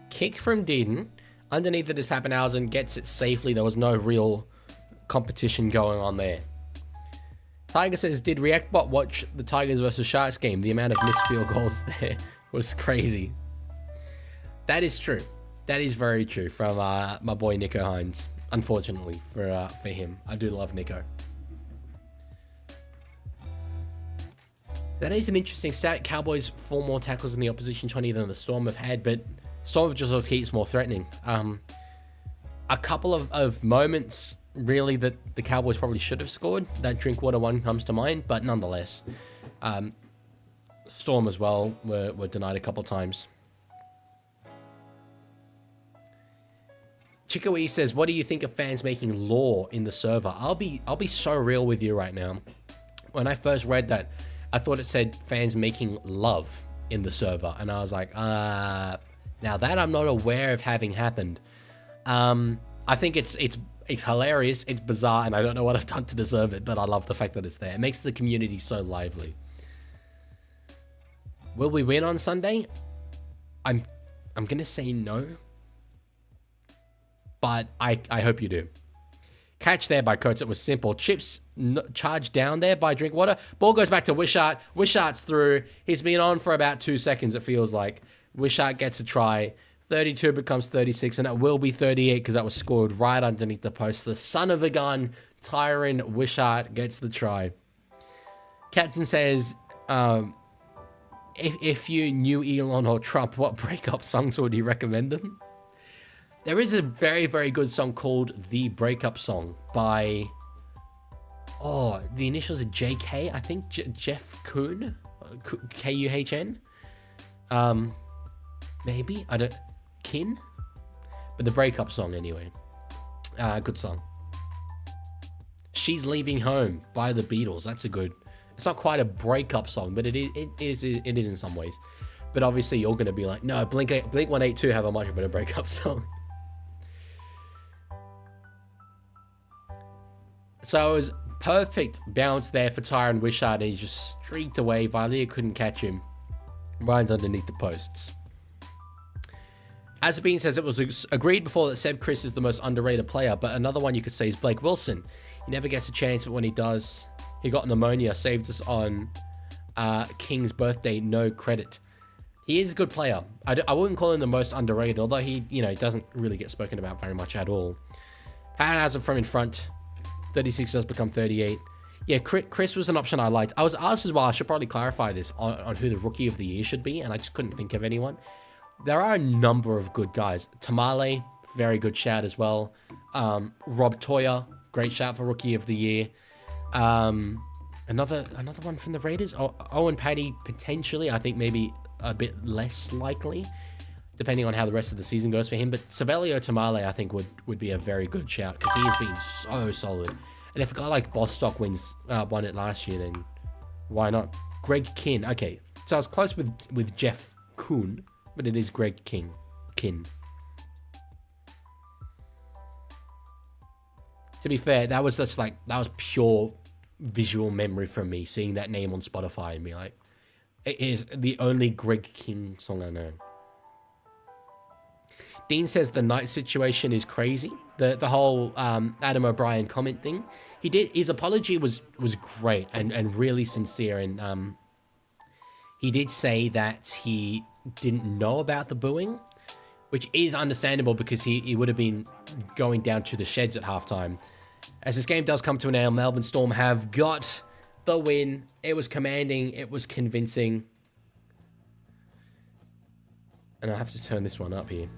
Kick from Dearden. Underneath it is Pappenhausen. Gets it safely. There was no real competition going on there. Tiger says, did Reactbot watch the Tigers versus Sharks game? The amount of missed field goals there was crazy. That is true. That is very true from my boy Nico Hines. Unfortunately for him. I do love Nico. That is an interesting stat. Cowboys 4 more tackles in the opposition 20 than the Storm have had, but Storm have just keeps more threatening. A couple of moments really that the Cowboys probably should have scored. That Drinkwater one comes to mind, but nonetheless. Storm as well were denied a couple times. Chicoee says, what do you think of fans making law in the server? I'll be so real with you right now. When I first read that, I thought it said fans making love in the server. And I was like, now that I'm not aware of having happened. I think it's hilarious, it's bizarre, and I don't know what I've done to deserve it, but I love the fact that it's there. It makes the community so lively. Will we win on Sunday? I'm gonna say no. But I hope you do. Catch there by Coates. It was simple. Chips charged down there by Drinkwater. Ball goes back to Wishart. Wishart's through. He's been on for about 2 seconds, it feels like. Wishart gets a try. 32 becomes 36, and it will be 38 because that was scored right underneath the post. The son of a gun, Tyron Wishart, gets the try. Captain says, If you knew Elon or Trump, what breakup songs would you recommend them? There is a very, very good song called The Breakup Song by... Oh, the initials are JK, I think. Jeff Kuhn? Kuhn? Maybe? I don't... Kin? But The Breakup Song, anyway. Good song. She's Leaving Home by the Beatles. That's a good... It's not quite a breakup song, but it is in some ways. But obviously, you're going to be like, no, Blink 182 have a much better breakup song. So it was perfect bounce there for Tyron Wishart, and he just streaked away. Valia couldn't catch him right underneath the posts. Azabine says it was agreed before that Seb Chris is the most underrated player, but another one you could say is Blake Wilson. He never gets a chance, but when he does, he got pneumonia, saved us on King's birthday, no credit. He is a good player. I wouldn't call him the most underrated, although he, doesn't really get spoken about very much at all. Pat has him from in front. 36 does become 38. Yeah, Chris was an option I liked. I was asked as well, I should probably clarify this, on who the Rookie of the Year should be, and I just couldn't think of anyone. There are a number of good guys. Tamale, very good shout as well. Rob Toya, great shout for Rookie of the Year. Another one from the Raiders. Owen Paddy, potentially. I think maybe a bit less likely, depending on how the rest of the season goes for him. But Savelio Tamale, I think, would be a very good shout, because he has been so solid. And if a guy like Bostock won it last year, then why not? Greg Kin. Okay, so I was close with Jeff Kuhn, but it is Greg Kin. To be fair, that was pure visual memory from me, seeing that name on Spotify and be like, it is the only Greg King song I know. Dean says the Knight situation is crazy. The whole Adam O'Brien comment thing. His apology was great and really sincere, and he did say that he didn't know about the booing, which is understandable because he would have been going down to the sheds at halftime. As this game does come to an end, Melbourne Storm have got the win. It was commanding. It was convincing. And I have to turn this one up here.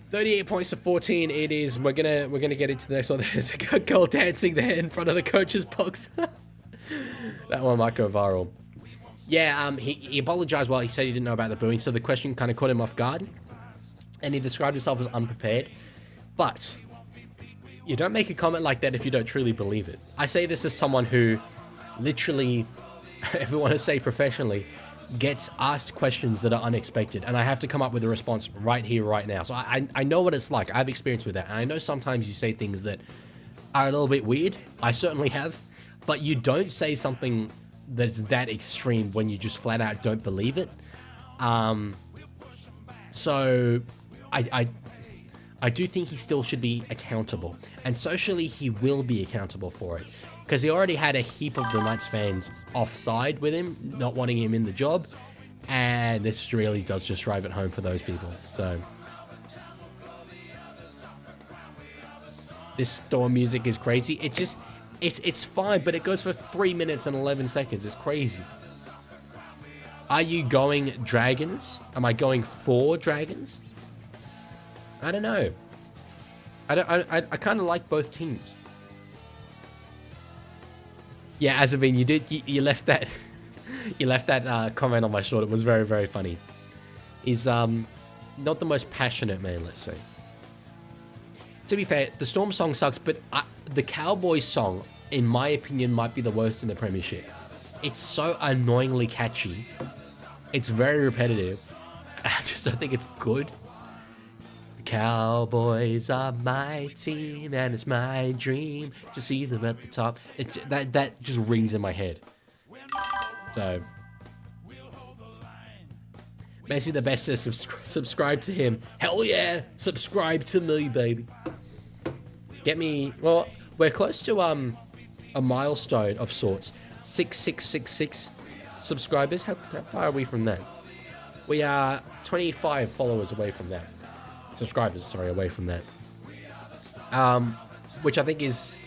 38 points to 14 it is. We're gonna get into the next one. There's a girl dancing there in front of the coach's box. That one might go viral. Yeah, he apologized. Well, he said he didn't know about the booing, so the question kind of caught him off guard, and he described himself as unprepared. But you don't make a comment like that if you don't truly believe it. I say this as someone who literally, if we want to say professionally, gets asked questions that are unexpected, and I have to come up with a response right here, right now. So I know what it's like. I have experience with that, and I know sometimes you say things that are a little bit weird. I certainly have, but you don't say something that's that extreme when you just flat out don't believe it. So I do think he still should be accountable, and socially he will be accountable for it, because he already had a heap of the Knights fans offside with him, not wanting him in the job, and this really does just drive it home for those people. So this Storm music is crazy. It's fine, but it goes for 3 minutes and 11 seconds. It's crazy. Are you going Dragons? Am I going for Dragons? I don't know. I kind of like both teams. Yeah, Azavine, you left that you left that comment on my short. It was very, very funny. He's not the most passionate man, let's say. To be fair, the Storm song sucks, but the Cowboys song, in my opinion, might be the worst in the Premiership. It's so annoyingly catchy. It's very repetitive. I just don't think it's good. The Cowboys are my team, and it's my dream to see them at the top. That just rings in my head. So, Messi the best says subscribe to him. Hell yeah, subscribe to me, baby. Get me. Well, we're close to a milestone of sorts. 6666 subscribers. How far are we from that? We are 25 followers away from that. Subscribers, sorry, away from that. Which I think is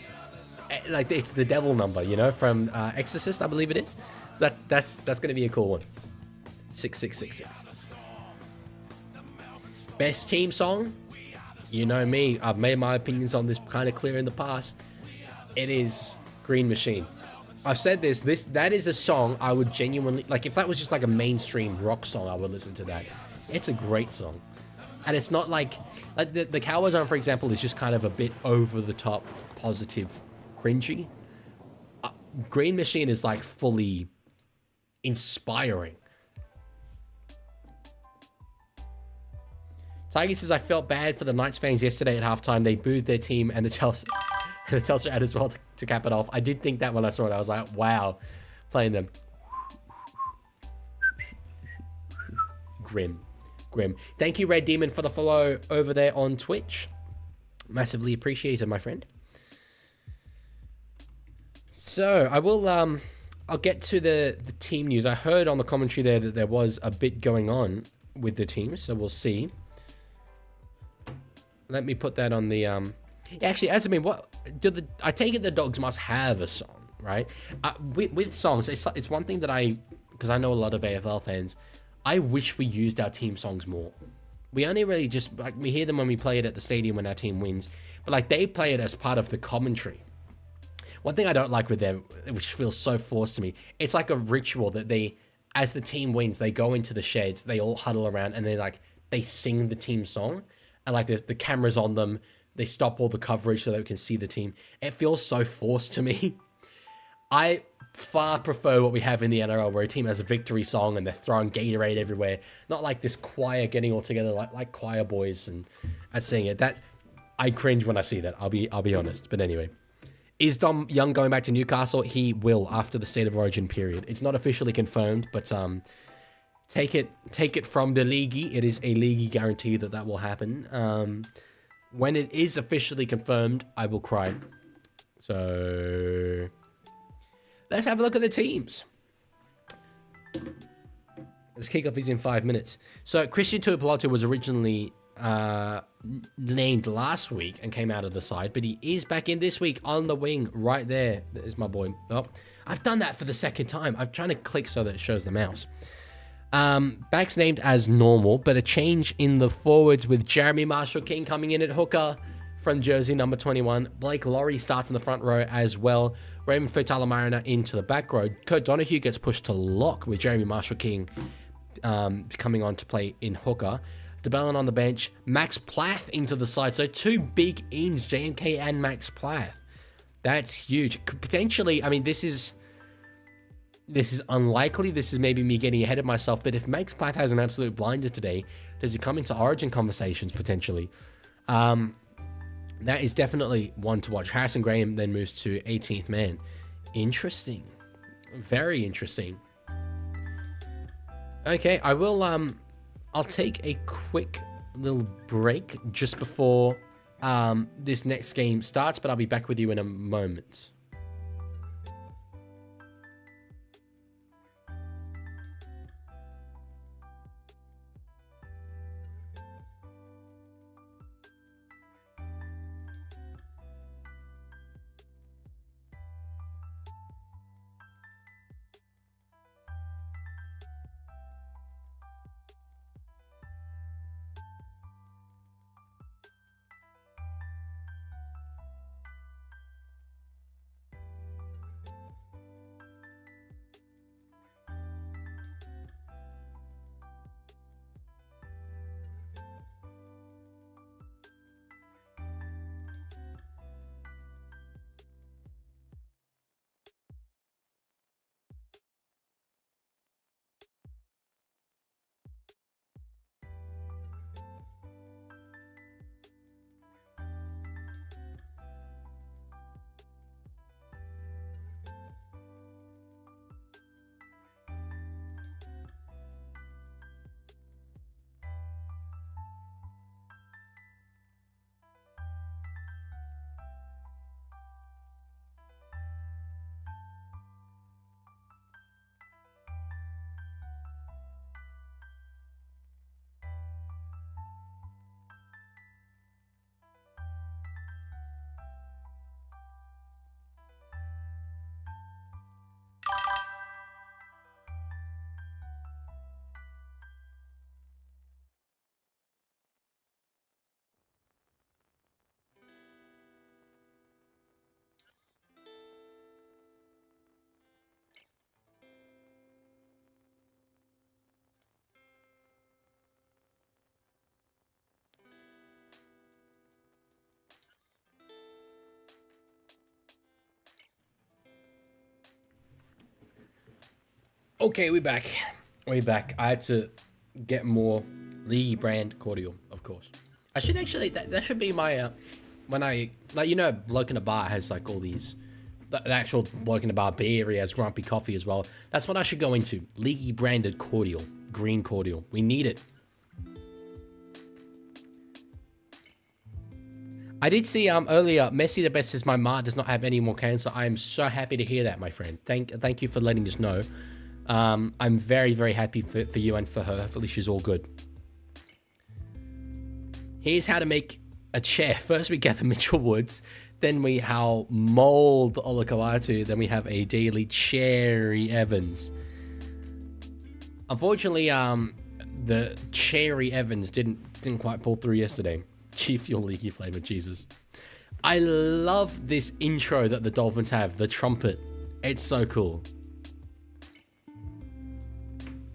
like it's the devil number, you know, from Exorcist, I believe it is. That's going to be a cool one. 6666. Best team song? You know me, I've made my opinions on this kind of clear in the past. It is Green Machine. I've said this, that is a song I would genuinely, like if that was just like a mainstream rock song, I would listen to that. It's a great song. And it's not like the Cowboys one, for example, is just kind of a bit over the top, positive, cringy. Green Machine is like fully inspiring. Tiger says, I felt bad for the Knights fans yesterday at halftime. They booed their team and the Telstra ad as well to cap it off. I did think that when I saw it. I was like, wow, playing them. Grim. Thank you, Red Demon, for the follow over there on Twitch. Massively appreciated, my friend. So I will, I'll get to the team news. I heard on the commentary there that there was a bit going on with the team, so we'll see. Let me put that on the, actually, as I mean, what I take it the Dogs must have a song, right? With songs, it's one thing that because I know a lot of AFL fans, I wish we used our team songs more. We only really just, like, we hear them when we play it at the stadium when our team wins, but like they play it as part of the commentary. One thing I don't like with them, which feels so forced to me, it's like a ritual that they, as the team wins, they go into the sheds, they all huddle around, and they sing the team song, and like the camera's on them, they stop all the coverage so that we can see the team. It feels so forced to me. I far prefer what we have in the NRL, where a team has a victory song and they're throwing Gatorade everywhere, not like this choir getting all together like choir boys and singing it. That I cringe when I see that. I'll be honest. But anyway. Is Dom Young going back to Newcastle? He will after the State of Origin period. It's not officially confirmed, but take it from the Leaguie. It is a Leaguie guarantee that will happen. When it is officially confirmed, I will cry. So let's have a look at the teams. This kickoff is in 5 minutes. So Christian Tuipulotu was originally named last week and came out of the side, but he is back in this week on the wing right there. There's my boy. Oh, I've done that for the second time. I'm trying to click so that it shows the mouse. Back's named as normal, but a change in the forwards with Jeremy Marshall-King coming in at hooker from jersey number 21. Blake Laurie starts in the front row as well. Raymond Faitala-Mariner into the back row. Kurt Donahue gets pushed to lock with Jeremy Marshall-King coming on to play in hooker. DeBellin on the bench. Max Plath into the side. So two big ins, JMK and Max Plath. That's huge. Potentially, I mean, this is unlikely. This is maybe me getting ahead of myself. But if Max Plath has an absolute blinder today, does he come into Origin conversations potentially? That is definitely one to watch. Harrison Graham then moves to 18th man. Interesting. Very interesting. Okay, I will... I'll take a quick little break just before this next game starts, but I'll be back with you in a moment. Okay, we're back. We're back. I had to get more Leaguie brand cordial, of course. I should actually, that should be my, when I, like, you know, Bloke in a Bar has like all these, the actual Bloke in a Bar beer, he has Grumpy Coffee as well. That's what I should go into. Leaguie branded cordial, green cordial. We need it. I did see earlier, Messi the Best says my ma does not have any more cancer. I am so happy to hear that, my friend. Thank you for letting us know. I'm very, very happy for you and for her. Hopefully she's all good. Here's how to make a chair. First we gather Mitchell Woods, then we mold Olakawatu, then we have a daily Cherry Evans. Unfortunately, the Cherry Evans didn't quite pull through yesterday. Chief Fuel Leaky flavor, Jesus. I love this intro that the Dolphins have, the trumpet. It's so cool.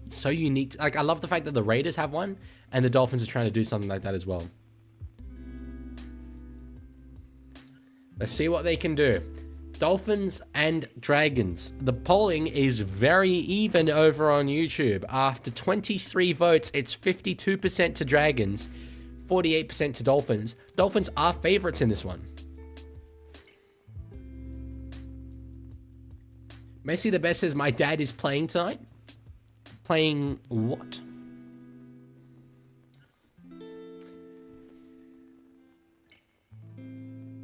So unique. Like, I love the fact that the Raiders have one, and the Dolphins are trying to do something like that as well. Let's see what they can do. Dolphins and Dragons. The polling is very even over on YouTube. After 23 votes, it's 52% to Dragons, 48% to Dolphins. Dolphins are favorites in this one. Messi the Best says, my dad is playing tonight. Playing what?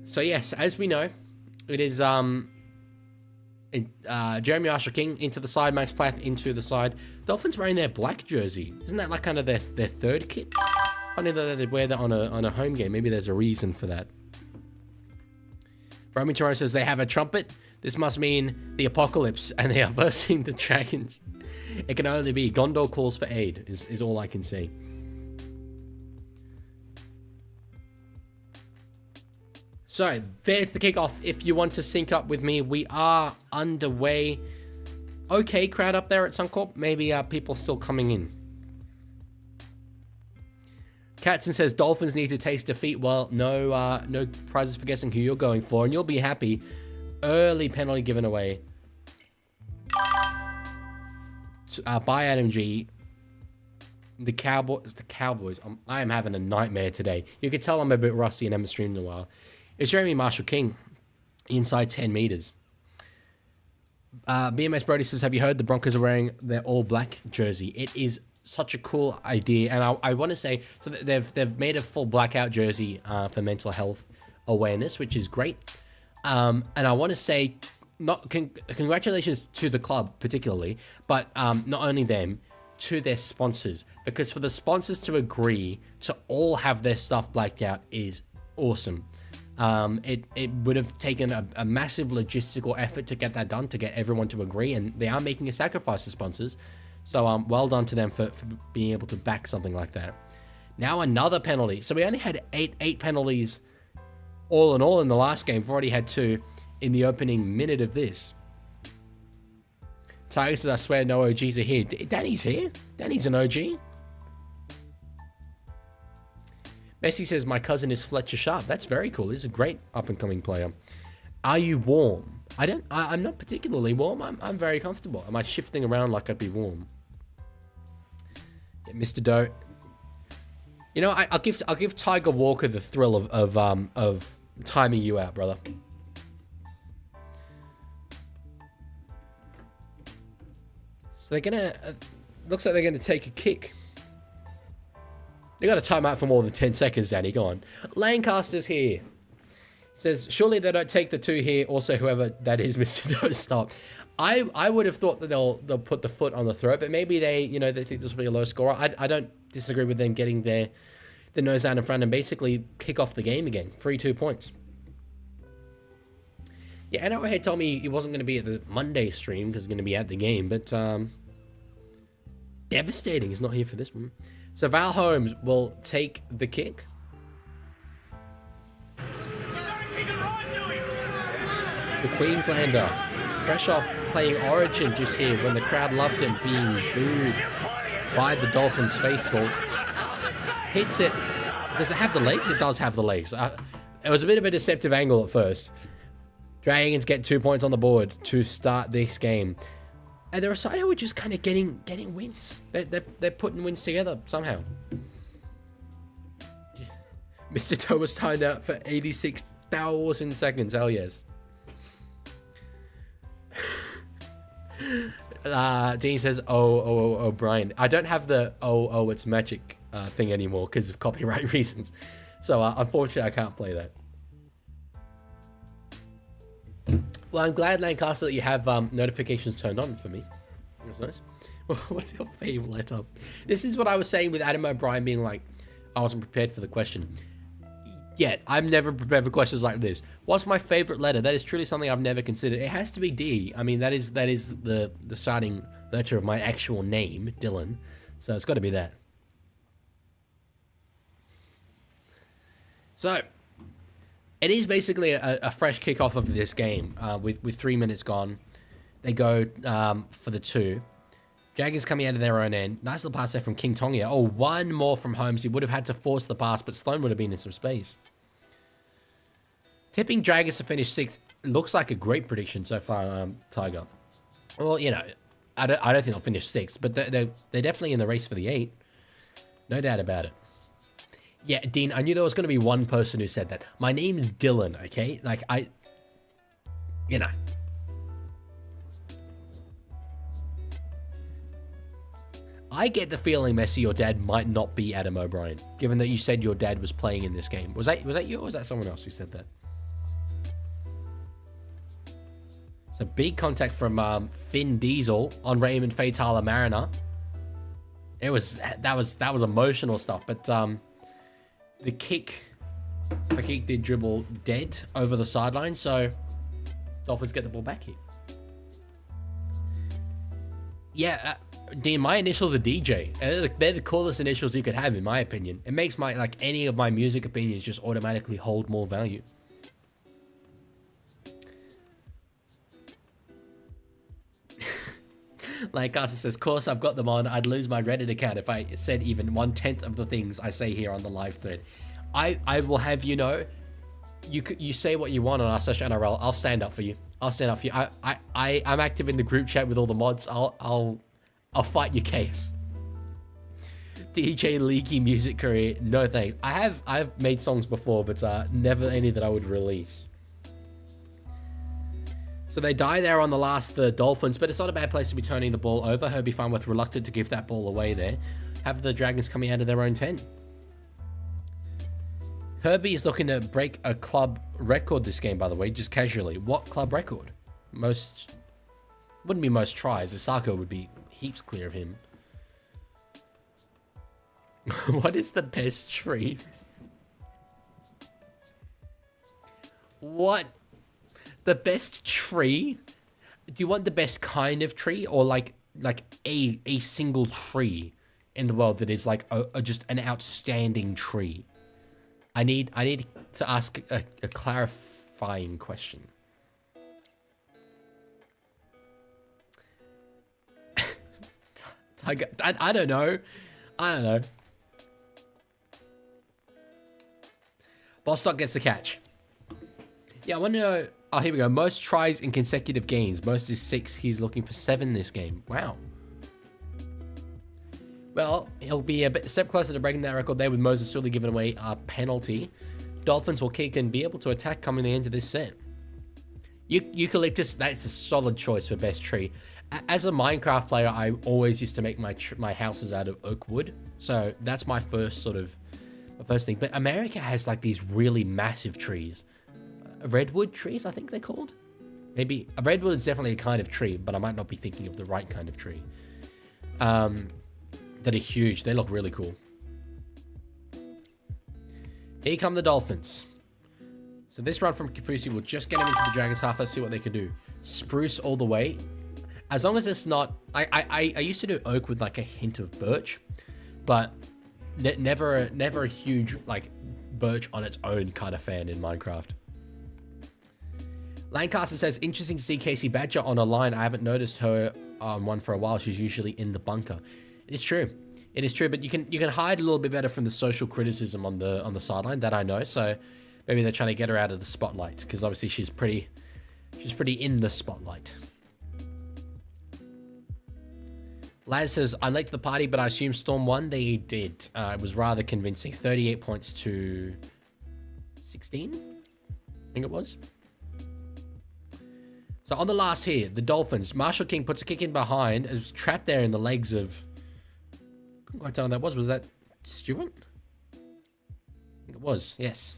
So yes, as we know, it is Jeremy Archer King into the side, Max Plath into the side. Dolphins wearing their black jersey. Isn't that like kind of their third kit? Funny that they'd wear that on a home game. Maybe there's a reason for that. Romy Toro says they have a trumpet. This must mean the apocalypse, and they are versing the Dragons. It can only be Gondor calls for aid, is all I can say. So, there's the kickoff. If you want to sync up with me, we are underway. Okay, crowd up there at Suncorp. Maybe people still coming in. Katzen says Dolphins need to taste defeat. Well, no prizes for guessing who you're going for, and you'll be happy. Early penalty given away by Adam G. The Cowboys. I am having a nightmare today. You can tell I'm a bit rusty and haven't streamed in a while. It's Jeremy Marshall King inside 10 meters. BMS Brody says, have you heard the Broncos are wearing their all black jersey? It is such a cool idea, and I want to say, so they've made a full blackout jersey for mental health awareness, which is great. And I want to say, congratulations to the club particularly, but not only them, to their sponsors, because for the sponsors to agree to all have their stuff blacked out is awesome. It would have taken a massive logistical effort to get that done, to get everyone to agree, and they are making a sacrifice to sponsors. So well done to them for being able to back something like that. Now another penalty. So we only had eight penalties all in all in the last game. We've already had 2 in the opening minute of this. Tiger says, I swear no OGs are here. Danny's here. Danny's an OG. Messi says, my cousin is Fletcher Sharp. That's very cool. He's a great up-and-coming player. Are you warm? I'm not particularly warm. I'm very comfortable. Am I shifting around like I'd be warm? Yeah, Mr. Doe. You know, I'll give Tiger Walker the thrill of timing you out, brother. So they're gonna. Looks like they're gonna take a kick. They got a timeout for more than 10 seconds, Danny. Go on. Lancaster's here. Says, surely they don't take the 2 here. Also, whoever that is, Mr. Doe, stop. I would have thought that they'll put the foot on the throat, but maybe they think this will be a low scorer. I don't disagree with them getting the nose out in front and basically kick off the game again. 3-2 points. Yeah, Arrowhead told me he wasn't going to be at the Monday stream because he's going to be at the game, but devastating. He's not here for this one. So Val Holmes will take the kick. The Queenslander, fresh off playing Origin just here when the crowd loved him, being booed by the Dolphins faithful. Hits it. Does it have the legs? It does have the legs. It was a bit of a deceptive angle at first. Dragons get 2 points on the board to start this game. And they're a side who are just kind of getting wins. They're putting wins together somehow. Mr. Toe was timed out for 86,000 seconds. Hell yes. Dean says, oh, Brian. I don't have the it's magic thing anymore because of copyright reasons. So unfortunately, I can't play that. Well, I'm glad, Lancaster, that you have notifications turned on for me. That's nice. What's your favorite letter? This is what I was saying with Adam O'Brien being like, I wasn't prepared for the question. Yeah, I'm never prepared for questions like this. What's my favorite letter? That is truly something I've never considered. It has to be D. I mean, that is the starting letter of my actual name, Dylan. So it's got to be that. So, it is basically a fresh kickoff of this game with 3 minutes gone. They go for the 2. Dragons coming out of their own end. Nice little pass there from King Tongia. Oh, one more from Holmes. He would have had to force the pass, but Sloan would have been in some space. Tipping Dragons to finish 6th looks like a great prediction so far, Tiger. Well, you know, I don't think they'll finish 6th, but they're definitely in the race for the 8. No doubt about it. Yeah, Dean, I knew there was going to be one person who said that. My name's Dylan, okay? Like, you know. I get the feeling, Messi, your dad might not be Adam O'Brien, given that you said your dad was playing in this game. Was that you, or was that someone else who said that? So big contact from Finn Diesel on Raymond Fatala Mariner. That was emotional stuff, but the kick did dribble dead over the sideline, so Dolphins get the ball back here. Yeah, Dean, my initials are DJ. And they're the coolest initials you could have, in my opinion. It makes any of my music opinions just automatically hold more value. Like Garza says, course I've got them on. I'd lose my Reddit account if I said even 1/10 of the things I say here on the live thread. I will have you know, you say what you want on r/NRL. I'll stand up for you. I'll stand up for you. I'm active in the group chat with all the mods. I'll fight your case. DJ Leaguie music career, no thanks. I've made songs before, but never any that I would release. So they die there on the last, the Dolphins, but it's not a bad place to be turning the ball over. Herbie Farnworth reluctant to give that ball away there. Have the Dragons coming out of their own 10. Herbie is looking to break a club record this game, by the way, just casually. What club record? Wouldn't be most tries. Osako would be heaps clear of him. What is the best tree? What? The best tree? Do you want the best kind of tree, or like a single tree in the world that is like just an outstanding tree? I need to ask a clarifying question. I don't know. Bostock gets the catch. Yeah, I want to know. Oh, here we go. Most tries in consecutive games. Most is 6. He's looking for 7 this game. Wow. Well, he'll be a step closer to breaking that record there with Moses Sully giving away a penalty. Dolphins will kick and be able to attack coming the end of this set. Eucalyptus, that's a solid choice for best tree. As a Minecraft player, I always used to make my houses out of oak wood. So that's my first thing. But America has like these really massive trees. Redwood trees, I think they're called. Maybe a redwood is definitely a kind of tree, but I might not be thinking of the right kind of tree. That are huge. They look really cool. Here come the Dolphins. So this run from Kafusi will just get him into the Dragons half. Let's see what they can do. Spruce all the way. As long as it's not... I used to do oak with like a hint of birch, but never a huge like birch on its own kind of fan in Minecraft. Lancaster says, interesting to see Casey Badger on a line. I haven't noticed her on one for a while. She's usually in the bunker. It is true. It is true, but you can hide a little bit better from the social criticism on the sideline, that I know. So maybe they're trying to get her out of the spotlight, because obviously she's pretty in the spotlight. Laz says, I'm late to the party, but I assume Storm won. They did. It was rather convincing. 38 points to 16, I think it was. So on the last here, the Dolphins. Marshall King puts a kick in behind. It was trapped there in the legs of... couldn't quite tell who that was. Was that Stewart? I think it was, yes.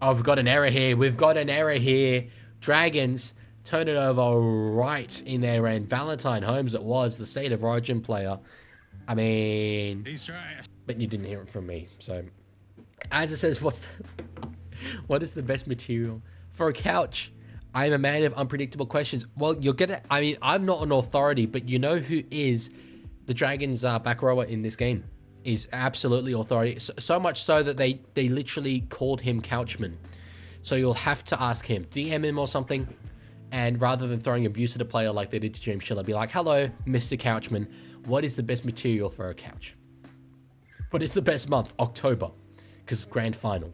Oh, we've got an error here. We've got an error here. Dragons turn it over right in their end. Valentine Holmes, it was the State of Origin player. I mean... He's trash. But you didn't hear it from me. So, as it says, what is the best material for a couch? I am a man of unpredictable questions. Well, you're gonna... I mean, I'm not an authority, but you know who is the Dragons' back rower in this game? Is absolutely authority. So much so that they literally called him Couchman. So you'll have to ask him, DM him or something, and rather than throwing abuse at a player like they did to James Schiller, be like, hello, Mr. Couchman, what is the best material for a couch? What is the best month? October, because grand final.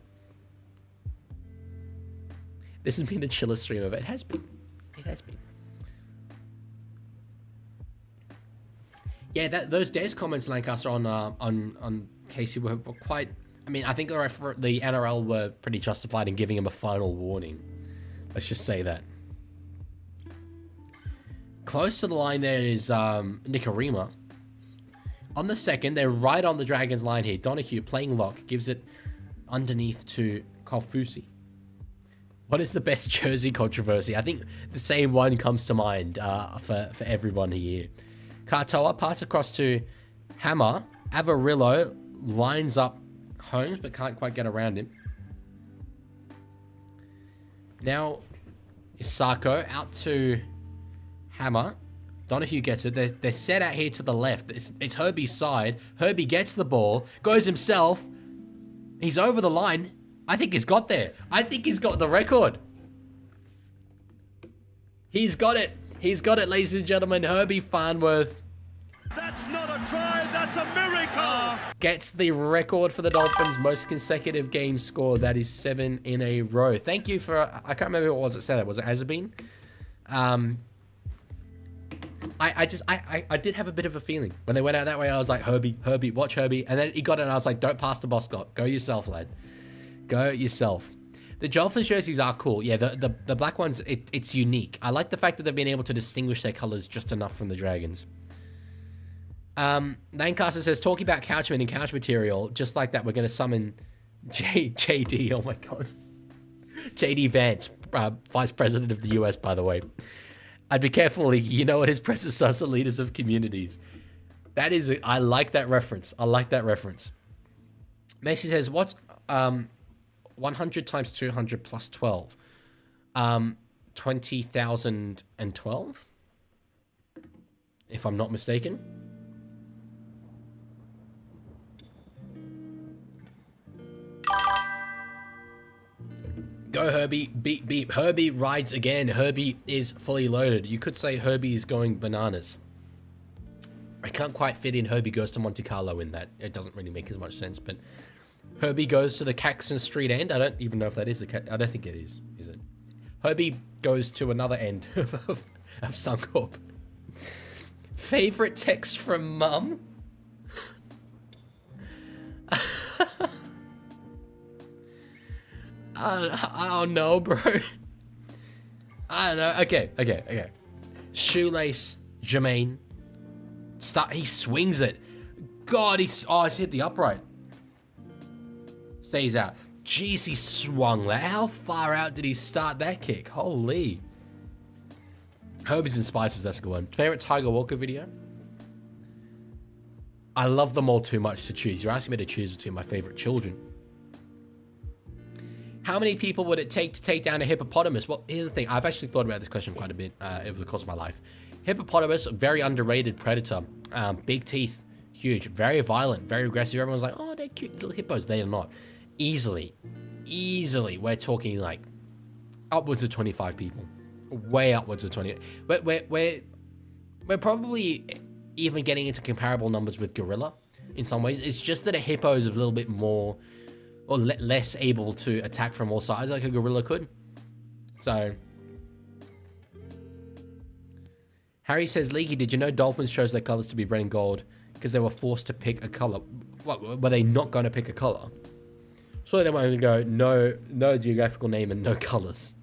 This has been the chiller stream of it. It has been. It has been. Yeah, those Des comments, Lancaster, on Casey were quite... I mean, I think the NRL were pretty justified in giving him a final warning. Let's just say that. Close to the line there is Nicarima. On the second, they're right on the Dragons line here. Donahue playing lock, gives it underneath to Kofusi. What is the best jersey controversy? I think the same one comes to mind for everyone here. Katoa pass across to Hammer. Avarillo lines up Holmes, but can't quite get around him. Now is Sarko out to Hammer. Donahue gets it. They're set out here to the left. It's Herbie's side. Herbie gets the ball, goes himself. He's over the line. I think he's got there. I think he's got the record. He's got it. He's got it, ladies and gentlemen. Herbie Farnworth. That's not a try, that's a miracle! Gets the record for the Dolphins' most consecutive games scored. That is 7 in a row. Thank you for... I can't remember what was it said. Was it Azabine? I did have a bit of a feeling. When they went out that way, I was like, Herbie, watch Herbie. And then he got it and I was like, don't pass the boss, Scott. Go yourself, lad. Go yourself. The Dolphins jerseys are cool. Yeah, the black ones, it's unique. I like the fact that they've been able to distinguish their colors just enough from the Dragons. Lancaster says, talking about Couchman and couch material, just like that, we're going to summon JD. Oh my God. JD Vance, Vice President of the US, by the way. I'd be careful. You know what his predecessor leaders of communities. That is, I like that reference. I like that reference. Macy says, what's 100 times 200 plus 12? 20,012? If I'm not mistaken. Go Herbie, beep beep. Herbie rides again. Herbie is fully loaded. You could say Herbie is going bananas. I can't quite fit in Herbie goes to Monte Carlo in that. It doesn't really make as much sense, but Herbie goes to the Caxton Street end. I don't even know if that is the... I don't think it is it? Herbie goes to another end of Suncorp. Favorite text from Mum? I don't know, bro. I don't know. Okay. Shoelace, Jermaine. He swings it. God, it's hit the upright. Stays out. Jeez, he swung that. How far out did he start that kick? Holy. Herbies and Spices, that's a good one. Favorite Tiger Walker video? I love them all too much to choose. You're asking me to choose between my favorite children. How many people would it take to take down a hippopotamus? Well, here's the thing. I've actually thought about this question quite a bit over the course of my life. Hippopotamus, very underrated predator. Big teeth, huge, very violent, very aggressive. Everyone's like, oh, they're cute little hippos. They are not. Easily, we're talking like upwards of 25 people. Way upwards of 20. We're probably even getting into comparable numbers with gorilla in some ways. It's just that a hippo is a little bit more or less able to attack from all sides like a gorilla could. So, Harry says, Leaguie, did you know Dolphins chose their colors to be red and gold because they were forced to pick a color? What, were they not going to pick a color? Surely they won't go, no geographical name and no colors.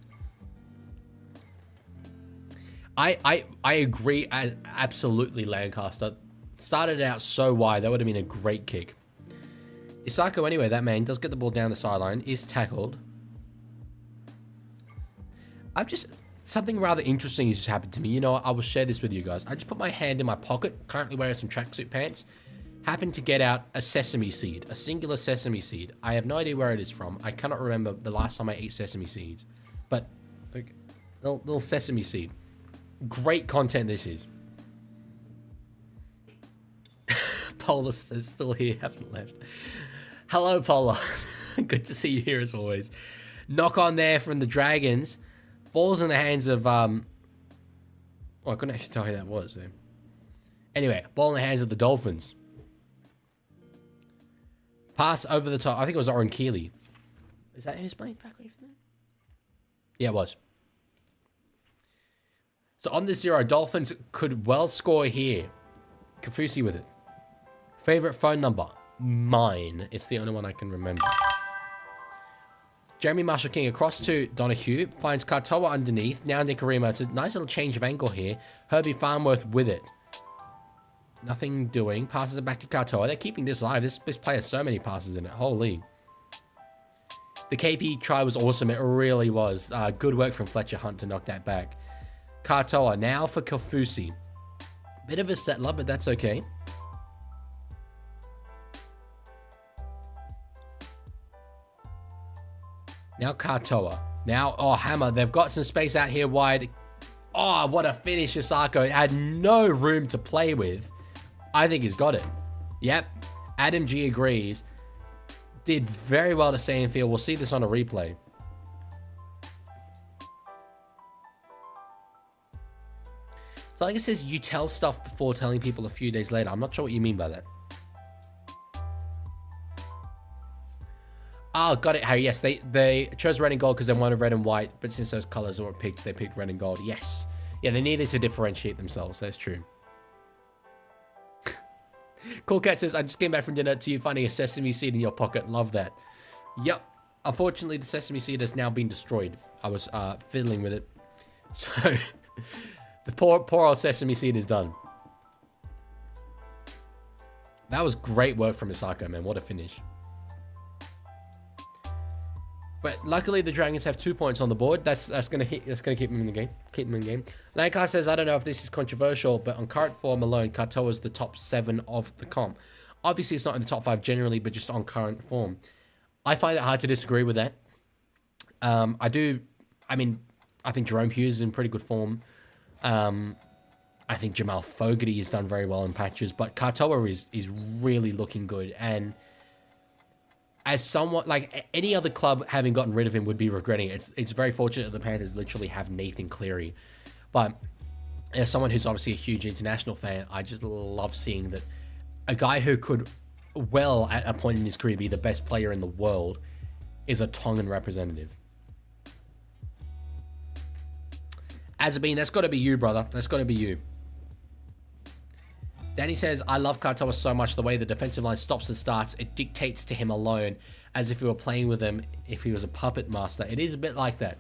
I agree, absolutely, Lancaster. Started out so wide, that would have been a great kick. Isako, anyway, that man does get the ball down the sideline, is tackled. Something rather interesting has just happened to me. You know, I will share this with you guys. I just put my hand in my pocket, currently wearing some tracksuit pants. Happened to get out a sesame seed, a singular sesame seed. I have no idea where it is from. I cannot remember the last time I ate sesame seeds. But, like, little sesame seed. Great content this is. Polar is still here, haven't left. Hello, Polar. Good to see you here as always. Knock on there from the Dragons. Ball's in the hands of, I couldn't actually tell who that was there. Anyway, ball in the hands of the Dolphins. Pass over the top. I think it was Oren Keeley. Is that who's playing back for them? Yeah, it was. So on the 0, Dolphins could well score here. Kafusi with it. Favorite phone number? Mine. It's the only one I can remember. Jeremy Marshall King across to Donahue. Finds Katoa underneath. Now Nikarima. It's a nice little change of angle here. Herbie Farnworth with it. Nothing doing. Passes it back to Katoa. They're keeping this live. This player has so many passes in it. Holy. The KP try was awesome. It really was. Good work from Fletcher Hunt to knock that back. Katoa now for Kafusi. Bit of a settler, but that's okay. Now Katoa. Now, Hammer. They've got some space out here wide. Oh, what a finish, Isako. Had no room to play with. I think he's got it. Yep. Adam G agrees. Did very well to stay in field. We'll see this on a replay. So like it says, you tell stuff before telling people a few days later. I'm not sure what you mean by that. Oh, got it, Harry. Yes, they chose red and gold because they wanted red and white. But since those colors weren't picked, they picked red and gold. Yes. Yeah, they needed to differentiate themselves. That's true. Cool Cat says, I just came back from dinner to you finding a sesame seed in your pocket. Love that. Yep. Unfortunately, the sesame seed has now been destroyed. I was fiddling with it. So, the poor old sesame seed is done. That was great work from Isako, man. What a finish. But luckily, the Dragons have 2 points on the board. That's gonna keep them in the game. Keep them in the game. Lankar says, I don't know if this is controversial, but on current form alone, Katoa is the top 7 of the comp. Obviously, it's not in the top 5 generally, but just on current form. I find it hard to disagree with that. I think Jerome Hughes is in pretty good form. I think Jamal Fogarty has done very well in patches, but Katoa is really looking good. And as someone, like any other club having gotten rid of him would be regretting it. It's very fortunate that the Panthers literally have Nathan Cleary. But as someone who's obviously a huge international fan, I just love seeing that a guy who could well at a point in his career be the best player in the world is a Tongan representative. Azabine, that's got to be you, brother. That's got to be you. Danny says, I love Katoa so much. The way the defensive line stops and starts, it dictates to him alone, as if we were playing with him if he was a puppet master. It is a bit like that.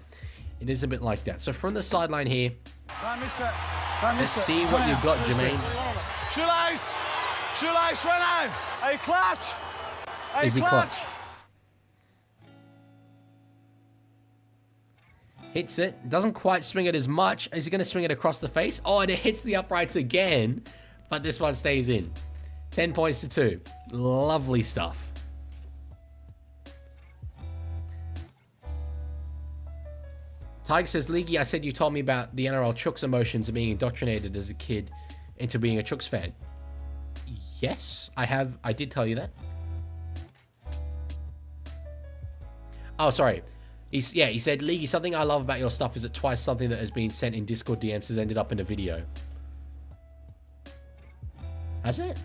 It is a bit like that. So from the sideline here, let's see what you've got, Jermaine. Shoelace, run out. Hey, clutch. Hey, is he clutch? Hits it. Doesn't quite swing it as much. Is he going to swing it across the face? Oh, and it hits the uprights again. But this one stays in. 10 points to 2. Lovely stuff. Tiger says, Leaguie, I said you told me about the NRL Chooks emotions of being indoctrinated as a kid into being a Chooks fan. Yes, I have. I did tell you that. Oh, sorry. He said, Leaguie, something I love about your stuff is that twice something that has been sent in Discord DMs has ended up in a video. Has it?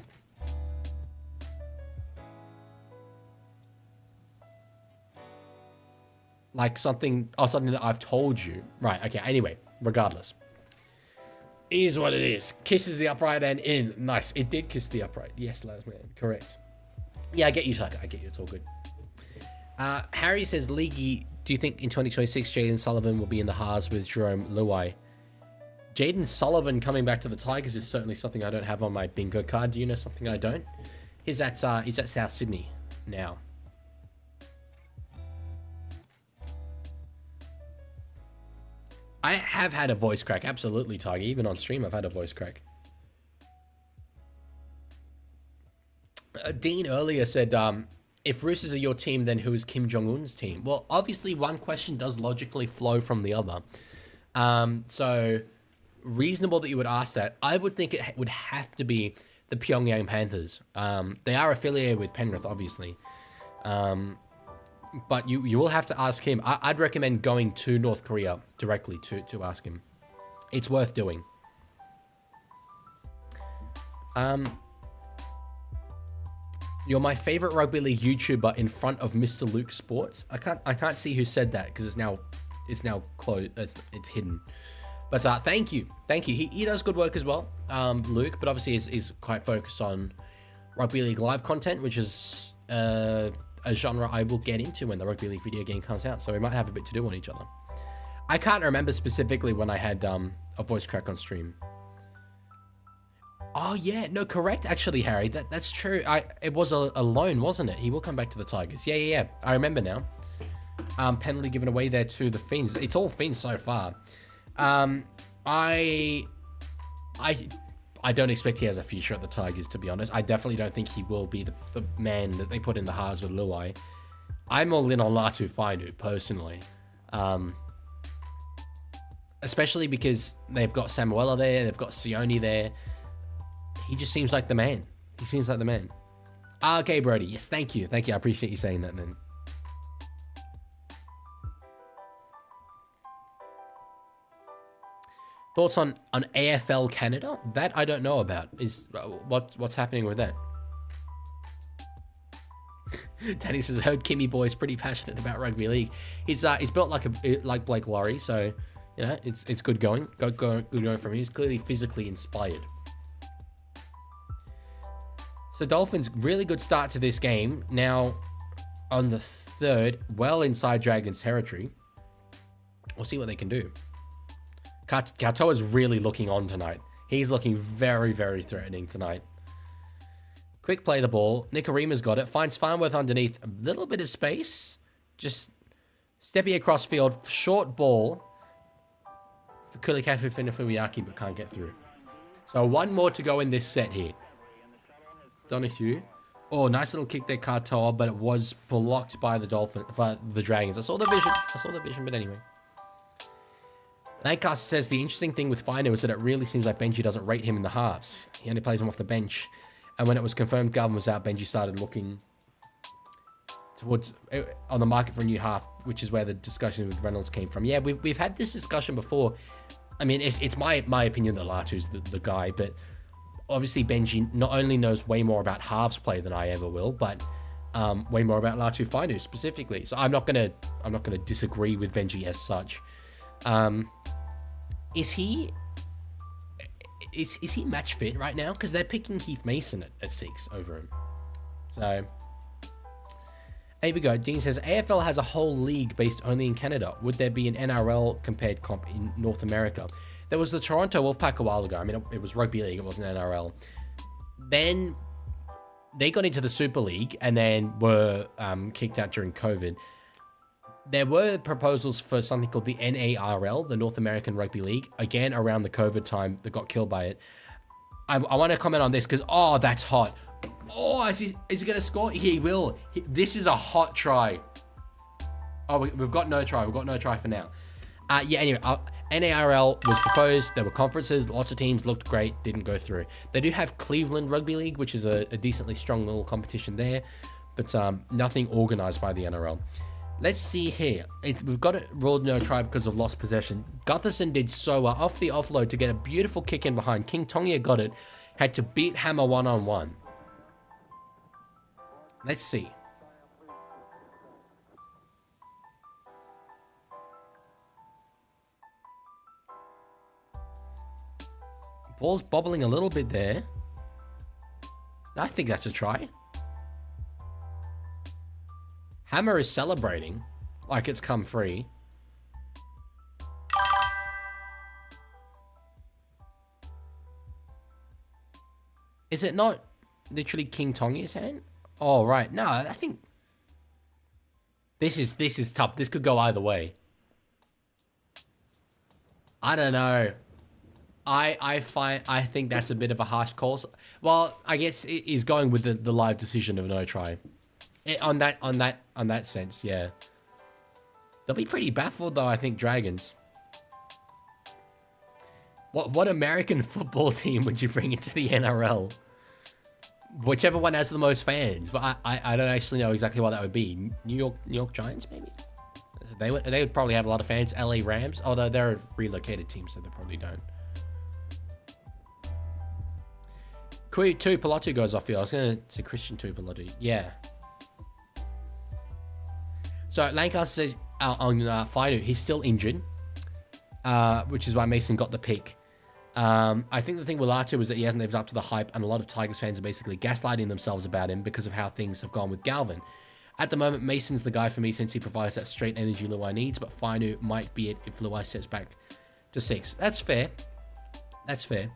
Like something that I've told you. Right, okay, anyway, regardless. Is what it is. Kisses the upright and in. Nice. It did kiss the upright. Yes, last man. Correct. Yeah, I get you, Tucker. I get you. It's all good. Harry says, Leaguie, do you think in 2026 Jaden Sullivan will be in the halves with Jerome Luai? Jaden Sullivan coming back to the Tigers is certainly something I don't have on my bingo card. Do you know something I don't? He's at South Sydney now. I have had a voice crack. Absolutely, Tiger. Even on stream, I've had a voice crack. Dean earlier said, if Roosters are your team, then who is Kim Jong-un's team? Well, obviously, one question does logically flow from the other. So, reasonable that you would ask that. I would think it would have to be the Pyongyang Panthers. They are affiliated with Penrith, obviously. But you will have to ask him. I'd recommend going to North Korea directly to ask him. It's worth doing. You're my favorite rugby league YouTuber in front of Mr. Luke Sports. I can't see who said that because it's now closed. It's hidden. But thank you. He does good work as well, Luke. But obviously is quite focused on rugby league live content, which is a genre I will get into when the rugby league video game comes out. So we might have a bit to do on each other. I can't remember specifically when I had a voice crack on stream. Oh yeah, no, correct actually, Harry. That's true. It was a loan, wasn't it? He will come back to the Tigers. Yeah. I remember now. Penalty given away there to the Finns. It's all Finns so far. I don't expect he has a future at the Tigers, to be honest. I definitely don't think he will be the man that they put in the halves with Luai. I'm all in on Latu Fainu, personally. Especially because they've got Samuela there, they've got Sione there. He just seems like the man. He seems like the man. Okay, Brody. Yes, thank you. I appreciate you saying that, man. Thoughts on AFL Canada? That I don't know about. Is what's happening with that? Danny says, I heard Kimmy Boy is pretty passionate about rugby league. He's built like Blake Laurie, so you know it's good going. Good going from him. He's clearly physically inspired. So Dolphins, really good start to this game. Now on the third, well inside Dragons territory. We'll see what they can do. Katoa's really looking on tonight. He's looking very, very threatening tonight. Quick play the ball. Nikorima's got it. Finds Farnworth underneath. A little bit of space. Just stepping across field. Short ball for Kulikafu Finafuyaki, but can't get through. So one more to go in this set here. Donahue. Oh, nice little kick there, Katoa, but it was blocked by the Dragons. I saw the vision, but anyway. Lancaster says the interesting thing with Fino is that it really seems like Benji doesn't rate him in the halves. He only plays him off the bench. And when it was confirmed Galvin was out, Benji started looking towards on the market for a new half, which is where the discussion with Reynolds came from. Yeah, we've had this discussion before. I mean, it's my opinion that Latu's the guy, but obviously Benji not only knows way more about halves play than I ever will, but way more about Latu Fino specifically. So I'm not gonna disagree with Benji as such. Is he match fit right now? Because they're picking Heath Mason at 6 over him. So here we go. Dean says AFL has a whole league based only in Canada. Would there be an NRL compared comp in North America? There was the Toronto Wolfpack a while ago. I mean, it was rugby league. It wasn't NRL. Then they got into the Super League and then were kicked out during COVID. There were proposals for something called the NARL, the North American Rugby League, again around the COVID time that got killed by it. I want to comment on this because, oh, that's hot. Oh, is he going to score? He will. This is a hot try. Oh, we've got no try. We've got no try for now. Yeah, anyway, NARL was proposed. There were conferences. Lots of teams looked great. Didn't go through. They do have Cleveland Rugby League, which is a decently strong little competition there, but nothing organized by the NRL. Let's see here. We've got it ruled no try because of lost possession. Gutherson did so well off the offload to get a beautiful kick in behind. King Tongia got it. Had to beat Hammer one-on-one. Let's see. Ball's bobbling a little bit there. I think that's a try. Hammer is celebrating like it's come free. Is it not literally King Tonga's hand? Oh, right. No, I think this is tough. This could go either way. I don't know. I think that's a bit of a harsh call. Well, I guess it is going with the live decision of no try. On that sense, yeah. They'll be pretty baffled though, I think, Dragons. What American football team would you bring into the NRL? Whichever one has the most fans, but I don't actually know exactly what that would be. New York Giants, maybe? They would probably have a lot of fans. LA Rams, although they're a relocated team, so they probably don't. Tuipulotu goes off here. I was going to say Christian Tuipulotu. Yeah. So Lancaster says on Faidu, he's still injured, which is why Mason got the pick. I think the thing with Latu is that he hasn't lived up to the hype, and a lot of Tigers fans are basically gaslighting themselves about him because of how things have gone with Galvin. At the moment, Mason's the guy for me since he provides that straight energy Luai needs, but Faidu might be it if Luai sets back to 6. That's fair. That's fair.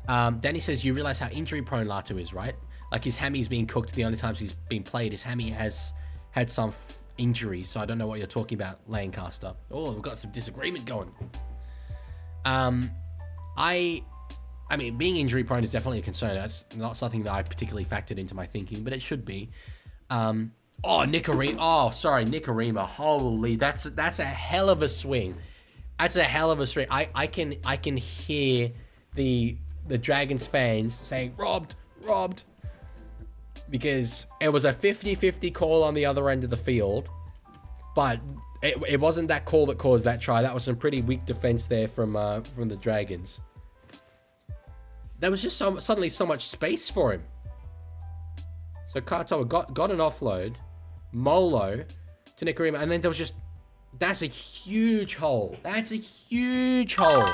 Danny says, you realize how injury prone Latu is, right? Like his hammy's being cooked the only times he's been played. His hammy has had some injuries, so I don't know what you're talking about, Lancaster. Oh, we've got some disagreement going. I mean, being injury prone is definitely a concern. That's not something that I particularly factored into my thinking, but it should be. Nicarima. Oh, sorry, Nicarima. Holy, that's a hell of a swing. That's a hell of a swing. I can hear the Dragons fans saying robbed, because it was a 50-50 call on the other end of the field, but it wasn't that call that caused that try. That was some pretty weak defense there from the Dragons. There was just suddenly so much space for him. So Katoa got an offload, Molo to Nicarima, and then there was just, that's a huge hole. That's a huge hole.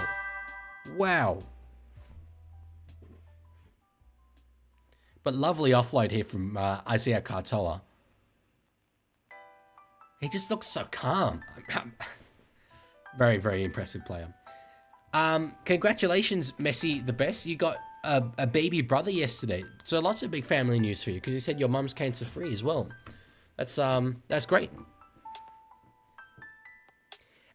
Wow. But lovely offload here from Isaiah Katoa. He just looks so calm. Very, very impressive player. Congratulations, Messi the best. You got a baby brother yesterday. So lots of big family news for you, because you said your mum's cancer free as well. That's great.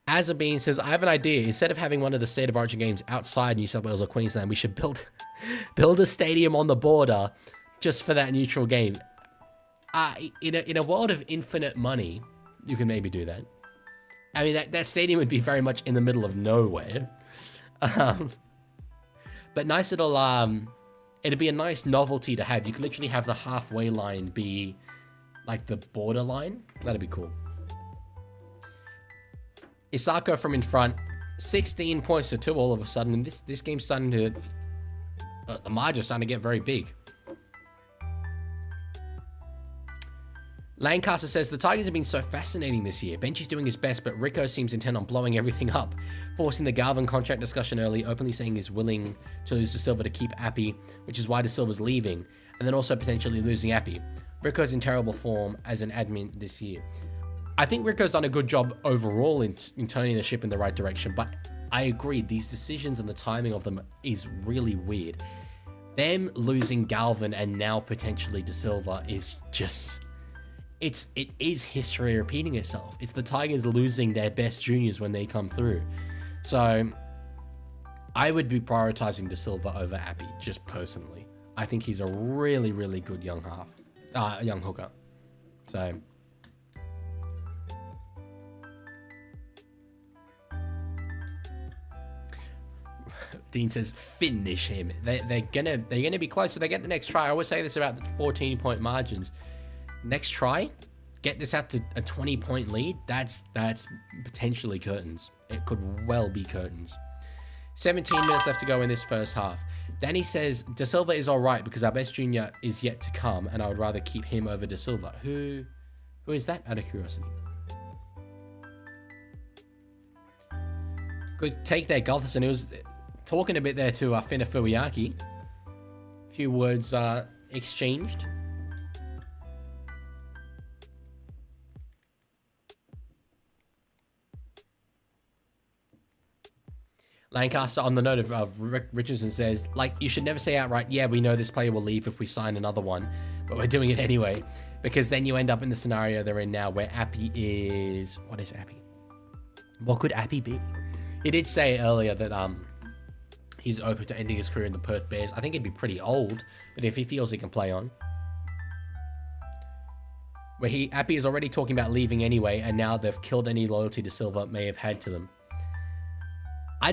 Azabine says, I have an idea. Instead of having one of the State of Origin games outside New South Wales or Queensland, we should build a stadium on the border just for that neutral game. In a world of infinite money, you can maybe do that. I mean, that stadium would be very much in the middle of nowhere. But nice little, it'd be a nice novelty to have. You could literally have the halfway line be like the border line. That'd be cool. Isako from in front, 16 points to 2 all of a sudden. And this game's starting to, the margin's starting to get very big. Lancaster says, the Tigers have been so fascinating this year. Benchy's doing his best, but Rico seems intent on blowing everything up, forcing the Galvin contract discussion early, openly saying he's willing to lose De Silva to keep Appy, which is why De Silva's leaving, and then also potentially losing Appy. Rico's in terrible form as an admin this year. I think Rico's done a good job overall in turning the ship in the right direction, but I agree, these decisions and the timing of them is really weird. Them losing Galvin and now potentially De Silva is just... It is history repeating itself. It's the Tigers losing their best juniors when they come through. So I would be prioritizing De Silva over Appy, just personally. I think he's a really, really good young hooker. So Dean says, finish him. They're gonna be close. So they get the next try. I always say this about the 14-point margins. Next try, get this out to a 20-point lead. That's potentially curtains. It could well be curtains. 17 minutes left to go in this first half. Danny says, De Silva is all right because our best junior is yet to come, and I would rather keep him over De Silva. Who is that, out of curiosity? Good take there, Gulferson. It was talking a bit there to Fina Fuiaki. A few words exchanged. Lancaster, on the note of Richardson, says, like, you should never say outright, yeah, we know this player will leave if we sign another one, but we're doing it anyway, because then you end up in the scenario they're in now where Appy is... What is Appy? What could Appy be? He did say earlier that he's open to ending his career in the Perth Bears. I think he'd be pretty old, but if he feels he can play on. Where Appy is already talking about leaving anyway, and now they've killed any loyalty to Silva may have had to them. I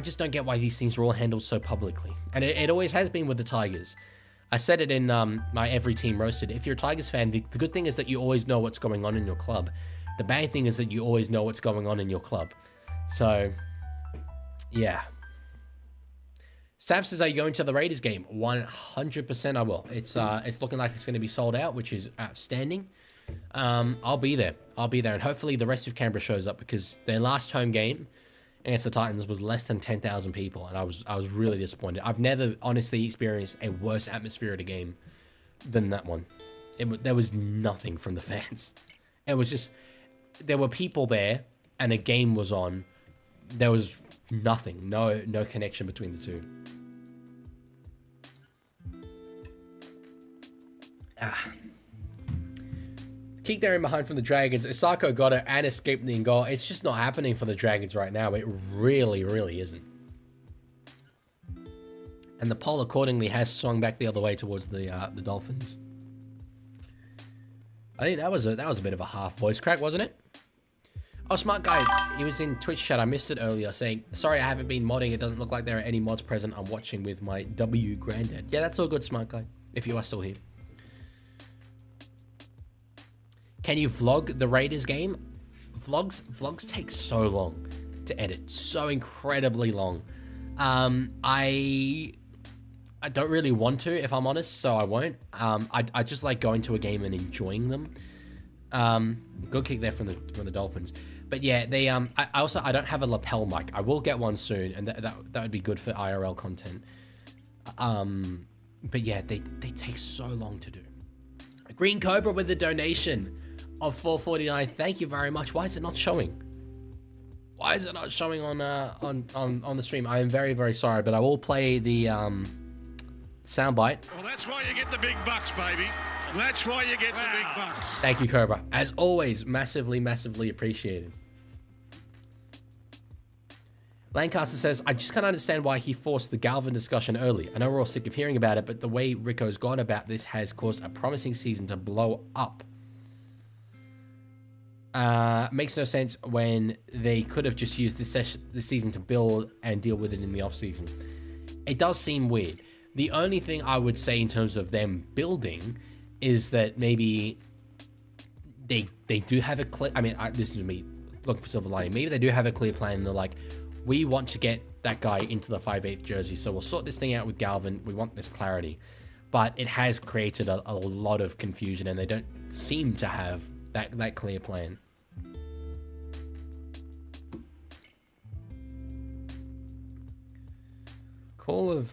just don't get why these things are all handled so publicly. And it always has been with the Tigers. I said it in my Every Team Roasted. If you're a Tigers fan, the good thing is that you always know what's going on in your club. The bad thing is that you always know what's going on in your club. So, yeah. Sav says, are you going to the Raiders game? 100% I will. It's looking like it's going to be sold out, which is outstanding. I'll be there. And hopefully the rest of Canberra shows up, because their last home game against the Titans was less than 10,000 people, and I was really disappointed. I've never honestly experienced a worse atmosphere at a game than that one. There was nothing from the fans. It was just, there were people there and a game was on. There was nothing, no connection between the two. Kick there in behind from the Dragons. Isako got it and escaped the goal. It's just not happening for the Dragons right now. It really, really isn't. And the poll accordingly has swung back the other way towards the Dolphins. I think that was a bit of a half voice crack, wasn't it? Oh, smart guy. He was in Twitch chat. I missed it earlier, saying, sorry, I haven't been modding. It doesn't look like there are any mods present. I'm watching with my W granddad. Yeah, that's all good, smart guy, if you are still here. Can you vlog the Raiders game? Vlogs take so long to edit, so incredibly long. I don't really want to, if I'm honest, so I won't. I just like going to a game and enjoying them. Good kick there from the Dolphins. But yeah, they I don't have a lapel mic. I will get one soon, and that would be good for IRL content. But yeah, they take so long to do. Green Cobra with the donation of $4.49. Thank you very much. Why is it not showing? Why is it not showing on the stream? I am very, very sorry, but I will play the soundbite. Well, that's why you get the big bucks, baby. That's why you get the big bucks. Thank you, Cobra. As always, massively, massively appreciated. Lancaster says, I just can't understand why he forced the Galvin discussion early. I know we're all sick of hearing about it, but the way Rico's gone about this has caused a promising season to blow up. Makes no sense when they could have just used this season to build and deal with it in the off-season. It does seem weird. The only thing I would say in terms of them building is that maybe they do have a clear... I mean, this is me looking for silver lining. Maybe they do have a clear plan and they're like, we want to get that guy into the 5/8 jersey, so we'll sort this thing out with Galvin. We want this clarity. But it has created a lot of confusion and they don't seem to have that clear plan. Call of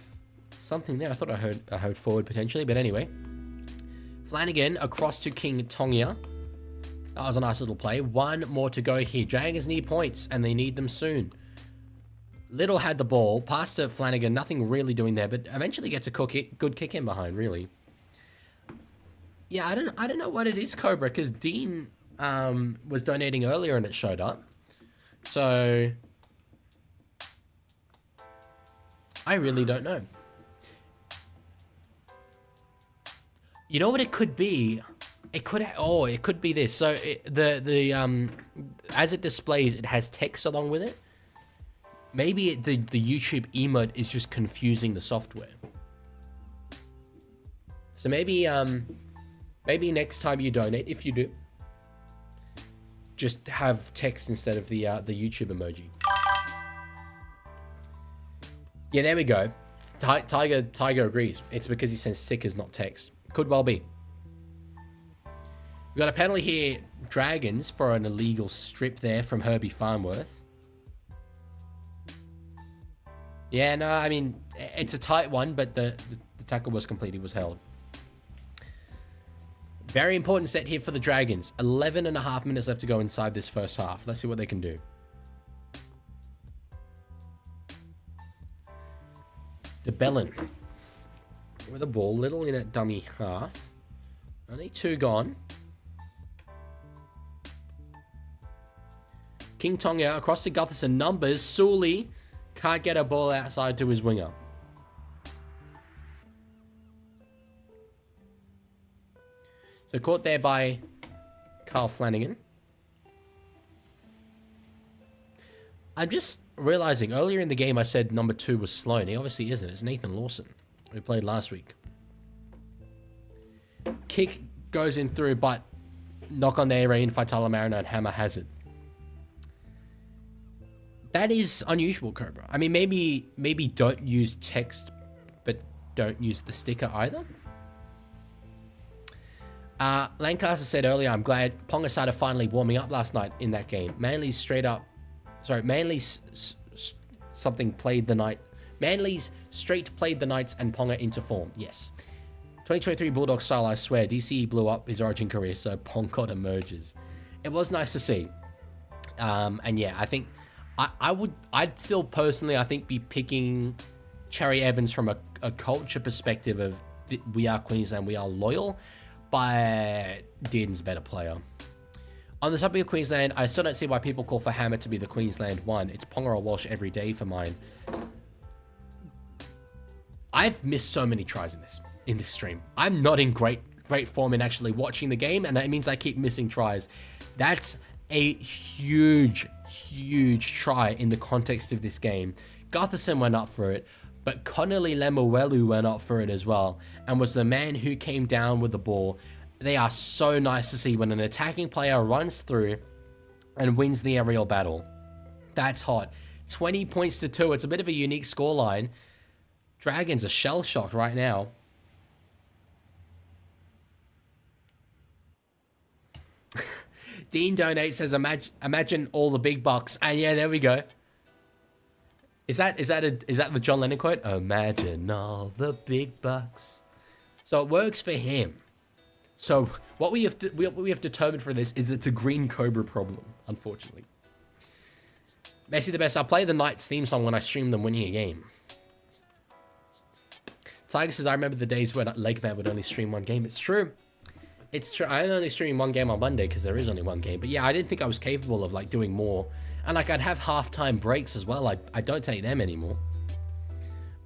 something there. I thought I heard forward potentially, but anyway. Flanagan across to King Tongia. That was a nice little play. One more to go here. Dragons need points, and they need them soon. Little had the ball. Pass to Flanagan. Nothing really doing there, but eventually gets a good kick in behind, really. Yeah, I don't know what it is, Cobra, because Dean was donating earlier and it showed up. So I really don't know. You know what it could be? It could be this. So the as it displays, it has text along with it. Maybe the YouTube emote is just confusing the software. So maybe next time you donate, if you do, just have text instead of the YouTube emoji. Yeah, there we go. Tiger agrees. It's because he sends stickers, not text. Could well be. We got a penalty here, Dragons, for an illegal strip there from Herbie Farnworth. Yeah, no, I mean, it's a tight one, but the tackle was complete. It was held. Very important set here for the Dragons. 11.5 minutes left to go inside this first half. Let's see what they can do. DeBellin with the ball, little in at dummy half. Only 2 gone. King Tonga across to Gutherson. Numbers. Sully can't get a ball outside to his winger. So caught there by Carl Flanagan. I'm just realizing earlier in the game I said number 2 was slow, and he obviously isn't. It's Nathan Lawson, who played last week. Kick goes in through, but knock on there in Faitala Mariner and Hammer has it. That is unusual, Cobra. I mean, maybe don't use text, but don't use the sticker either. Lancaster said earlier, I'm glad Ponga started finally warming up last night in that game. Manly's something played the night. Manly's straight played the Knights and Ponga into form. Yes. 2023 Bulldog style, I swear. DCE blew up his origin career, so Pongcott emerges. It was nice to see. And yeah, I think I'd still personally, I think, be picking Cherry Evans from a culture perspective of we are Queensland, we are loyal, but Dearden's a better player. On the subject of Queensland, I still don't see why people call for Hammer to be the Queensland one. It's Ponga or Walsh every day for mine. I've missed so many tries in this stream. I'm not in great form in actually watching the game, and that means I keep missing tries. That's a huge try in the context of this game. Gutherson went up for it, but Connolly Lemuelu went up for it as well, and was the man who came down with the ball. They are so nice to see when an attacking player runs through and wins the aerial battle. That's hot. 20 points to 2. It's a bit of a unique scoreline. Dragons are shell-shocked right now. Dean Donate says, imagine all the big bucks. And yeah, there we go. Is that the John Lennon quote? Imagine all the big bucks. So it works for him. So what we have determined for this is it's a Green Cobra problem, unfortunately. Messi the best. I play the Knights theme song when I stream them winning a game. Tiger says, I remember the days when Lakeman would only stream one game. It's true. It's true. I only stream one game on Monday because there is only one game. But yeah, I didn't think I was capable of like doing more. And like I'd have halftime breaks as well. I don't take them anymore.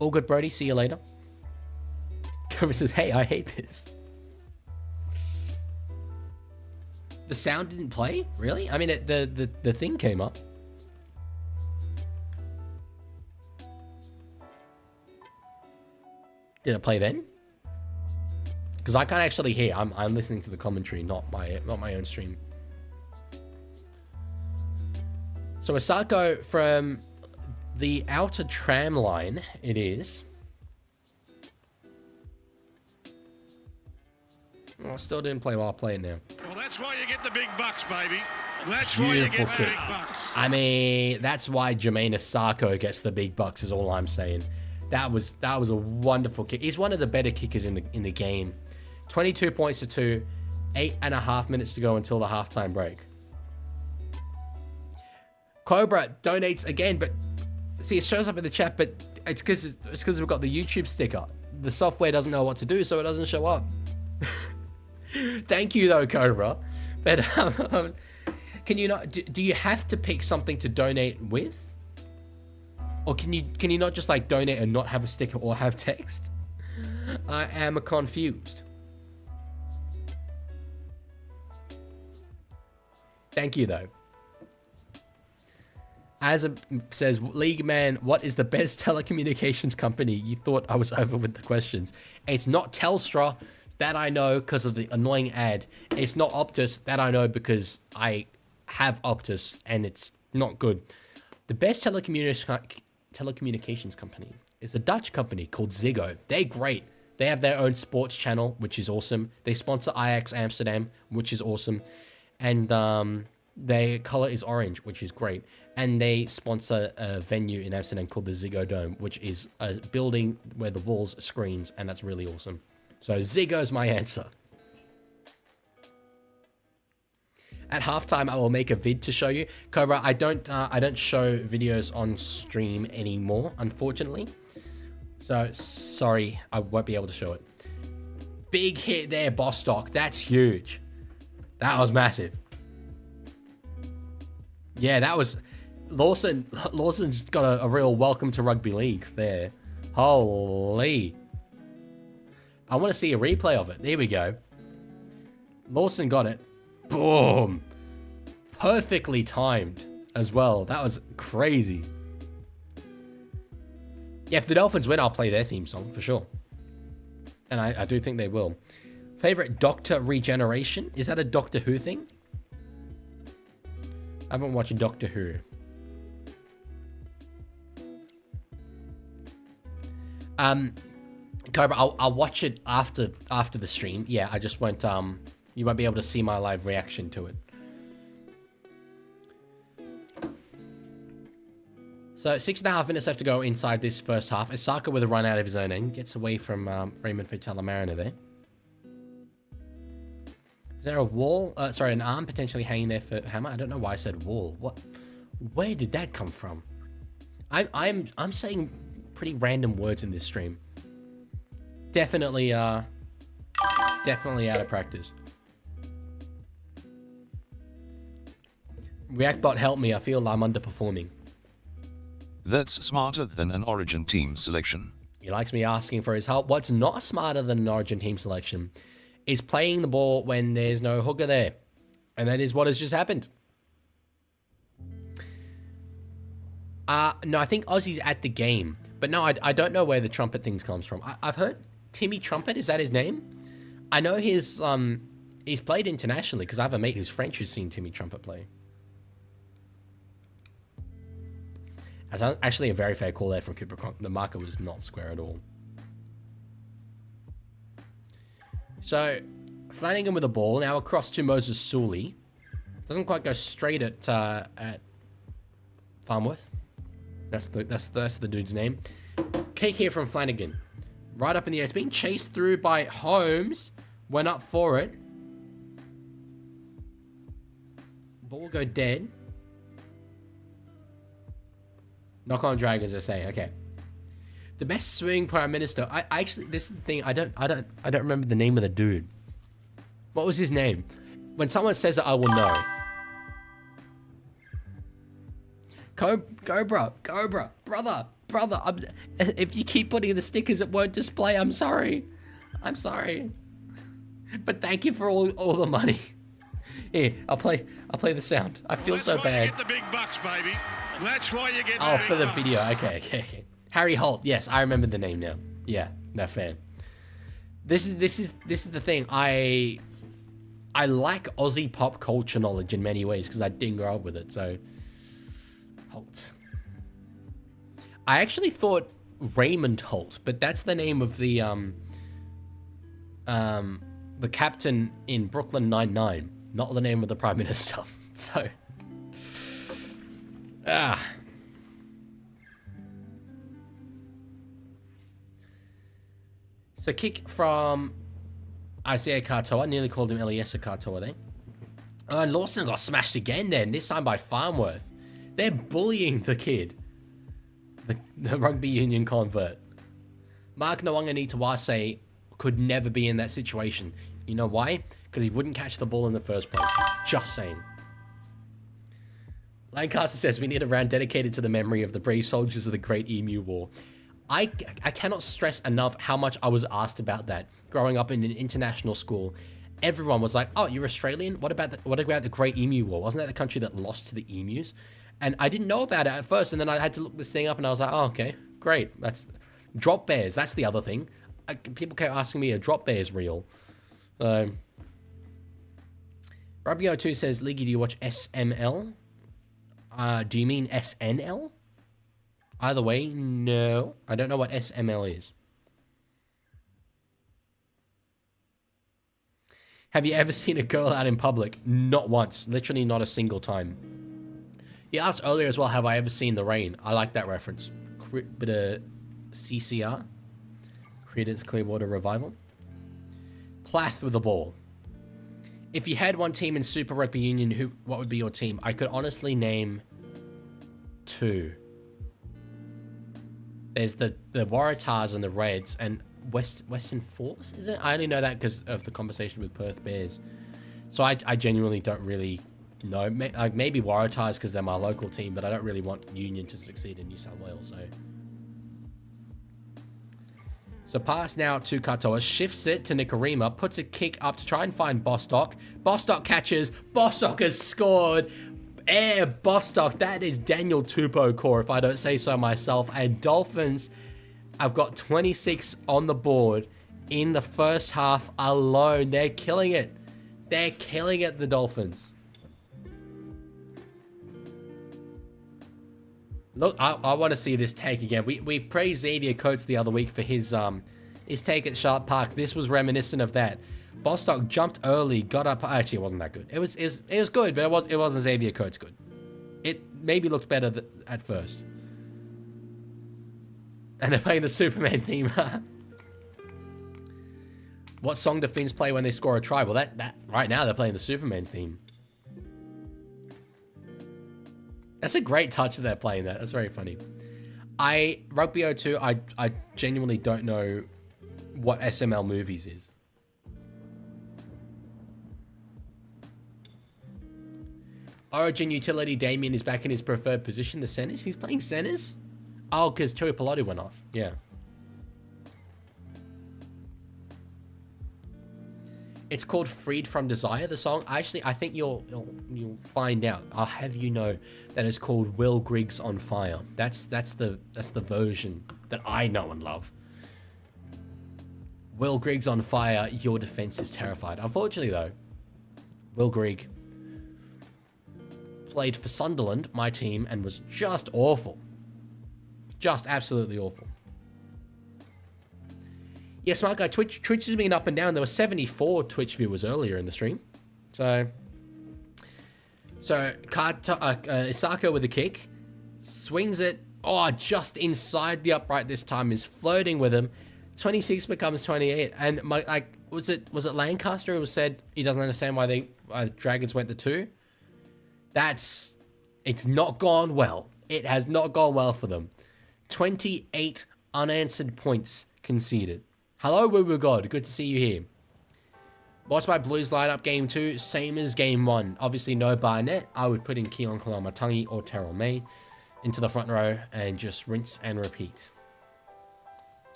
All good, Brody. See you later. Cobra says, hey, I hate this. The sound didn't play? Really? I mean, the thing came up. Did it play then? Because I can't actually hear. I'm listening to the commentary, not my own stream. So Osako from the outer tram line, it is. Oh, still didn't play while I play it now. Well, that's why you get the big bucks, baby. That's why you get the big bucks. I mean, that's why Jermaine Osako gets the big bucks, is all I'm saying. That was a wonderful kick. He's one of the better kickers in the game. 22 points to 2, 8.5 minutes to go until the halftime break. Cobra donates again, but see, it shows up in the chat, but it's because we've got the YouTube sticker. The software doesn't know what to do, so it doesn't show up. Thank you though, Cobra. But can you not? Do you have to pick something to donate with, or can you not just like donate and not have a sticker or have text? I am confused. Thank you though. As says, League Man, what is the best telecommunications company? You thought I was over with the questions. It's not Telstra, that I know because of the annoying ad. It's not Optus, that I know because I have Optus and it's not good. The best telecommunications company is a Dutch company called Ziggo. They're great. They have their own sports channel, which is awesome. They sponsor Ajax Amsterdam, which is awesome. And Their color is orange, which is great. And they sponsor a venue in Amsterdam called the Ziggo Dome, which is a building where the walls are screens, and that's really awesome. So Ziggo's my answer. At halftime, I will make a vid to show you. Cobra, I don't show videos on stream anymore, unfortunately. So, sorry, I won't be able to show it. Big hit there, Bostock. That's huge. That was massive. Yeah, that was... Lawson's got a real welcome to rugby league there. Holy. I want to see a replay of it. There we go. Lawson got it. Boom. Perfectly timed as well. That was crazy. Yeah, if the Dolphins win, I'll play their theme song for sure. And I do think they will. Favorite Doctor Regeneration? Is that a Doctor Who thing? I haven't watched Doctor Who. Cobra, I'll watch it after the stream. Yeah, I just won't you won't be able to see my live reaction to it. So 6.5 minutes left to go inside this first half. Osaka with a run out of his own end. Gets away from Freeman for Talamarina there. Is there a wall? Sorry, an arm potentially hanging there for Hammer? I don't know why I said wall. What? Where did that come from? I'm saying pretty random words in this stream. Definitely out of practice. Reactbot, help me. I feel I'm underperforming. That's smarter than an Origin team selection. He likes me asking for his help. What's not smarter than an Origin team selection is playing the ball when there's no hooker there. And that is what has just happened. No, I think Aussie's at the game. But no, I don't know where the trumpet things comes from. I've heard Timmy Trumpet. Is that his name? I know he's played internationally because I have a mate who's French who's seen Timmy Trumpet play. That's actually a very fair call there from Cooper Cronk. The marker was not square at all. So, Flanagan with the ball. Now across to Moses Sully. Doesn't quite go straight at Farmworth. That's the dude's name. Kick here from Flanagan. Right up in the air. It's being chased through by Holmes. Went up for it. Ball will go dead. Knock on dragons, I say. Okay. The best swing prime minister. I actually, this is the thing. I don't remember the name of the dude. What was his name? When someone says it, I will know. Cobra, brother. If you keep putting the stickers, it won't display. I'm sorry. But thank you for all the money. Here, I'll play the sound. I feel so bad. That's why you get the big bucks, baby. That's why you get. Oh, for the video. Okay. Harry Holt. Yes, I remember the name now. Yeah, no fair. This is the thing. I like Aussie pop culture knowledge in many ways because I didn't grow up with it. So Holt. I actually thought Raymond Holt, but that's the name of the captain in Brooklyn Nine-Nine, not the name of the Prime Minister. So So kick from Isaiah Katoa. Nearly called him Eliezer Katoa there. And Lawson got smashed again then, this time by Farmworth. They're bullying the kid. The rugby union convert. Mark Nawanga could never be in that situation. You know why? Because he wouldn't catch the ball in the first place. Just saying. Lancaster says, we need a round dedicated to the memory of the brave soldiers of the Great Emu War. I cannot stress enough how much I was asked about that growing up in an international school. Everyone was like, oh, you're Australian? What about the Great Emu War? Wasn't that the country that lost to the emus? And I didn't know about it at first, and then I had to look this thing up, and I was like, oh, okay, great. That's drop bears. That's the other thing. People kept asking me, are drop bears real? Rugby02 says, Leaguie, do you watch SML? Do you mean SNL? Either way, no. I don't know what SML is. Have you ever seen a girl out in public? Not once. Literally not a single time. You asked earlier as well, have I ever seen the rain? I like that reference. Bit of CCR. Creedence Clearwater Revival. Plath with the ball. If you had one team in Super Rugby Union, what would be your team? I could honestly name 2. There's the Waratahs and the Reds and Western Force, is it? I only know that because of the conversation with Perth Bears. So I genuinely don't really know. Maybe Waratahs because they're my local team, but I don't really want Union to succeed in New South Wales. So pass now to Katoa, shifts it to Nicarima, puts a kick up to try and find Bostock. Bostock catches. Bostock has scored. Bostock. That is Daniel Tupou core, if I don't say so myself. And Dolphins have got 26 on the board in the first half alone. They're killing it. They're killing it, the Dolphins. Look, I want to see this take again. We praised Xavier Coates the other week for his take at Sharp Park. This was reminiscent of that. Bostock jumped early, got up. Actually, it wasn't that good. It was good, but it wasn't Xavier Coates good. It maybe looked better at first. And they're playing the Superman theme. What song do Finns play when they score a try? Well, that right now they're playing the Superman theme. That's a great touch that they're playing that. That's very funny. Rugby 02, I genuinely don't know what SML Movies is. Origin Utility Damien is back in his preferred position, the centers. He's playing centers? Oh, because Tui Pilotu went off. Yeah. It's called Freed from Desire, the song. Actually, I think you'll find out. I'll have you know that it's called Will Griggs on Fire. That's the version that I know and love. Will Griggs on Fire, your defense is terrified. Unfortunately, though, Will Grigg played for Sunderland, my team, and was just awful. Just absolutely awful. Yeah, Smart Guy, Twitch has been up and down. There were 74 Twitch viewers earlier in the stream. So Isako with a kick. Swings it. Oh, just inside the upright this time. Is flirting with him. 26 becomes 28. And was it Lancaster who said he doesn't understand why the Dragons went to 2? It's not gone well. It has not gone well for them. 28 unanswered points conceded. Hello, Woo Woo God. Good to see you here. What's my Blues lineup game 2? Same as game 1. Obviously, no Barnett. I would put in Keelan Kalamatangi or Terrell May into the front row and just rinse and repeat.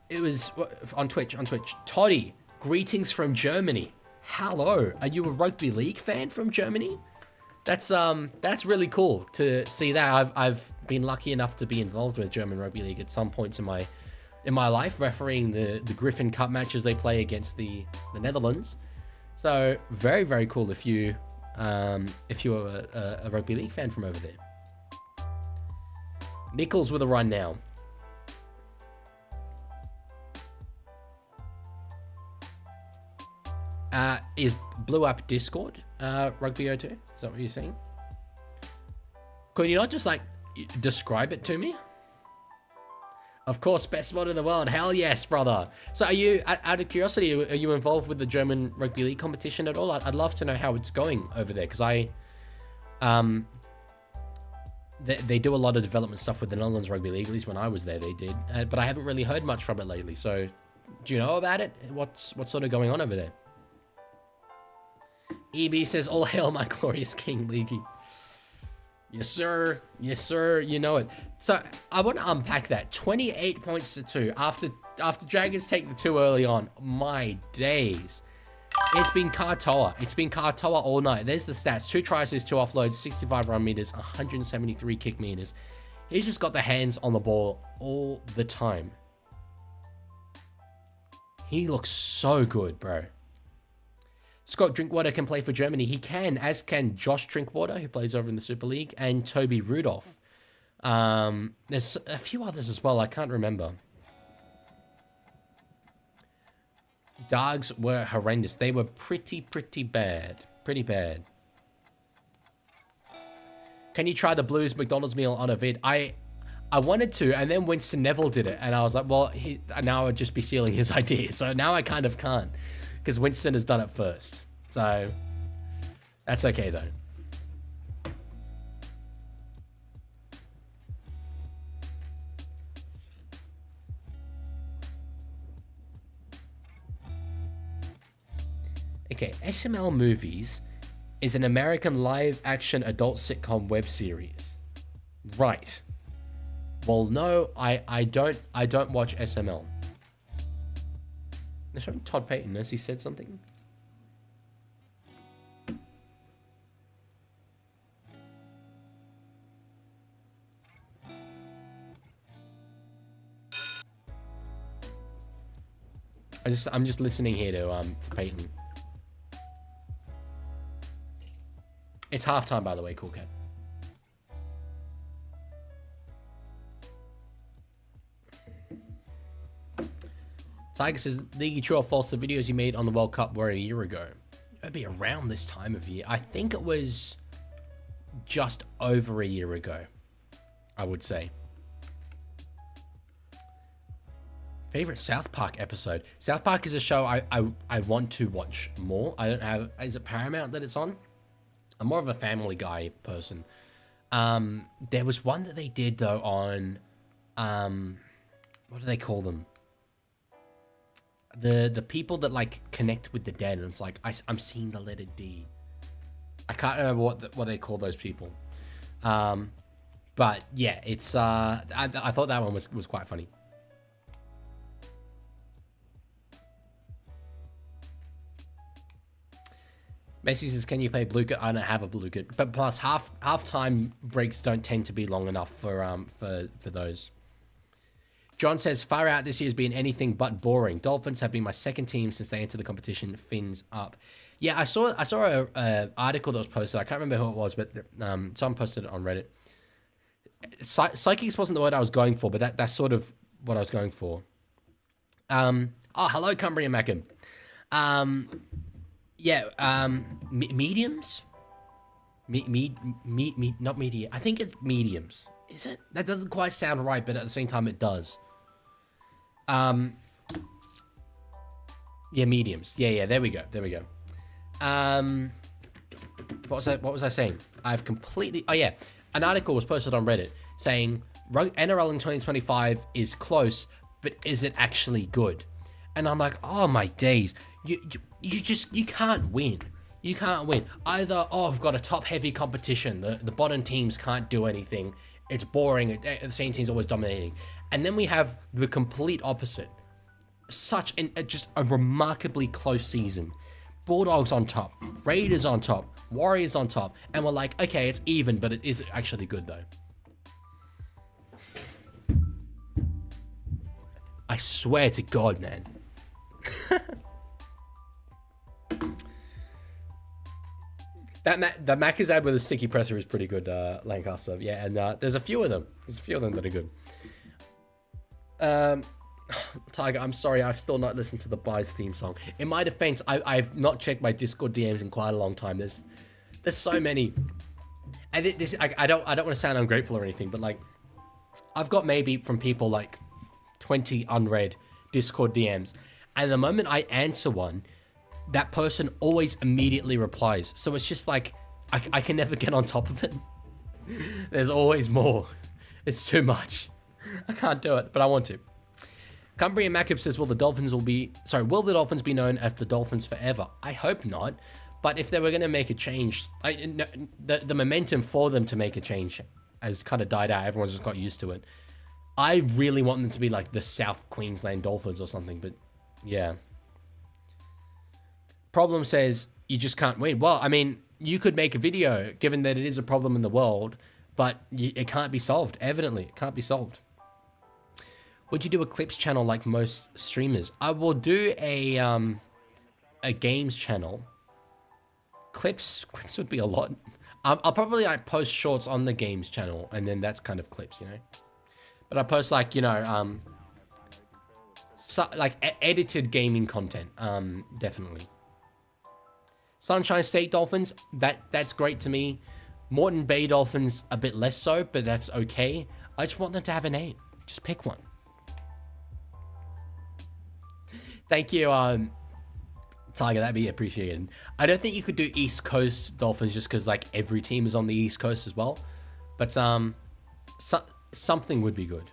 It was on Twitch. Toddy, greetings from Germany. Hello. Are you a rugby league fan from Germany? That's really cool to see that. I've been lucky enough to be involved with German rugby league at some points in my life, refereeing the Griffin Cup matches they play against the Netherlands. So very, very cool if you're a rugby league fan from over there. Nichols with a run now. Is blew up Discord, Rugby 02? Is that what you're saying? Could you not just describe it to me? Of course, best mod in the world. Hell yes, brother. So are you, out of curiosity, are you involved with the German Rugby League competition at all? I'd love to know how it's going over there, because they do a lot of development stuff with the Netherlands Rugby League. At least when I was there, they did. But I haven't really heard much from it lately. So do you know about it? What's sort of going on over there? EB says, all hail my glorious king, Leaguie. Yes, sir. Yes, sir. You know it. So I want to unpack that. 28 points to 2 after Dragons take the 2 early on. My days. It's been Katoa. It's been Katoa all night. There's the stats. 2 tries, 2 offloads, 65 run meters, 173 kick meters. He's just got the hands on the ball all the time. He looks so good, bro. Scott Drinkwater can play for Germany. He can, as can Josh Drinkwater, who plays over in the Super League, and Toby Rudolph. There's a few others as well. I can't remember. Dogs were horrendous. They were pretty bad. Pretty bad. Can you try the Blues McDonald's meal on a vid? I wanted to, and then Winston Neville did it, and I was like, well, now I'd just be stealing his idea. So now I kind of can't, because Winston has done it first. So that's okay, though. Okay, SML Movies is an American live-action adult sitcom web series. Right. Well, no, I don't watch SML. They're showing Todd Payton as he said something. I'm just listening here to Payton. It's halftime, by the way, Cool Cat. Tiger says, Leaguie, true or false, the videos you made on the World Cup were a year ago. It'd be around this time of year. I think it was just over a year ago, I would say. Favorite South Park episode? South Park is a show I want to watch more. I don't have... Is it Paramount that it's on? I'm more of a Family Guy person. There was one that they did, though, on... what do they call them? The people that, like, connect with the dead. And it's like, I'm seeing the letter D. I can't remember what they call those people. But, yeah, it's... I thought that one was quite funny. Messi says, can you play blue kit? I don't have a blue kit. But plus, half-time breaks don't tend to be long enough for those. John says, far out this year's been anything but boring. Dolphins have been my second team since they entered the competition. Fins up. Yeah, I saw a article that was posted. I can't remember who it was, but someone posted it on Reddit. Psychics wasn't the word I was going for, but that's sort of what I was going for. Hello, Cumbrian Macam. Yeah, mediums? Not media. I think it's mediums. Is it? That doesn't quite sound right, but at the same time, it does. Yeah, mediums. Yeah, there we go. What was I saying? I've completely... Oh, yeah. An article was posted on Reddit saying, NRL in 2025 is close, but is it actually good? And I'm like, oh, my days. You can't win. You can't win. Either, I've got a top-heavy competition. The bottom teams can't do anything. It's boring. The same team's always dominating. And then we have the complete opposite. Just a remarkably close season. Bulldogs on top. Raiders on top. Warriors on top. And we're like, okay, it's even, but it is actually good, though. I swear to God, man. The Macca's ad with a sticky presser is pretty good, Lancaster. Yeah, and there's a few of them. There's a few of them that are good. Tiger, I'm sorry, I've still not listened to the Buys theme song. In my defense, I've not checked my Discord DMs in quite a long time. There's so many. And I don't want to sound ungrateful or anything, but like, I've got maybe from people like 20 unread Discord DMs. And the moment I answer one, that person always immediately replies. So it's just like, I can never get on top of it. There's always more. It's too much. I can't do it, but I want to. Cumbrian Macab says, will the Dolphins be known as the Dolphins forever? I hope not. But if they were going to make a change, the momentum for them to make a change has kind of died out. Everyone's just got used to it. I really want them to be like the South Queensland Dolphins or something, but yeah. Problem says you just can't win. Well, I mean, you could make a video given that it is a problem in the world, but it can't be solved. Evidently, it can't be solved. Would you do a clips channel like most streamers? I will do a games channel. Clips would be a lot. I'll probably post shorts on the games channel, and then that's kind of clips, you know. But I post like, you know, edited gaming content. Definitely. Sunshine State Dolphins, that's great to me. Moreton Bay Dolphins, a bit less so, but that's okay. I just want them to have a name. Just pick one. Thank you, Tiger, that'd be appreciated. I don't think you could do East Coast Dolphins just because like every team is on the East Coast as well. But something would be good.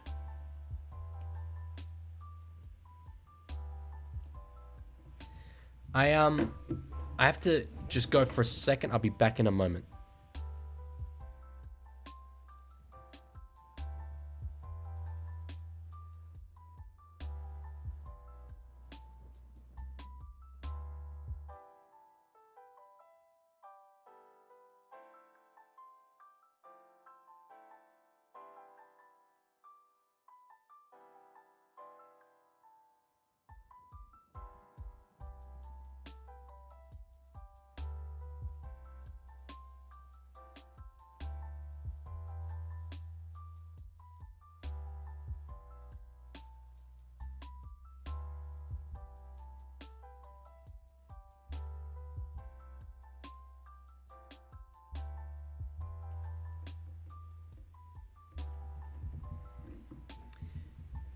I have to just go for a second. I'll be back in a moment.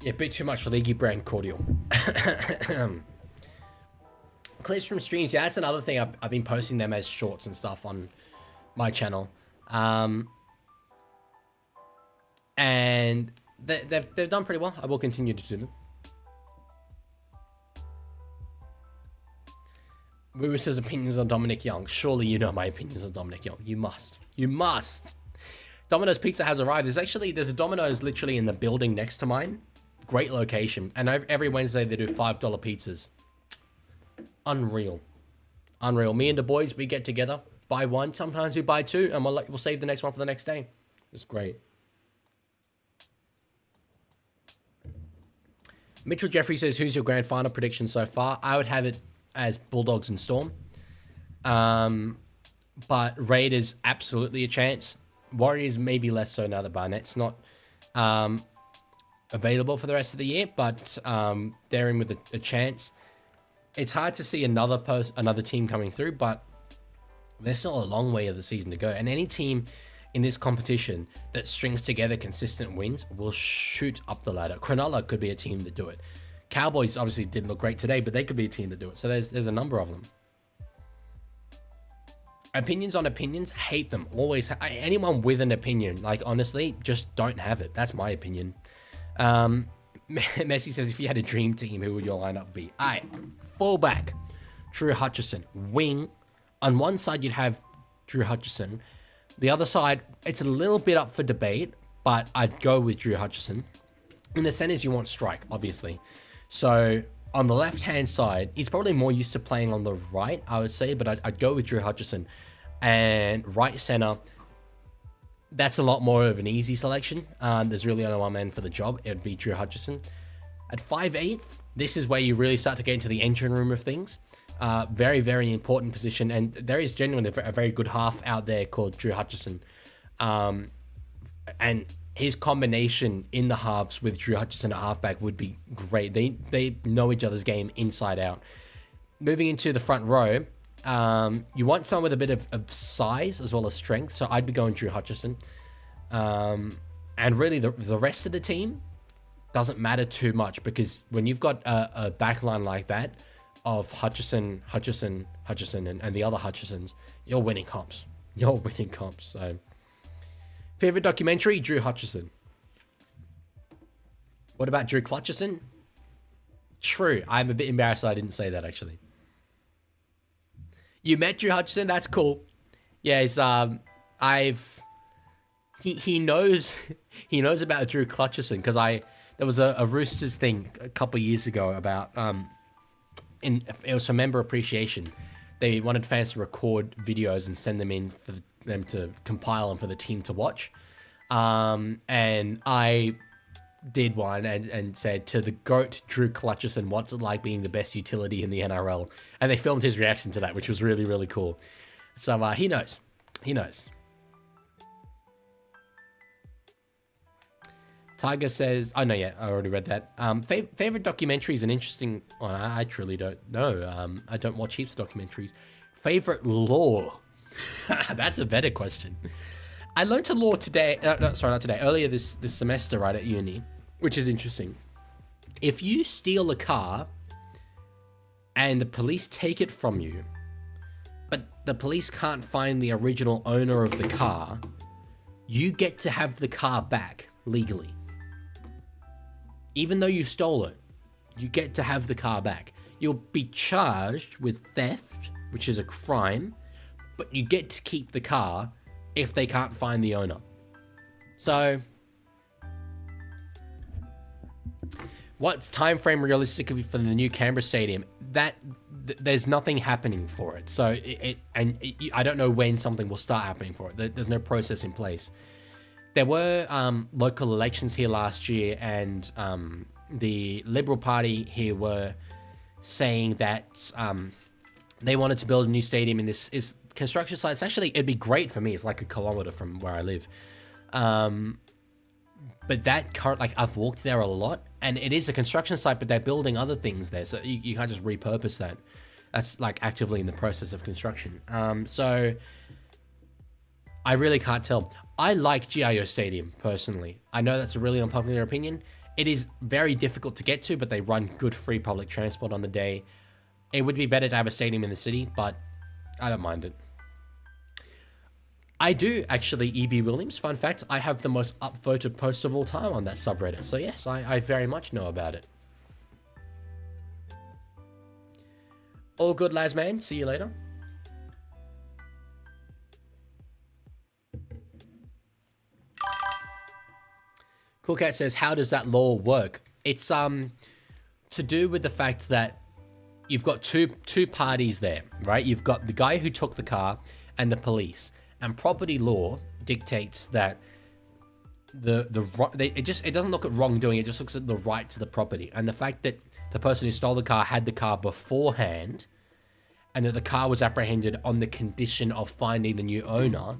Yeah, a bit too much Leaguie brand cordial. Clips from streams. Yeah, that's another thing. I've been posting them as shorts and stuff on my channel. And they've done pretty well. I will continue to do them. Lewis's opinions on Dominic Young. Surely you know my opinions on Dominic Young. You must. You must. Domino's Pizza has arrived. There's a Domino's literally in the building next to mine. Great location. And every Wednesday they do $5 pizzas. Unreal. Unreal. Me and the boys, we get together, buy one. Sometimes we buy two, and we'll save the next one for the next day. It's great. Mitchell Jeffrey says, who's your grand final prediction so far? I would have it as Bulldogs and Storm. But Raiders, absolutely a chance. Warriors, maybe less so now that Barnett's not available for the rest of the year, but they're in with a chance. It's hard to see another team coming through, but there's still a long way of the season to go. And any team in this competition that strings together consistent wins will shoot up the ladder. Cronulla could be a team that do it. Cowboys obviously didn't look great today, but they could be a team that do it. So there's a number of them. Opinions on opinions, hate them. Always, anyone with an opinion, like honestly, just don't have it. That's my opinion. Messi says, if you had a dream team, who would your lineup be? Alright, fullback, Drew Hutchison. Wing, on one side you'd have Drew Hutchison. The other side, it's a little bit up for debate, but I'd go with Drew Hutchison. In the centers, you want strike, obviously. So on the left-hand side, he's probably more used to playing on the right, I would say, but I'd go with Drew Hutchison. And right center, that's a lot more of an easy selection. There's really only one man for the job. It would be Drew Hutchison. At 5'8", this is where you really start to get into the engine room of things. Very, very important position. And there is genuinely a very good half out there called Drew Hutchison. And his combination in the halves with Drew Hutchison at halfback would be great. They know each other's game inside out. Moving into the front row, you want someone with a bit of size as well as strength. So I'd be going Drew Hutchison. And really the rest of the team doesn't matter too much, because when you've got a backline like that of Hutchison, and the other Hutchisons, you're winning comps. You're winning comps. So favorite documentary, Drew Hutchison. What about Drew Clutchison? True. I'm a bit embarrassed I didn't say that, actually. You met Drew Hutchison? That's cool. Yeah, it's he knows about Drew Clutchison, because there was a Roosters thing a couple of years ago about it was for member appreciation. They wanted fans to record videos and send them in for them to compile them for the team to watch. And I did one and said, to the GOAT Drew Clutchison, what's it like being the best utility in the NRL? And they filmed his reaction to that, which was really, really cool. So he knows. He knows. Tiger says, oh no, yeah, I already read that. Favorite documentary is an interesting one. I truly don't know. I don't watch heaps of documentaries. Favorite law? That's a better question. I learned a law today. Not today. Earlier this semester, right at uni, which is interesting. If you steal a car and the police take it from you, but the police can't find the original owner of the car, you get to have the car back legally. Even though you stole it, you get to have the car back. You'll be charged with theft, which is a crime, but you get to keep the car if they can't find the owner. So, what time frame realistically for the new Canberra Stadium? There's nothing happening for it. So I don't know when something will start happening for it. There's no process in place. There were local elections here last year, and the Liberal Party here were saying that they wanted to build a new stadium in this construction site. It's actually, it'd be great for me. It's like a kilometer from where I live. But that current, like, I've walked there a lot, and it is a construction site, but they're building other things there, so you can't just repurpose that. That's like actively in the process of construction. So I really can't tell. I like GIO Stadium personally. I know that's a really unpopular opinion. It is very difficult to get to, but they run good free public transport on the day. It would be better to have a stadium in the city, but I don't mind it. I do actually, EB Williams, fun fact, I have the most upvoted post of all time on that subreddit. So yes, I very much know about it. All good, lads, man. See you later. Cool Cat says, how does that law work? It's to do with the fact that you've got two parties there, right? You've got the guy who took the car and the police. And property law dictates that it doesn't look at wrongdoing, it just looks at the right to the property. And the fact that the person who stole the car had the car beforehand, and that the car was apprehended on the condition of finding the new owner,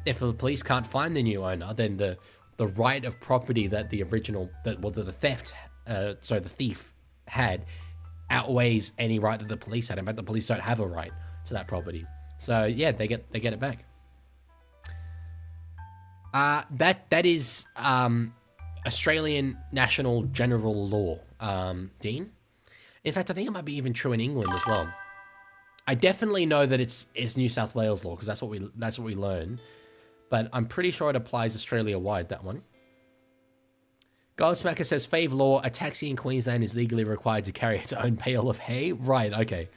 if the police can't find the new owner, then the right of property that the thief had outweighs any right that the police had. In fact, the police don't have a right to that property. So yeah, they get it back. That is Australian national general law, Dean. In fact, I think it might be even true in England as well. I definitely know that it's New South Wales law, because that's what we learn. But I'm pretty sure it applies Australia-wide, that one. Goldsmacker says, Fave law, a taxi in Queensland is legally required to carry its own pail of hay. Right, okay.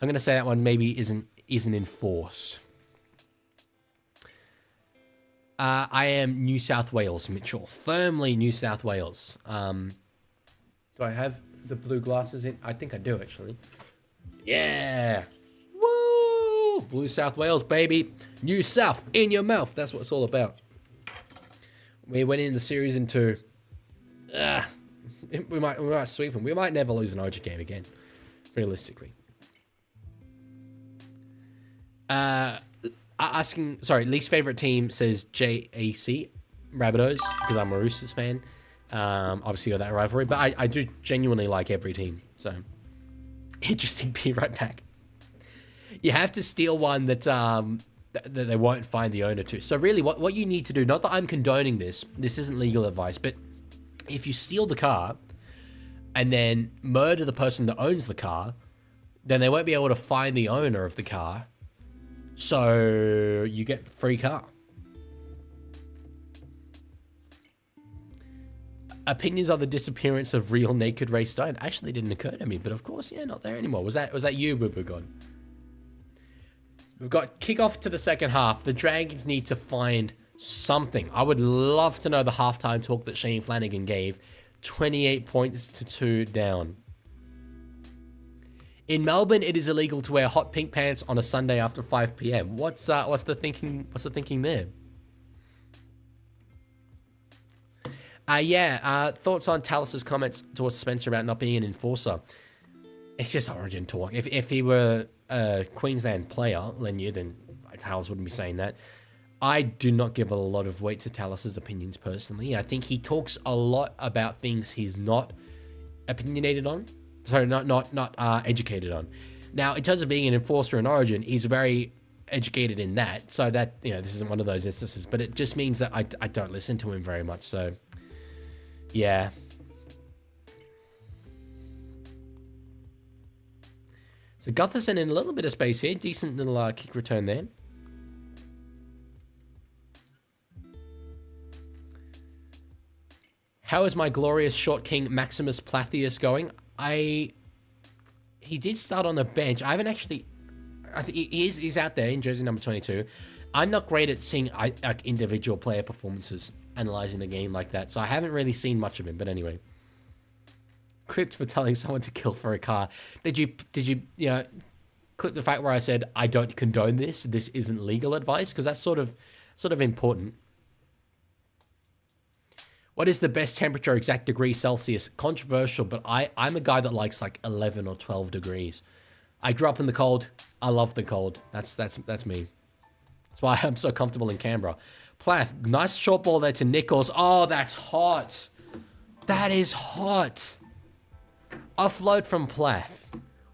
I'm going to say that one maybe isn't enforced. I am New South Wales, Mitchell. Firmly New South Wales. Do I have the blue glasses in? I think I do, actually. Yeah! Woo! Blue South Wales, baby. New South in your mouth. That's what it's all about. We went in the series into... we might sweep them. We might never lose an Origin game again, realistically. Least favorite team says JAC, Rabbitohs, because I'm a Roosters fan. Obviously got that rivalry, but I do genuinely like every team. So interesting. Be right back. You have to steal one that they won't find the owner to. So really, what you need to do, not that I'm condoning this isn't legal advice, but if you steal the car and then murder the person that owns the car, then they won't be able to find the owner of the car. So you get free car. Opinions on the disappearance of real naked Ray Stone actually didn't occur to me, but of course, yeah, not there anymore. Was that you, Boo Boo Gone? We've got kickoff to the second half. The Dragons need to find something. I would love to know the halftime talk that Shane Flanagan gave. 28 points to 2 down. In Melbourne, it is illegal to wear hot pink pants on a Sunday after 5 p.m. What's the thinking? What's the thinking there? Thoughts on Talus's comments towards Spencer about not being an enforcer? It's just Origin talk. If he were a Queensland player, then Talus wouldn't be saying that. I do not give a lot of weight to Talas's opinions personally. I think he talks a lot about things he's not opinionated on. Sorry, not educated on. Now, in terms of being an enforcer in Origin, he's very educated in that. So that, this isn't one of those instances. But it just means that I don't listen to him very much. So, yeah. So Gutherson in a little bit of space here. Decent little kick return there. How is my glorious short king Maximus Plathius going? He did start on the bench. I haven't actually... I think he's out there in jersey number 22. I'm not great at seeing individual player performances, analyzing the game like that. So I haven't really seen much of him. But anyway. Crypt for telling someone to kill for a car. Did you clip the fact where I said, I don't condone this. This isn't legal advice? Because that's sort of important. What is the best temperature, exact degree Celsius? Controversial, but I'm a guy that likes like 11 or 12 degrees. I grew up in the cold. I love the cold. That's me. That's why I'm so comfortable in Canberra. Plath, nice short ball there to Nichols. Oh, that's hot. That is hot. Offload from Plath.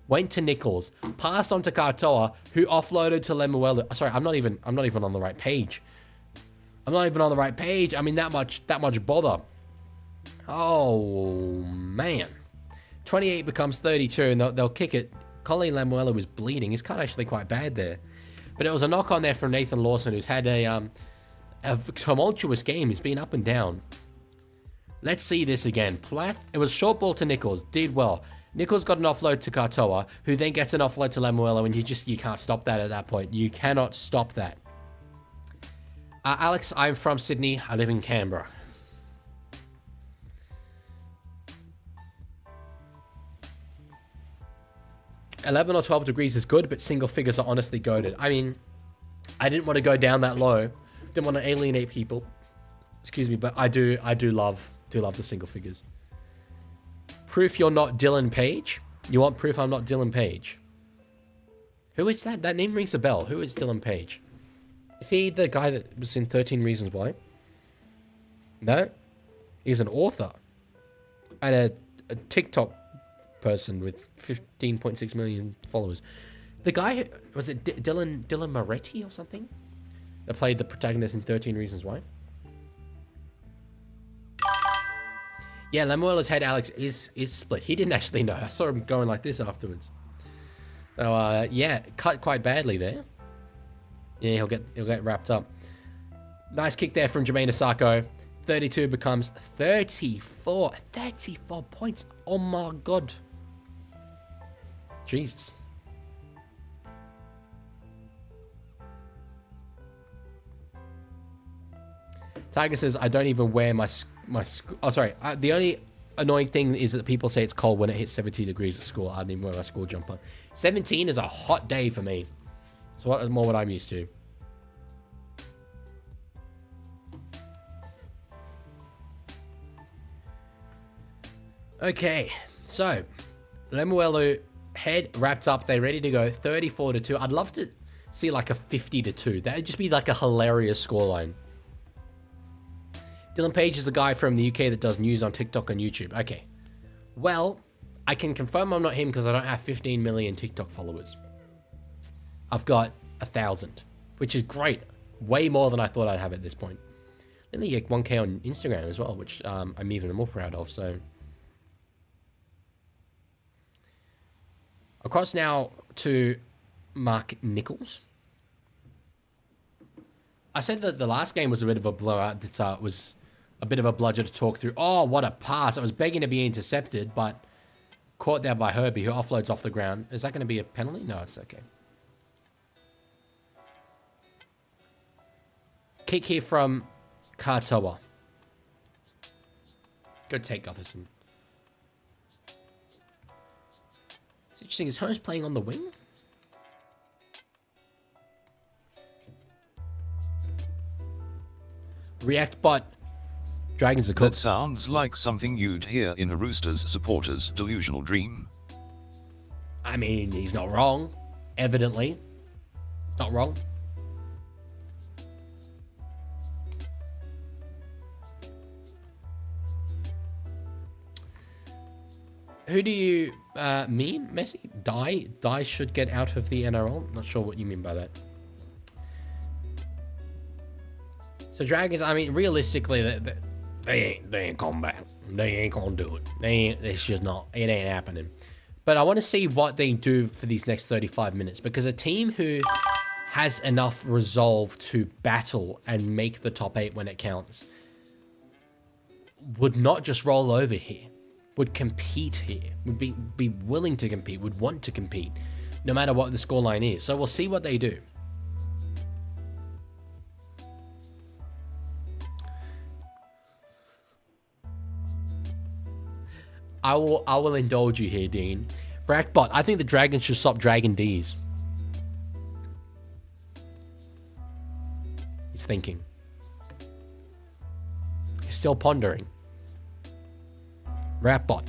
Went to Nichols. Passed on to Katoa, who offloaded to Lemuelu. Sorry, I'm not even on the right page. I'm not even on the right page. I mean, that much bother. Oh, man. 28 becomes 32, and they'll kick it. Colleen Lemuelu was bleeding. His cut actually quite bad there. But it was a knock on there from Nathan Lawson, who's had a tumultuous game. He's been up and down. Let's see this again. Plath, it was short ball to Nichols. Did well. Nichols got an offload to Katoa, who then gets an offload to Lemuelu, and you can't stop that at that point. You cannot stop that. Alex, I'm from Sydney. I live in Canberra. $11 or 12 degrees is good, but single figures are honestly goated. I mean, I didn't want to go down that low. Didn't want to alienate people. Excuse me, but I do love the single figures. Proof you're not Dylan Page? You want proof I'm not Dylan Page? Who is that? That name rings a bell. Who is Dylan Page? Is he the guy that was in 13 Reasons Why? No? He's an author. And a TikTok person with 15.6 million followers. The guy, was it Dylan Moretti or something? That played the protagonist in 13 Reasons Why? Yeah, Lemuelu's head, Alex, is split. He didn't actually know. I saw him going like this afterwards. So, yeah, cut quite badly there. Yeah, he'll get wrapped up. Nice kick there from Jermaine Asako. 32 becomes 34. 34 points. Oh my god. Jesus. Tiger says, I don't even wear my oh, sorry. The only annoying thing is that people say it's cold when it hits 70 degrees at school. I don't even wear my school jumper. 17 is a hot day for me. So what more what I'm used to. Okay, so Lemuelu head wrapped up. They're ready to go. 34-2. I'd love to see like a 50-2. That'd just be like a hilarious scoreline. Dylan Page is the guy from the UK that does news on TikTok and YouTube. Okay, well, I can confirm I'm not him because I don't have 15 million TikTok followers. I've got 1,000, which is great. Way more than I thought I'd have at this point. Nearly get 1K on Instagram as well, which I'm even more proud of. So, across now to Mark Nichols. I said that the last game was a bit of a blowout. That was a bit of a bludger to talk through. Oh, what a pass. I was begging to be intercepted, but caught there by Herbie, who offloads off the ground. Is that going to be a penalty? No, it's okay. Kick here from Katoa. Good take, Gutherson. It's interesting. Is Holmes playing on the wing? React bot. Dragons are cooked. That sounds like something you'd hear in a Roosters supporter's delusional dream. I mean, he's not wrong. Evidently. Not wrong. Who do you mean, Messi? Die should get out of the NRL? Not sure what you mean by that. So Dragons, I mean, realistically, they ain't coming back. They ain't gonna do it. It's just not. It ain't happening. But I want to see what they do for these next 35 minutes, because a team who has enough resolve to battle and make the top 8 when it counts would not just roll over here, would compete here, would be willing to compete, would want to compete, no matter what the scoreline is. So we'll see what they do. I will indulge you here, Dean. Frackbot, I think the Dragons should stop Dragon D's. He's thinking. He's still pondering. Reactbot.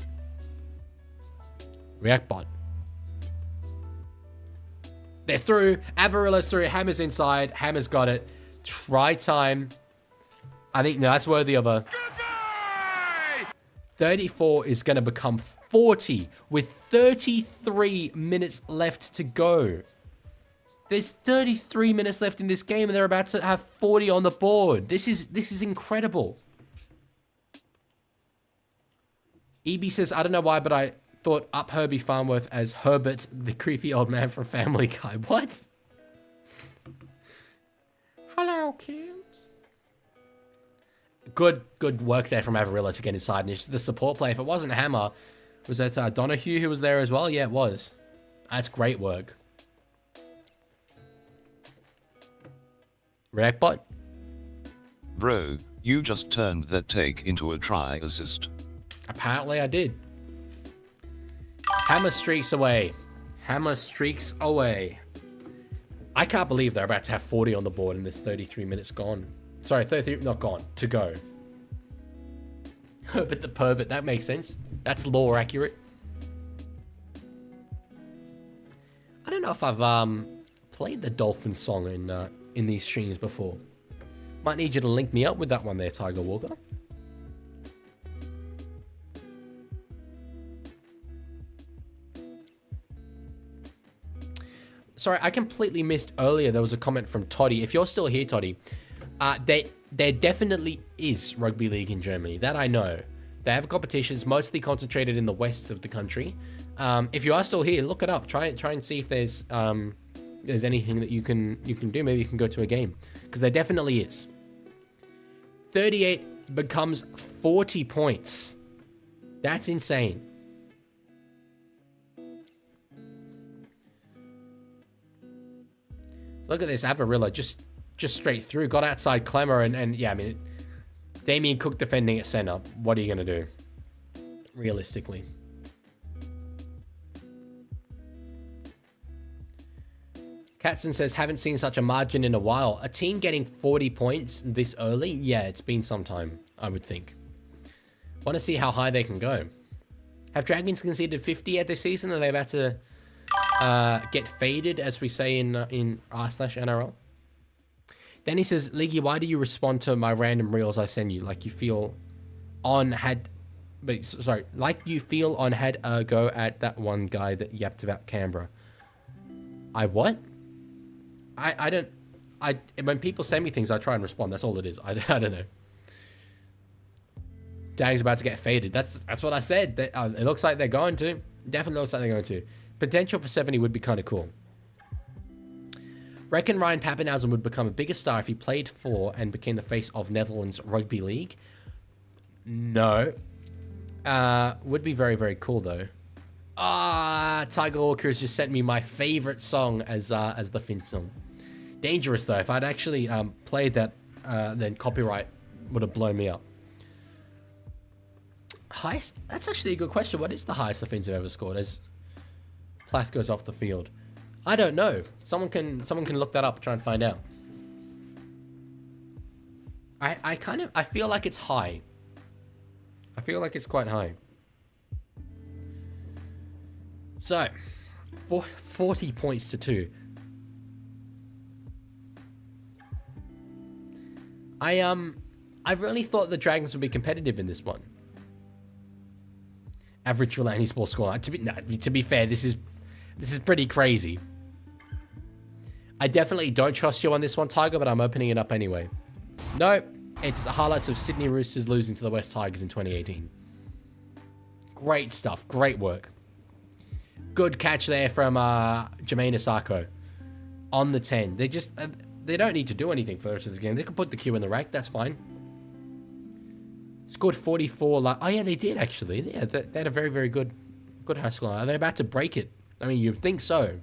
They're through. Avarilla's through. Hammer's inside. Hammer's got it. Try time. I think that's worthy of a... 34 is going to become 40 with 33 minutes left to go. There's 33 minutes left in this game and they're about to have 40 on the board. This is incredible. EB says, I don't know why, but I thought up Herbie Farnworth as Herbert, the creepy old man from Family Guy. What? Hello, kids. Good work there from Avarilla to get inside. And the support play, if it wasn't Hammer, was that Donahue who was there as well? Yeah, it was. That's great work. Reactbot? Bro, you just turned that take into a try assist. Apparently I did. Hammer streaks away. Hammer streaks away. I can't believe they're about to have 40 on the board and there's 33 minutes gone. Sorry, 33, not gone, to go. But the pervert, that makes sense. That's lore accurate. I don't know if I've played the Dolphins song in these streams before. Might need you to link me up with that one there, Tiger Walker. Sorry, I completely missed earlier. There was a comment from Toddy. If you're still here, Toddy, there definitely is rugby league in Germany. That I know. They have competitions mostly concentrated in the west of the country. If you are still here, look it up. Try and see if there's anything that you can do. Maybe you can go to a game, because there definitely is. 38 becomes 40 points. That's insane. Look at this, Avarilla just straight through, got outside Clemmer, and yeah, I mean, Damien Cook defending at center. What are you going to do? Realistically. Katzen says, haven't seen such a margin in a while. A team getting 40 points this early? Yeah, it's been some time, I would think. Want to see how high they can go. Have Dragons conceded 50 yet this season? Are they about to get faded, as we say in r/NRL? Danny says, Leaguie, why do you respond to my random reels I send you? Like you feel on had a go at that one guy that yapped about Canberra. I what? When people send me things, I try and respond. That's all it is. I don't know. Dag's about to get faded. That's what I said. It looks like they're going to. Definitely looks like they're going to. Potential for 70 would be kind of cool. Reckon Ryan Pappenhausen would become a bigger star if he played for and became the face of Netherlands Rugby League? No. Would be very, very cool, though. Tiger Walker has just sent me my favorite song as the Finn song. Dangerous, though. If I'd actually played that, then copyright would have blown me up. Highest? That's actually a good question. What is the highest the Finns have ever scored as Plath goes off the field? I don't know. Someone can look that up, try and find out. I feel like it's high. I feel like it's quite high. So, 40 points to 2. I really thought the Dragons would be competitive in this one. Average for any sports score. To be fair, this is pretty crazy. I definitely don't trust you on this one, Tiger, but I'm opening it up anyway. No, it's the highlights of Sydney Roosters losing to the West Tigers in 2018. Great stuff. Great work. Good catch there from Jermaine Asako on the 10. They don't need to do anything for the rest of this game. They can put the Q in the rack. That's fine. Scored 44. Oh, yeah, they did, actually. Yeah, they had a very, very good high score. Are they about to break it? I mean, you'd think so.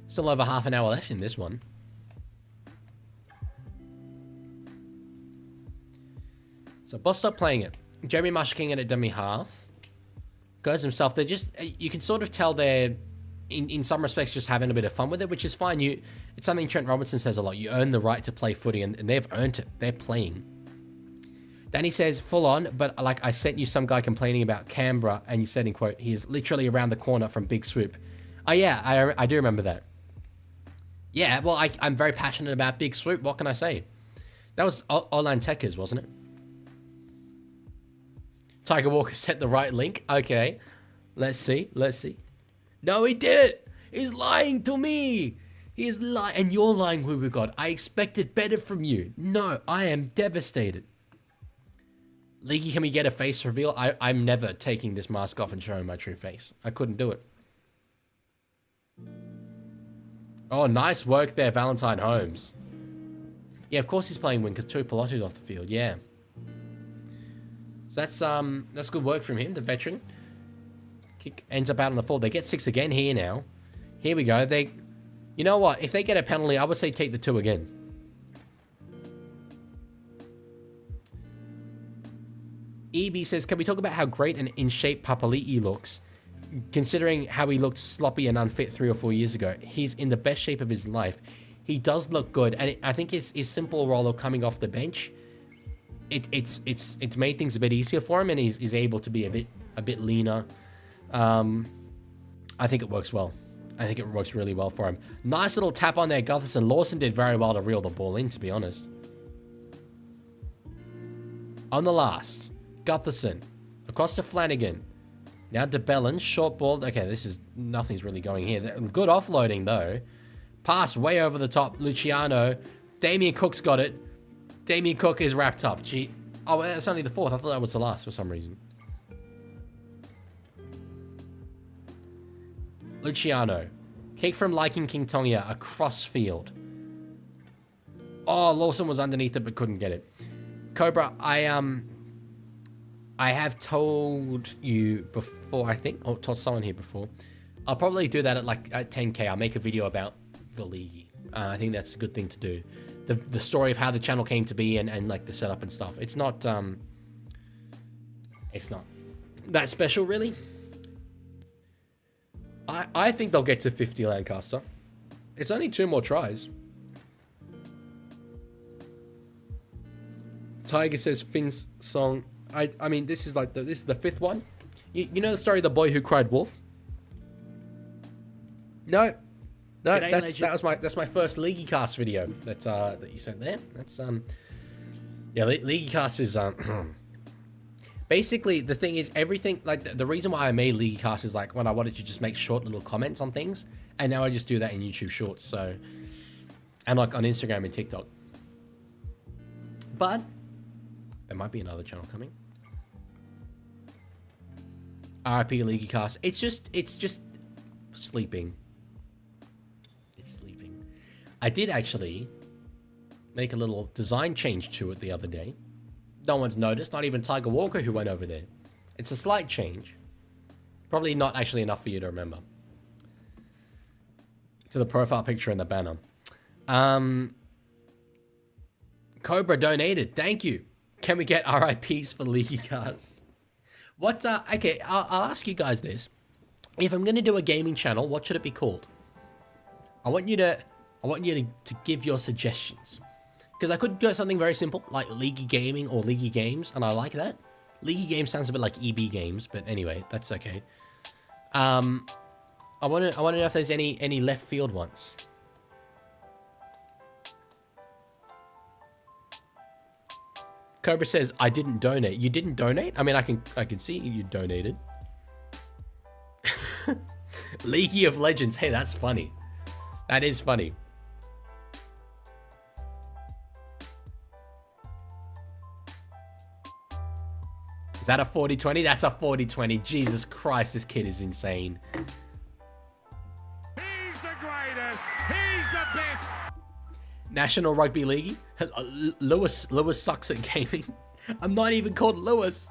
Still over half an hour left in this one. So, Boss stopped playing it. Jeremy Marshall King at a dummy half. Goes himself. They're just... You can sort of tell they're, in some respects, just having a bit of fun with it, which is fine. It's something Trent Robinson says a lot. You earn the right to play footy, and they've earned it. They're playing. Danny says, full on, but like I sent you some guy complaining about Canberra, and you said, in quote, he is literally around the corner from Big Swoop. Oh, yeah, I do remember that. Yeah, well, I'm very passionate about Big Swoop. What can I say? That was Olan Tekers, wasn't it? Tiger Walker set the right link. Okay. Let's see. No, he did it. He's lying to me. He is lying. And you're lying, who we got. I expected better from you. No, I am devastated. Leaguie, can we get a face reveal? I'm never taking this mask off and showing my true face. I couldn't do it. Oh, nice work there, Valentine Holmes. Yeah, of course he's playing wing because Tuipulotu's off the field. Yeah. So that's good work from him, the veteran. Kick ends up out on the 4. They get 6 again here now. Here we go. You know what? If they get a penalty, I would say take the 2 again. EB says, can we talk about how great and in shape Papali'i looks? Considering how he looked sloppy and unfit 3 or 4 years ago, he's in the best shape of his life. He does look good, and I think his simple role of coming off the bench, it's made things a bit easier for him, and he's able to be a bit leaner. I think it works well. I think it works really well for him. Nice little tap on there, Gutherson. Lawson did very well to reel the ball in, to be honest. On the last, Gutherson across to Flanagan. Now to Bellin, short ball. Okay, nothing's really going here. Good offloading though. Pass way over the top. Luciano. Damien Cook's got it. Damien Cook is wrapped up. Gee. Oh, it's only the 4th. I thought that was the last for some reason. Luciano. Kick from Liking King Tongia across field. Oh, Lawson was underneath it but couldn't get it. Cobra, I have told you before, I think, or told someone here before. I'll probably do that at 10K. I'll make a video about the Leaguie. I think that's a good thing to do. The story of how the channel came to be and like the setup and stuff. It's not that special, really. I think they'll get to 50 Lancaster. It's only 2 more tries. Tiger says Finn's song. I mean, this is the 5th one. You know the story of the boy who cried wolf? No, that's my first Leaguie cast video that you sent there. That's yeah, Leaguie cast is basically the thing is everything like the reason why I made Leaguie cast is like when I wanted to just make short little comments on things, and now I just do that in YouTube Shorts. So and like on Instagram and TikTok. But there might be another channel coming. RIP Leaguie cast. It's just sleeping. It's sleeping. I did actually make a little design change to it the other day. No one's noticed, not even Tiger Walker who went over there. It's a slight change. Probably not actually enough for you to remember. To the profile picture and the banner. Cobra donated. Thank you. Can we get RIPs for Leaguie cast? What, okay, I'll ask you guys this. If I'm going to do a gaming channel, what should it be called? I want you to give your suggestions. Because I could do something very simple, like Leaguie Gaming or Leaguie Games, and I like that. Leaguie Games sounds a bit like EB Games, but anyway, that's okay. I want to know if there's any left field ones. Cobra says, I didn't donate. You didn't donate? I mean, I can see you donated. Leaguie of Legends. Hey, that's funny. That is funny. Is that a 40-20? That's a 40-20. Jesus Christ, this kid is insane. He's the greatest. He's the best. National Rugby League. Lewis sucks at gaming. I'm not even called Lewis.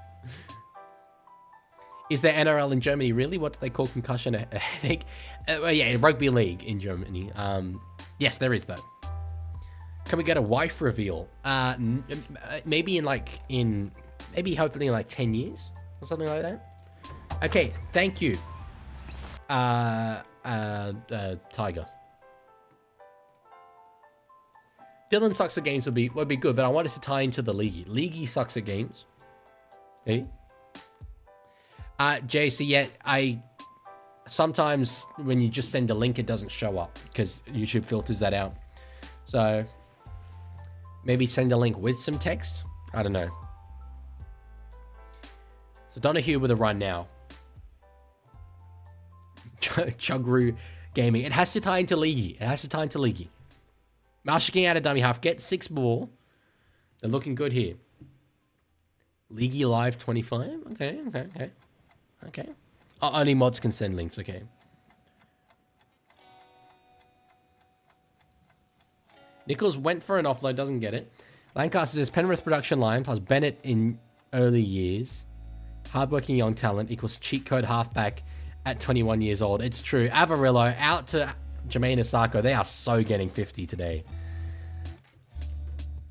Is there NRL in Germany? Really? What do they call concussion? A headache? Yeah, Rugby League in Germany. Yes, there is though. Can we get a wife reveal? Maybe maybe hopefully in like 10 years or something like that. Okay, thank you. Tiger. Dylan sucks at games would be good, but I wanted to tie into the Leaguie. Leaguie sucks at games. Hey. JC, yeah, sometimes when you just send a link, it doesn't show up because YouTube filters that out. So maybe send a link with some text. I don't know. So Donahue with a run now. Chugru Gaming. It has to tie into Leaguie. It has to tie into Leaguie. Marshall King out of dummy half. Get 6 more. They're looking good here. Leaguie Live 25. Okay. Oh, only mods can send links. Okay. Nichols went for an offload. Doesn't get it. Lancaster says Penrith production line plus Bennett in early years. Hardworking young talent equals cheat code halfback at 21 years old. It's true. Avarillo out to Jermaine Asako. They are so getting 50 today.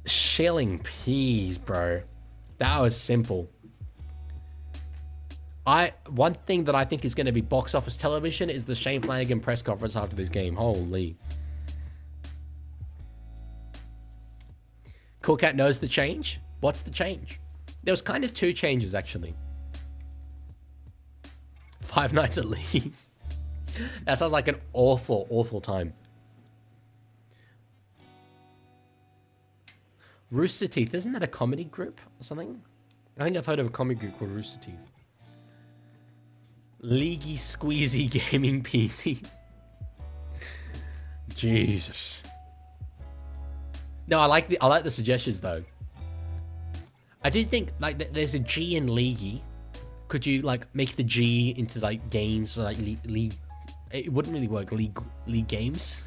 Shelling peas, bro. That was simple. One thing that I think is going to be box office television is the Shane Flanagan press conference after this game. Holy. Cool Cat knows the change. What's the change? There was kind of 2 changes, actually. 5 nights at least. That sounds like an awful, awful time. Rooster Teeth. Isn't that a comedy group or something? I think I've heard of a comedy group called Rooster Teeth. Leaguey Squeezy Gaming PC. Jesus. No, I like the suggestions though. I do think like there's a G in Leaguey. Could you like make the G into like games, so, like league? It wouldn't really work. League games.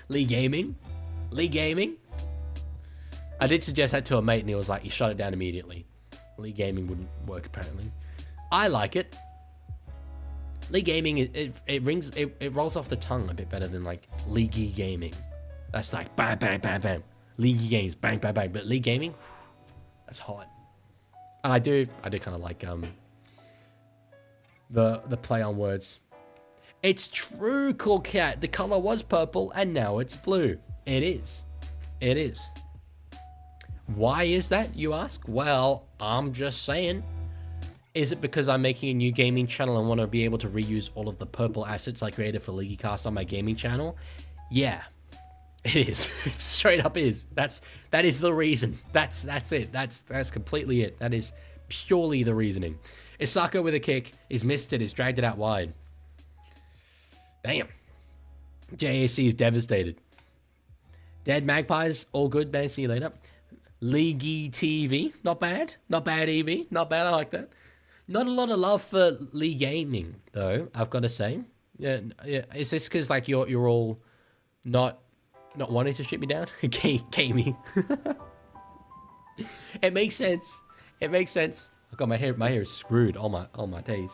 League gaming. I did suggest that to a mate, and he was like, he shut it down immediately. League gaming wouldn't work apparently. I like it. League gaming, it rolls off the tongue a bit better than like leaguey gaming. That's like bam, bam, bam, bam. Leaguey games, bang, bang, bang. But league gaming, that's hot. And I do kind of like the play on words. It's true, Cool Cat. The color was purple and now it's blue. It is. Why is that, you ask? Well, I'm just saying. Is it because I'm making a new gaming channel and want to be able to reuse all of the purple assets I created for LeagueCast on my gaming channel? Yeah, it is. It straight up is. That is the reason. That's it. That's completely it. That is purely the reasoning. Isako with a kick. He's missed it. He's dragged it out wide. Damn. JAC is devastated. Dead Magpies. All good, man. See you later. Leaguey TV. Not bad. Not bad, EV. Not bad. I like that. Not a lot of love for League Gaming, though, I've got to say. Yeah. Is this because like you're all not wanting to ship me down? Gaming. It makes sense. I've got my hair is screwed all my days.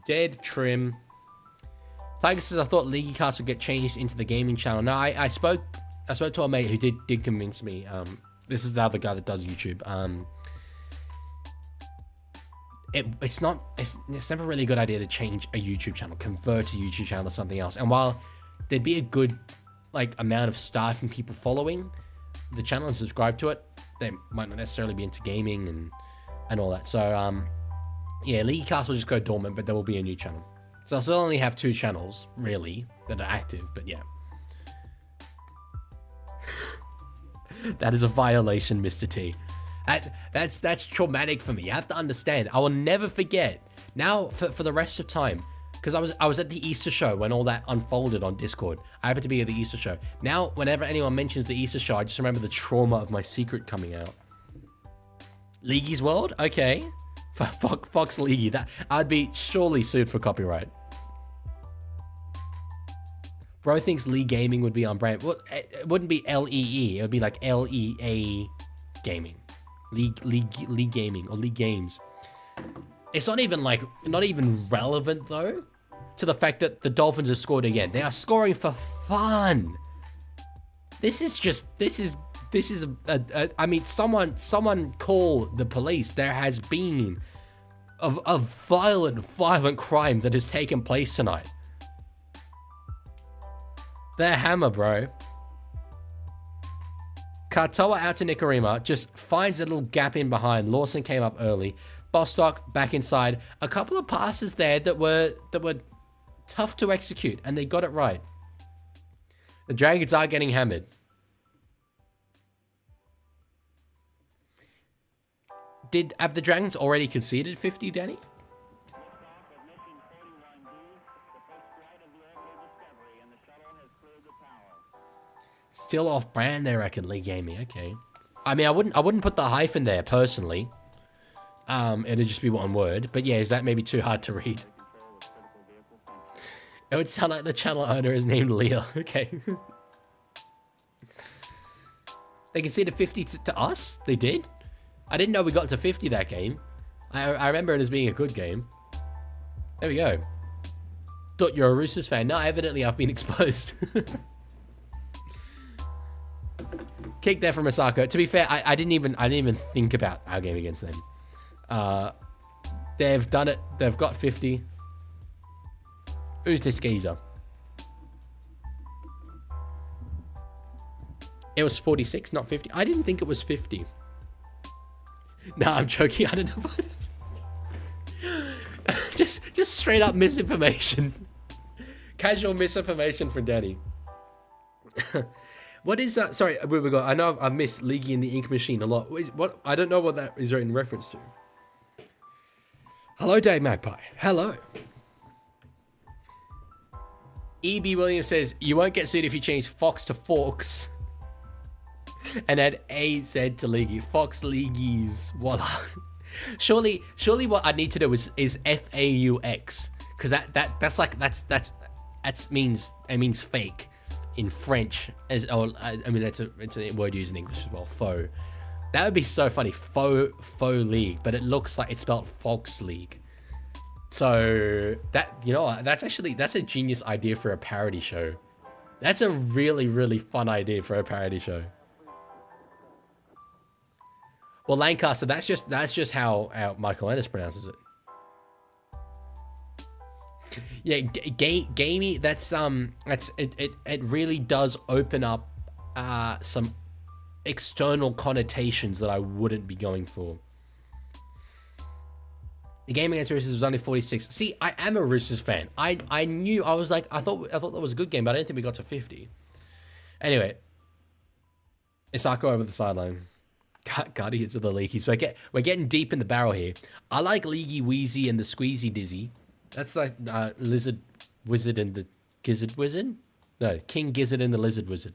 Dead Trim. Tiger says I thought LeagueCast would get changed into the gaming channel. No, I spoke to a mate who did convince me. This is the other guy that does YouTube. It's never really a good idea to change a YouTube channel, convert a YouTube channel to something else. And while there'd be a good like amount of staff and people following the channel and subscribe to it, they might not necessarily be into gaming and all that. So yeah, LeagueCast will just go dormant, but there will be a new channel. So I'll still only have 2 channels really that are active, but yeah. That is a violation, Mr. T. That's traumatic for me. You have to understand. I will never forget. Now for the rest of time, because I was at the Easter show when all that unfolded on Discord. I happened to be at the Easter show. Now, whenever anyone mentions the Easter show, I just remember the trauma of my secret coming out. Leaguie's World? Okay. Fox Leaguie. That I'd be surely sued for copyright. Bro thinks League Gaming would be on brand. Well, it wouldn't be LEE. It would be like LEA Gaming. League Gaming or League Games. It's not even relevant though to the fact that the Dolphins have scored again. They are scoring for fun. This is I mean, someone call the police. There has been a violent crime that has taken place tonight. They're hammer, bro. Katoa out to Nikorima, just finds a little gap in behind. Lawson came up early. Bostock back inside. A couple of passes there that were tough to execute, and they got it right. The Dragons are getting hammered. Have the Dragons already conceded 50, Danny? Still off brand, they reckon. League Gaming. Okay. I mean, I wouldn't put the hyphen there personally. It'd just be one word. But yeah, is that maybe too hard to read? It would sound like the channel owner is named Leah. Okay. They conceded 50 to us? They did? I didn't know we got to 50 that game. I remember it as being a good game. There we go. Thought you're a Roosters fan. No, evidently I've been exposed. Kick there from Masako. To be fair, I didn't even think about our game against them. They've done it. They've got 50. Who's this geezer? It was 46, not 50. I didn't think it was 50. No, I'm joking. I don't know. just straight up misinformation. Casual misinformation for Danny. What is that? Sorry, I know I've missed Leaguie and the Ink Machine a lot. What? I don't know what that is in reference to. Hello, Dave Magpie. Hello. E.B. Williams says, you won't get sued if you change Fox to Forks and add AZ to Leaguie. Fox Leaguies. Voila. Surely what I need to do is FAUX. Because that means fake in French. It's a word used in English as well. Faux. That would be so funny. Faux League. But it looks like it's spelled Fox League. So that's a genius idea for a parody show. That's a really, really fun idea for a parody show. Well, Lancaster, that's just how Michael Ennis pronounces it. Yeah, gamey. It really does open up some external connotations that I wouldn't be going for. The game against Roosters was only 46. See, I am a Roosters fan. I thought that was a good game, but I didn't think we got to 50. Anyway, Isako over the sideline. Guardians of the Leagueies. We're getting deep in the barrel here. I like Leaguey Wheezy and the Squeezy Dizzy. That's like Lizard Wizard and the Gizzard Wizard? No, King Gizzard and the Lizard Wizard.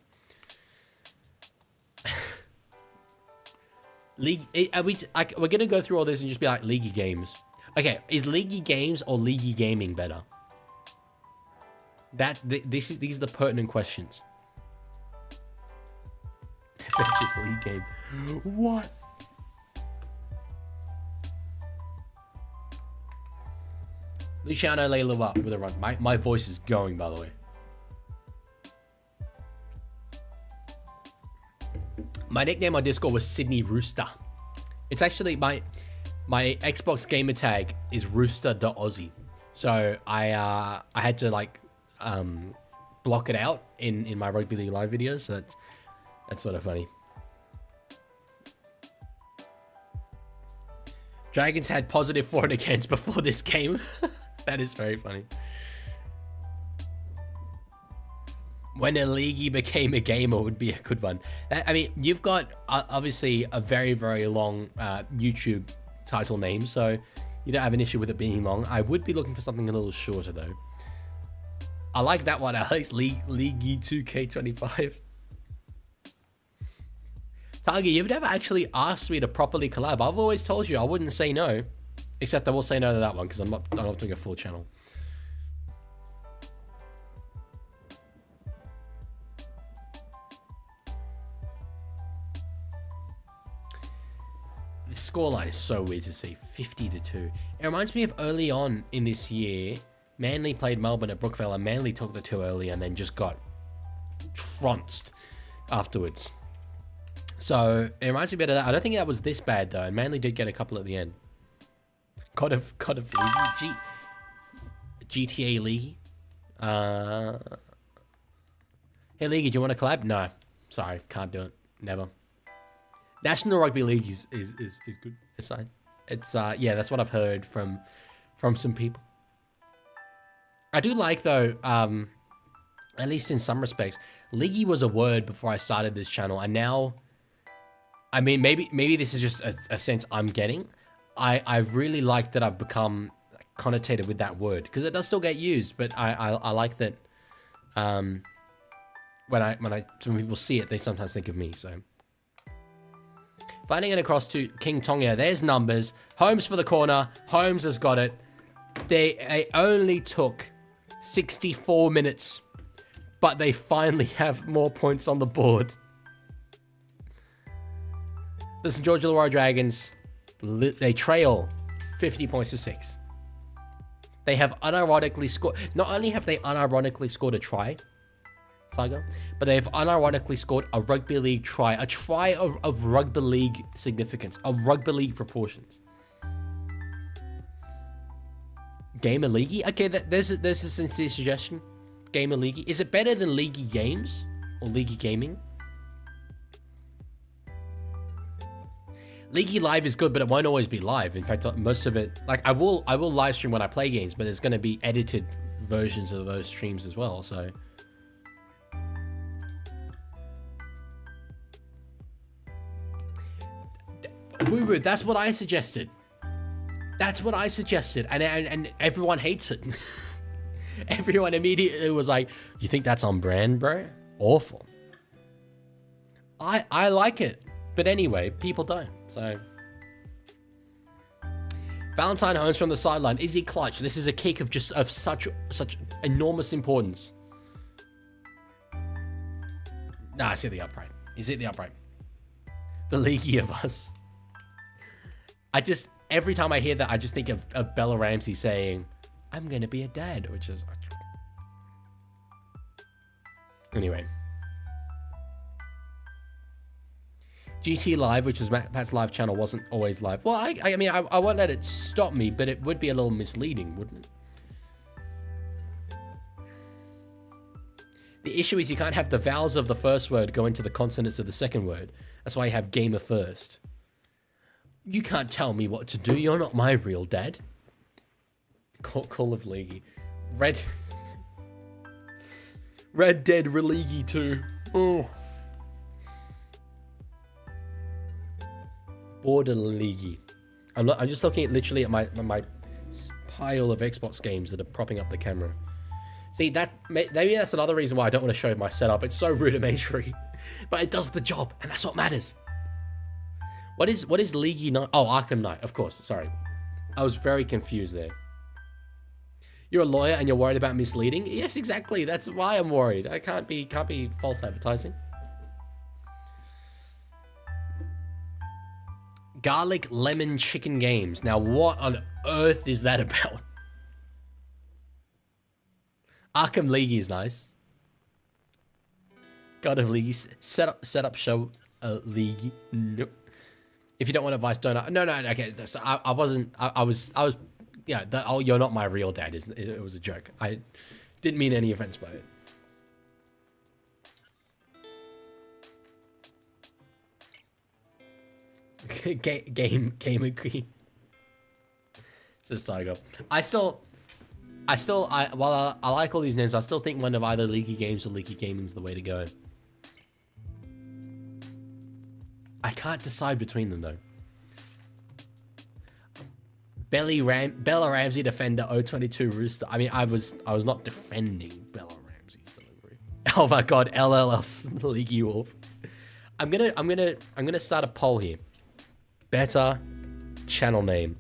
We're going to go through all this and just be like Leaguey Games. Okay, is Leaguey Games or Leaguey Gaming better? These are the pertinent questions. Just League Game. What? Luciano Leilua with a run. My voice is going, by the way. My nickname on Discord was Sydney Rooster. It's actually my Xbox gamer tag is rooster.aussie. So I had to block it out in my Rugby League live videos. So that's sort of funny. Dragons had positive for and against before this game. That is very funny. When a leaguey became a gamer would be a good one. I mean, you've got obviously a very, very long YouTube title name, so you don't have an issue with it being long. I would be looking for something a little shorter, though. I like that one, Alex. Leaguey 2K25. Target, you've never actually asked me to properly collab. I've always told you I wouldn't say no. Except I will say no to that one, because I'm not doing a full channel. The scoreline is so weird to see. 50-2. It reminds me of early on in this year. Manly played Melbourne at Brookvale, and Manly took the 2 early and then just got trounced afterwards. So it reminds me a bit of that. I don't think that was this bad though. And Manly did get a couple at the end. God of League. GTA League. Hey League, do you want to collab? No. Sorry, can't do it. Never. National Rugby League is good. It's fine. It's yeah, that's what I've heard from some people. I do like though, at least in some respects, Leaguie was a word before I started this channel, and now, I mean, maybe this is just a sense I'm getting. I really like that I've become connotated with that word, because it does still get used, but I like that when people see it, they sometimes think of me. So finding it across to King Tonga, there's numbers. Holmes for the corner. Holmes has got it. They only took 64 minutes, but they finally have more points on the board. The St. George Illawarra Dragons, they trail 50 points to 6. They have unironically scored. Not only have they unironically scored a try, Tiger, but they have unironically scored a rugby league try. A try of rugby league significance, of rugby league proportions. Gamer Leaguey? Okay, there's a sincere suggestion. Gamer Leaguey. Is it better than Leaguey Games? Or Leaguey Gaming? Leaguey Live is good, but it won't always be live. In fact, most of it... Like, I will live stream when I play games, but there's going to be edited versions of those streams as well, so... Woo-woo, that's what I suggested. That's what I suggested, and everyone hates it. Everyone immediately was like, "You think that's on brand, bro? Awful." I like it, but anyway, people don't. So, Valentine Holmes from the sideline. Is he clutch? This is a kick of such enormous importance. Nah, it's hit the upright. Is it the upright? The leaguey of us. Every time I hear that, I just think of Bella Ramsey saying, "I'm going to be a dad," which is... Anyway. GT Live, which is Pat's live channel, wasn't always live. Well, I mean, I won't let it stop me, but it would be a little misleading, wouldn't it? The issue is you can't have the vowels of the first word go into the consonants of the second word. That's why you have gamer first. You can't tell me what to do. You're not my real dad. Call of Leaguey. Red Dead Leaguey 2. Oh. Border Leaguey. I'm just looking at literally at my pile of Xbox games that are propping up the camera. See, maybe that's another reason why I don't want to show my setup. It's so rudimentary, but it does the job, and that's what matters. What is Leaguey Knight? Oh, Arkham Knight, of course. Sorry, I was very confused there. You're a lawyer and you're worried about misleading? Yes, exactly. That's why I'm worried. I can't be false advertising. Garlic lemon chicken games. Now, what on earth is that about? Arkham Leaguey is nice. God of Leaguey. Set up show Leaguey. Nope. If you don't want advice, don't. No. Okay. So I was. Yeah. Oh, you're not my real dad. It was a joke. I didn't mean any offense by it. Game agree. Says Tiger. I still. while I like all these names, I still think one of either Leaguie Games or Leaguie Gaming is the way to go. I can't decide between them though. Bella Ramsey defender 022 Rooster. I mean, I was not defending Bella Ramsey's delivery. Oh my god, LLS Leaguie Wolf. I'm gonna start a poll here. Better channel name.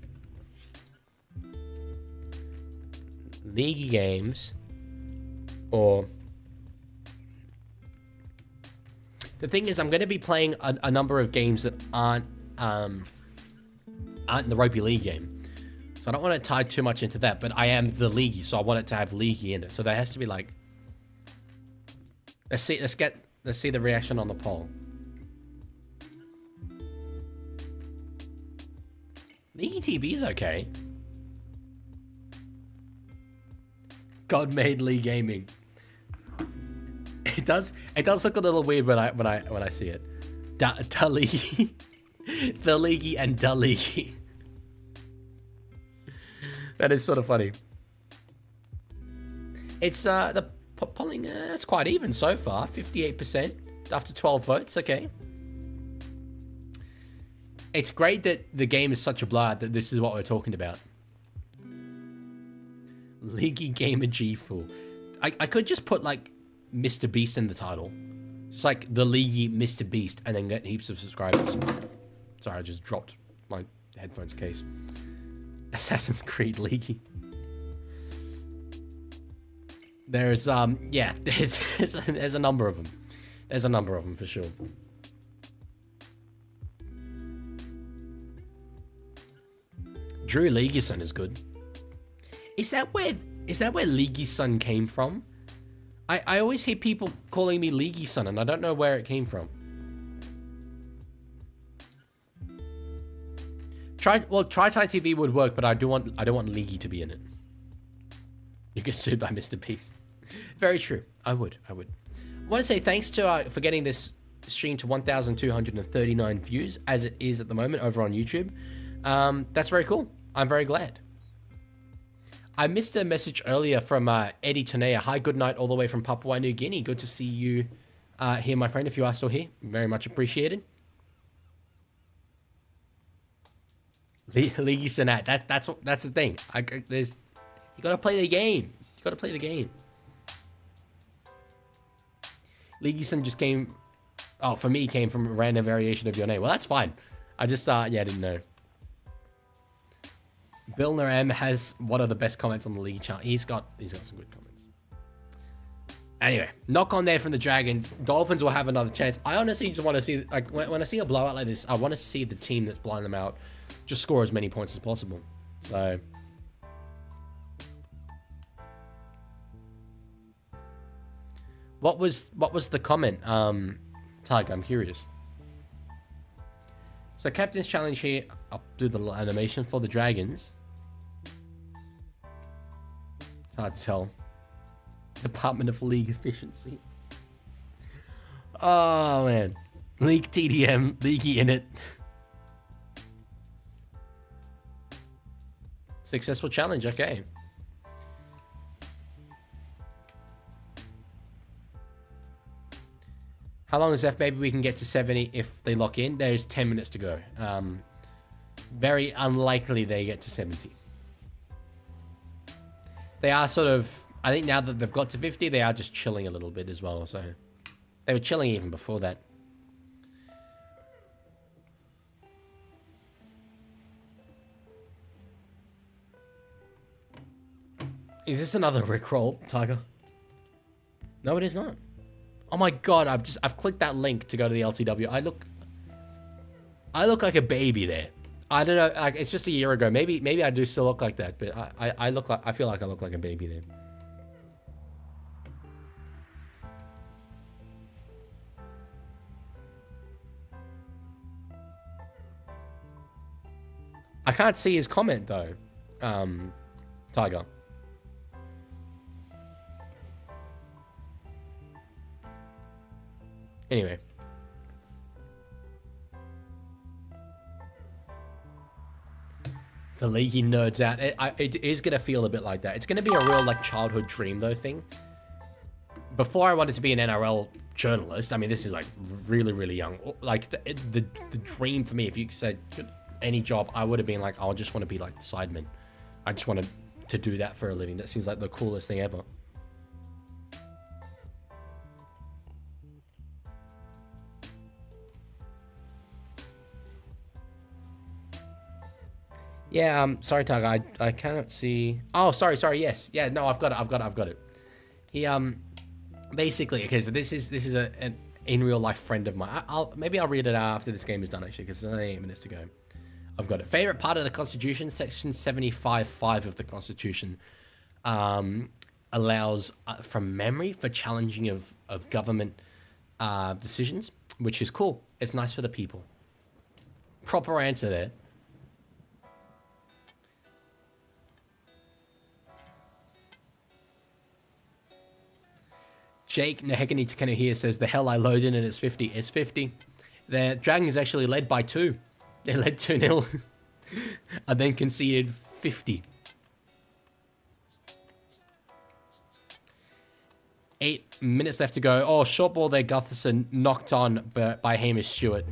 Leaguie Games or the thing is I'm going to be playing a number of games that aren't in the Rugby League game, so I don't want to tie too much into that, but I am the Leaguie, so I want it to have Leaguie in it, so there has to be like, let's see the reaction on the poll. Leaguie TV is okay. God made League Gaming. It does look a little weird when I see it. Da Leaguie. The Leaguie and Da Leaguie. That is sort of funny. It's the polling, it's quite even so far. 58% after 12 votes. Okay. It's great that the game is such a blowout that this is what we're talking about. Leaguie Gamer G Fool. I could just put like Mr. Beast in the title. It's like the Leaguie Mr. Beast and then get heaps of subscribers. Sorry, I just dropped my headphones case. Assassin's Creed Leaguie. There's yeah, there's a number of them. There's a number of them for sure. Drew Leagueson is good. Is that where Leaguie's son came from? I always hear people calling me Leaguie's son, and I don't know where it came from. Try TV would work, but I don't want Leaguie to be in it. You get sued by Mr. Beast. Very true. I would. I want to say thanks to for getting this stream to 1,239 views as it is at the moment over on YouTube. That's very cool. I'm very glad. I missed a message earlier from Eddie Tanea. Hi, good night, all the way from Papua New Guinea. Good to see you here, my friend, if you are still here. Very much appreciated. Leaguie Senat. That's the thing. You gotta play the game. You gotta play the game. Leaguie Sen just came. Oh, for me, came from a random variation of your name. Well, that's fine. I just yeah, I didn't know. Bill Naram has one of the best comments on the League channel. He's got some good comments. Anyway, knock on there from the Dragons. Dolphins will have another chance. I honestly just want to see, like, when I see a blowout like this, I want to see the team that's blowing them out just score as many points as possible. So, what was the comment, Tug? I'm curious. So, Captain's Challenge here. I'll do the little animation for the Dragons. It's hard to tell. Department of League Efficiency. Oh, man. League TDM. Leaguey in it. Successful challenge. Okay. How long is left? Maybe we can get to 70 if they lock in. There's 10 minutes to go. Very unlikely they get to 70. They are sort of... I think now that they've got to 50, they are just chilling a little bit as well. So they were chilling even before that. Is this another Rickroll, Tiger? No, it is not. Oh my god, I've clicked that link to go to the LTW. I look like a baby there. I don't know, like, it's just a year ago. Maybe I do still look like that, but I feel like I look like a baby there. I can't see his comment though, Tiger. Anyway. The Leaguie nerds out. It is going to feel a bit like that. It's going to be a real like childhood dream though thing. Before I wanted to be an NRL journalist, I mean, this is like really, really young. Like the dream for me, if you said any job, I would have been like, I just want to be like the sideman. I just wanted to do that for a living. That seems like the coolest thing ever. Yeah, sorry, Tiger, I cannot see. Oh, sorry, yes. Yeah, no, I've got it. He, basically, okay, so this is an in real life friend of mine. Maybe I'll read it out after this game is done, actually, because there's only 8 minutes to go. I've got it. Favorite part of the Constitution, section 75(5) of the Constitution, allows, from memory, for challenging of government decisions, which is cool. It's nice for the people. Proper answer there. Jake Nehekani Takeno here says, the hell I loaded and it's 50. It's 50. The Dragons actually led by 2. They led 2-0 and then conceded 50. 8 minutes left to go. Oh, short ball there, Gutherson knocked on by Hamish Stewart.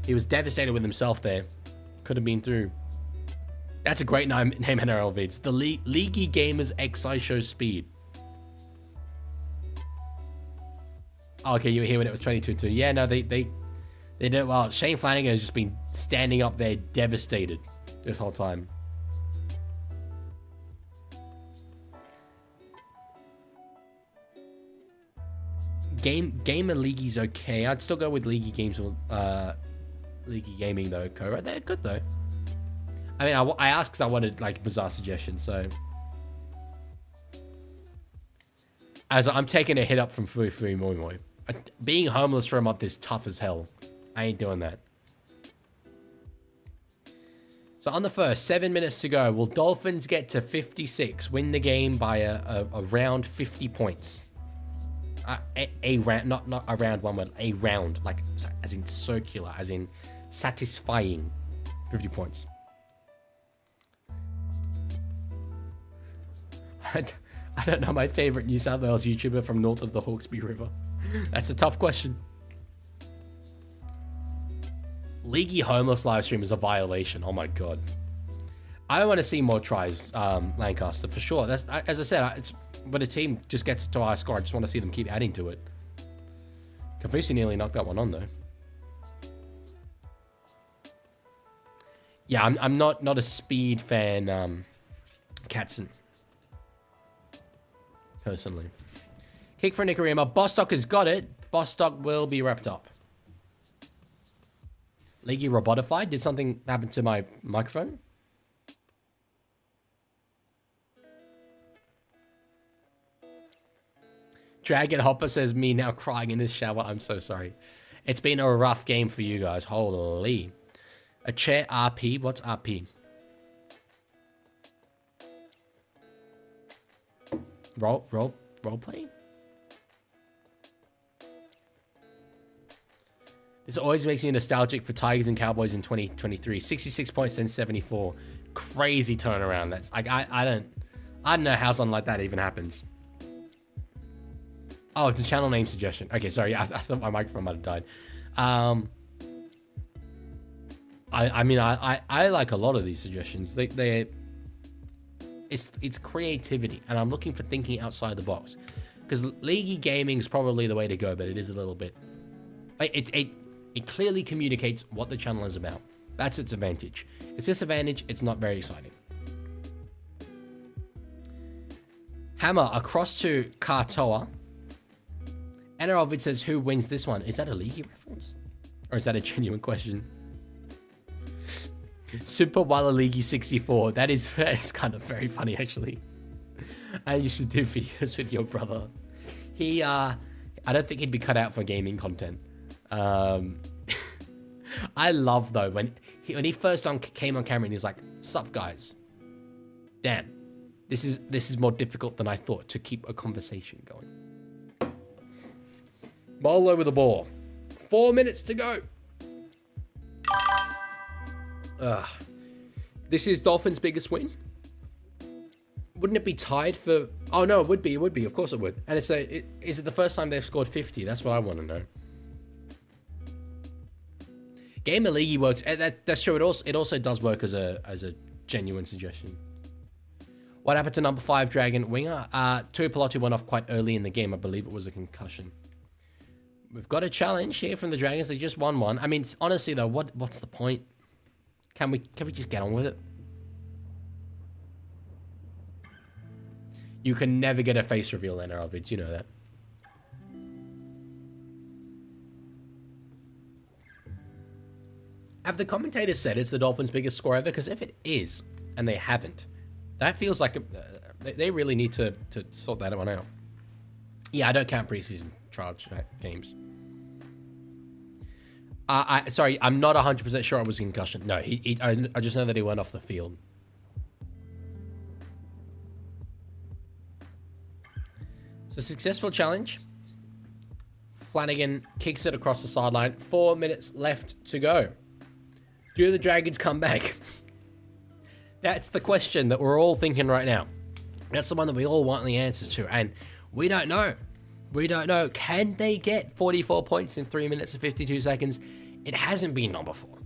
He was devastated with himself there. Could have been through. That's a great name NRL vids. The Leaguie Gamers XI shows speed. Oh, okay, you were here when it was 22-2. Yeah, no, they did it well. Shane Flanagan has just been standing up there devastated this whole time. Gamer League's okay. I'd still go with Leaguie games or Leaguie Gaming though. Right, they're good though. I mean, I asked because I wanted like bizarre suggestions. So as I'm taking a hit up from Footy Moi Moi. Being homeless for a month is tough as hell. I ain't doing that. So on the first, 7 minutes to go. Will Dolphins get to 56? Win the game by around 50 points. A round, not around one word. A round, like as in circular, as in satisfying. 50 points. I don't know my favorite New South Wales YouTuber from north of the Hawkesbury River. That's a tough question. Leaguie homeless live stream is a violation. Oh my god. I want to see more tries, Lancaster, for sure. That's, as I said, it's when a team just gets to a high score, I just want to see them keep adding to it. Kafusi nearly knocked that one on though. Yeah, I'm not a speed fan, Katzen. Personally. Kick for Nicarima. Bostock has got it. Bostock will be wrapped up. Leaguie robotified. Did something happen to my microphone? Dragon Hopper says, me now crying in this shower. I'm so sorry. It's been a rough game for you guys. Holy. A chair RP. What's RP? Role play? This always makes me nostalgic for Tigers and Cowboys in 2023. 66 points, then 74. Crazy turnaround. That's like I don't know how something like that even happens. Oh, it's a channel name suggestion. Okay, sorry. I thought my microphone might have died. I mean, I like a lot of these suggestions. It's creativity, and I'm looking for thinking outside the box. Because Leaguie gaming is probably the way to go, but it is a little bit. It clearly communicates what the channel is about. That's its advantage. Its disadvantage, it's not very exciting. Hammer across to Katoa. NRL Vid says, who wins this one? Is that a Leaguie reference? Or is that a genuine question? Super Walla Leaguie 64. That is it's kind of very funny, actually. And you should do videos with your brother. He, I don't think he'd be cut out for gaming content. I love, though, when he first came on camera and he's like, sup, guys? Damn. This is more difficult than I thought to keep a conversation going. Molo with the ball. 4 minutes to go. This is Dolphins' biggest win. Wouldn't it be tied for... Oh, no, it would be. It would be. Of course it would. And is it the first time they've scored 50? That's what I want to know. Game of Leaguie works. That's true. It also does work as a genuine suggestion. What happened to number 5 Dragon winger? Tuipulotu went off quite early in the game. I believe it was a concussion. We've got a challenge here from the Dragons. They just won one. I mean, honestly though, what's the point? Can we just get on with it? You can never get a face reveal in NRL vids. You know that. Have the commentators said it's the Dolphins' biggest score ever? Because if it is, and they haven't, that feels like they really need to sort that one out. Yeah, I don't count preseason trial games. Sorry, I'm not 100% sure it was a concussion. No, I just know that he went off the field. So successful challenge. Flanagan kicks it across the sideline. 4 minutes left to go. Do the Dragons come back? That's the question that we're all thinking right now. That's the one that we all want the answers to. And we don't know. We don't know. Can they get 44 points in 3 minutes and 52 seconds? It hasn't been done before.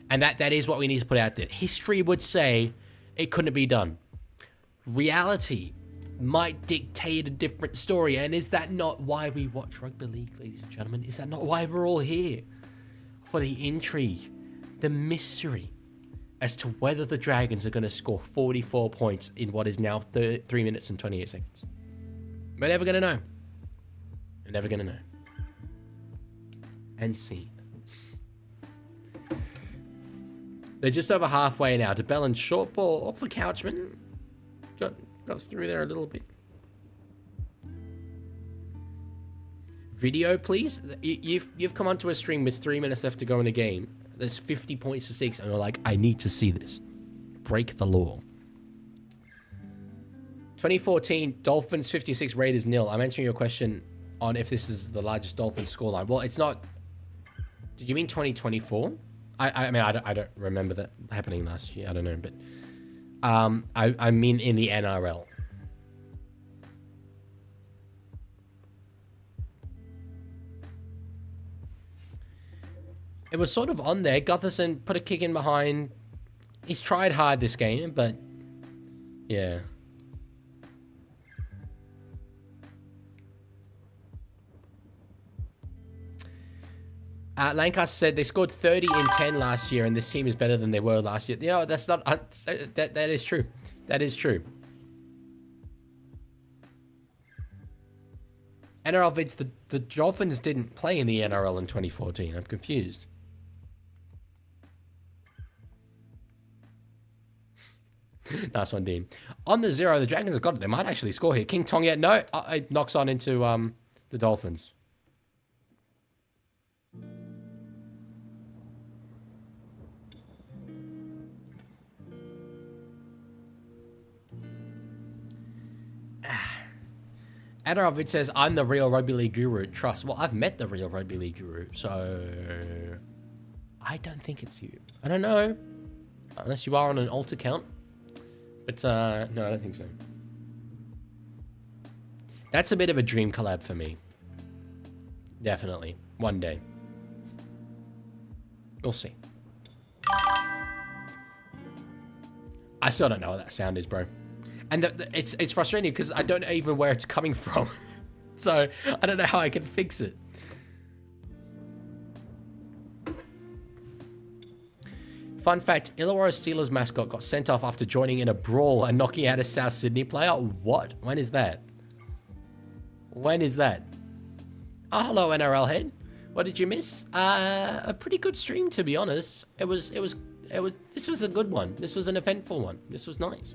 And that is what we need to put out there. History would say it couldn't be done. Reality might dictate a different story. And is that not why we watch Rugby League, ladies and gentlemen? Is that not why we're all here? For the intrigue, the mystery as to whether the Dragons are going to score 44 points in what is now 3 minutes and 28 seconds. We're never going to know. We're never going to know. And see. They're just over halfway now. DeBell and short ball off for Couchman. Got through there a little bit. Video, please. You've come onto a stream with 3 minutes left to go in the game. There's 50 points to 6, and you're like, I need to see this. Break the law. 2014, Dolphins 56, Raiders 0. I'm answering your question on if this is the largest Dolphins scoreline. Well, it's not. Did you mean 2024? I mean, I don't remember that happening last year. I don't know, but I mean in the NRL. It was sort of on there. Gutherson put a kick in behind. He's tried hard this game, but yeah. Lancaster said they scored 30 in 10 last year, and this team is better than they were last year. You know, that's not... that is true. That is true. NRL vids, the Dolphins didn't play in the NRL in 2014. I'm confused. Nice one, Dean. On the 0, the Dragons have got it. They might actually score here. King Tonga, no. It knocks on into the Dolphins. Adarovic says, I'm the real rugby league guru. Trust. Well, I've met the real rugby league guru, so I don't think it's you. I don't know. Unless you are on an alt account. But no, I don't think so. That's a bit of a dream collab for me. Definitely. One day. We'll see. I still don't know what that sound is, bro. And it's frustrating because I don't know even where it's coming from. So I don't know how I can fix it. Fun fact, Illawarra Steelers mascot got sent off after joining in a brawl and knocking out a South Sydney player. What? When is that? When is that? Oh, hello, NRL head. What did you miss? A pretty good stream, to be honest. This was a good one. This was an eventful one. This was nice.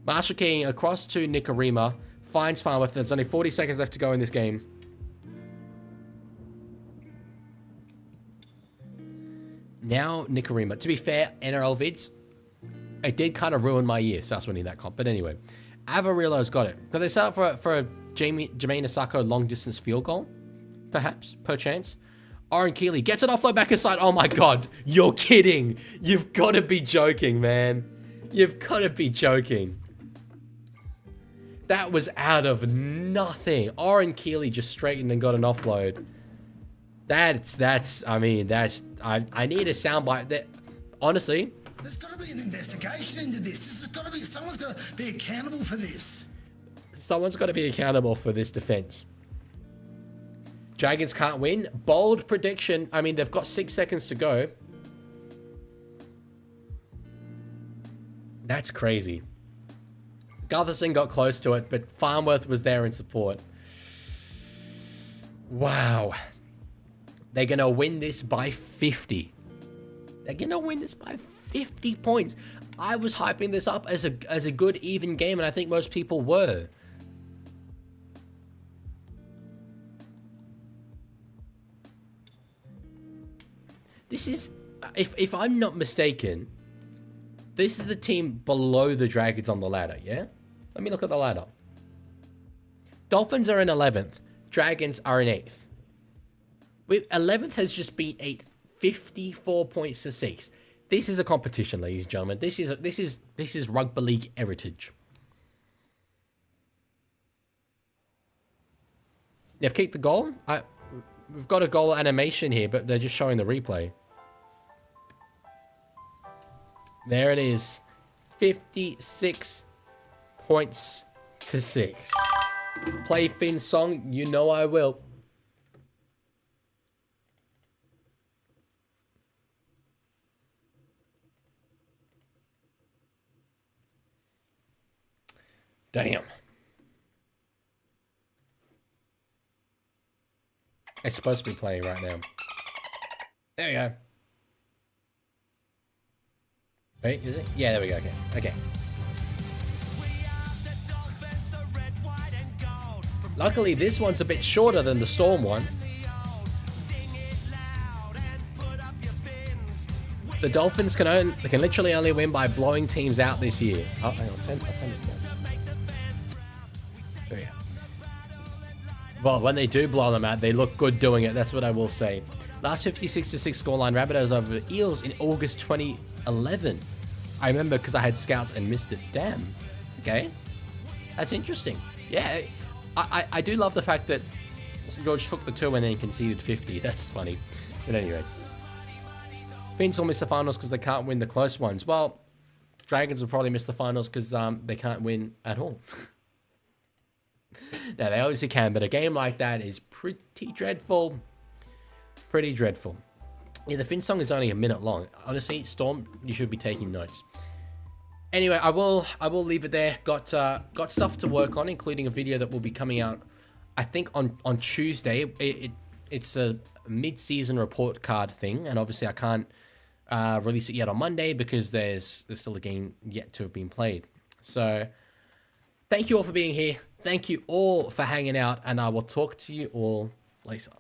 Marshall King across to Nicarima. Finds Farmworth. There's only 40 seconds left to go in this game. Now Nicarima. To be fair, NRL vids, it did kind of ruin my year, so that's winning that comp. But anyway, Avarillo's got it. Could they set up for a Jermaine Asako long distance field goal? Perhaps, perchance. Oren Keeley gets an offload back inside. Oh my God, you're kidding. You've got to be joking, man. You've got to be joking. That was out of nothing. Oren Keeley just straightened and got an offload. I need a soundbite that, honestly. There's got to be an investigation into this. Someone's got to be accountable for this. Someone's got to be accountable for this defense. Dragons can't win. Bold prediction. I mean, they've got 6 seconds to go. That's crazy. Gutherson got close to it, but Farnworth was there in support. Wow. They're going to win this by 50. They're going to win this by 50 points. I was hyping this up as a good even game, and I think most people were. This is, if I'm not mistaken, this is the team below the Dragons on the ladder, yeah? Let me look at the ladder. Dolphins are in 11th. Dragons are in 8th. 11th has just beat 8, 54 points to 6. This is a competition, ladies and gentlemen. This is rugby league heritage. They've kicked the goal. We've got a goal animation here, but they're just showing the replay. There it is. 56 points to 6. Play Finn's song. You know I will. Damn. It's supposed to be playing right now. There we go. Wait, is it? Yeah, there we go. Okay. Okay. Luckily, this one's a bit shorter than the Storm one. The Dolphins can literally only win by blowing teams out this year. Oh, hang on. I'll turn this down. There we go. Well, when they do blow them out, they look good doing it. That's what I will say. Last 56-6 scoreline, Rabbitohs over Eels in August 2011. I remember because I had scouts and missed it. Damn. Okay. That's interesting. Yeah. I do love the fact that St. George took the 2 and then conceded 50. That's funny. But anyway. Finns will miss the finals because they can't win the close ones. Well, Dragons will probably miss the finals because they can't win at all. Now, they obviously can, but a game like that is pretty dreadful. Pretty dreadful. Yeah, the Finn song is only a minute long. Honestly, Storm, you should be taking notes. Anyway, I will leave it there. Got stuff to work on, including a video that will be coming out, I think, on Tuesday. It's a mid-season report card thing, and obviously I can't release it yet on Monday because there's still a game yet to have been played. So, thank you all for being here. Thank you all for hanging out, and I will talk to you all later.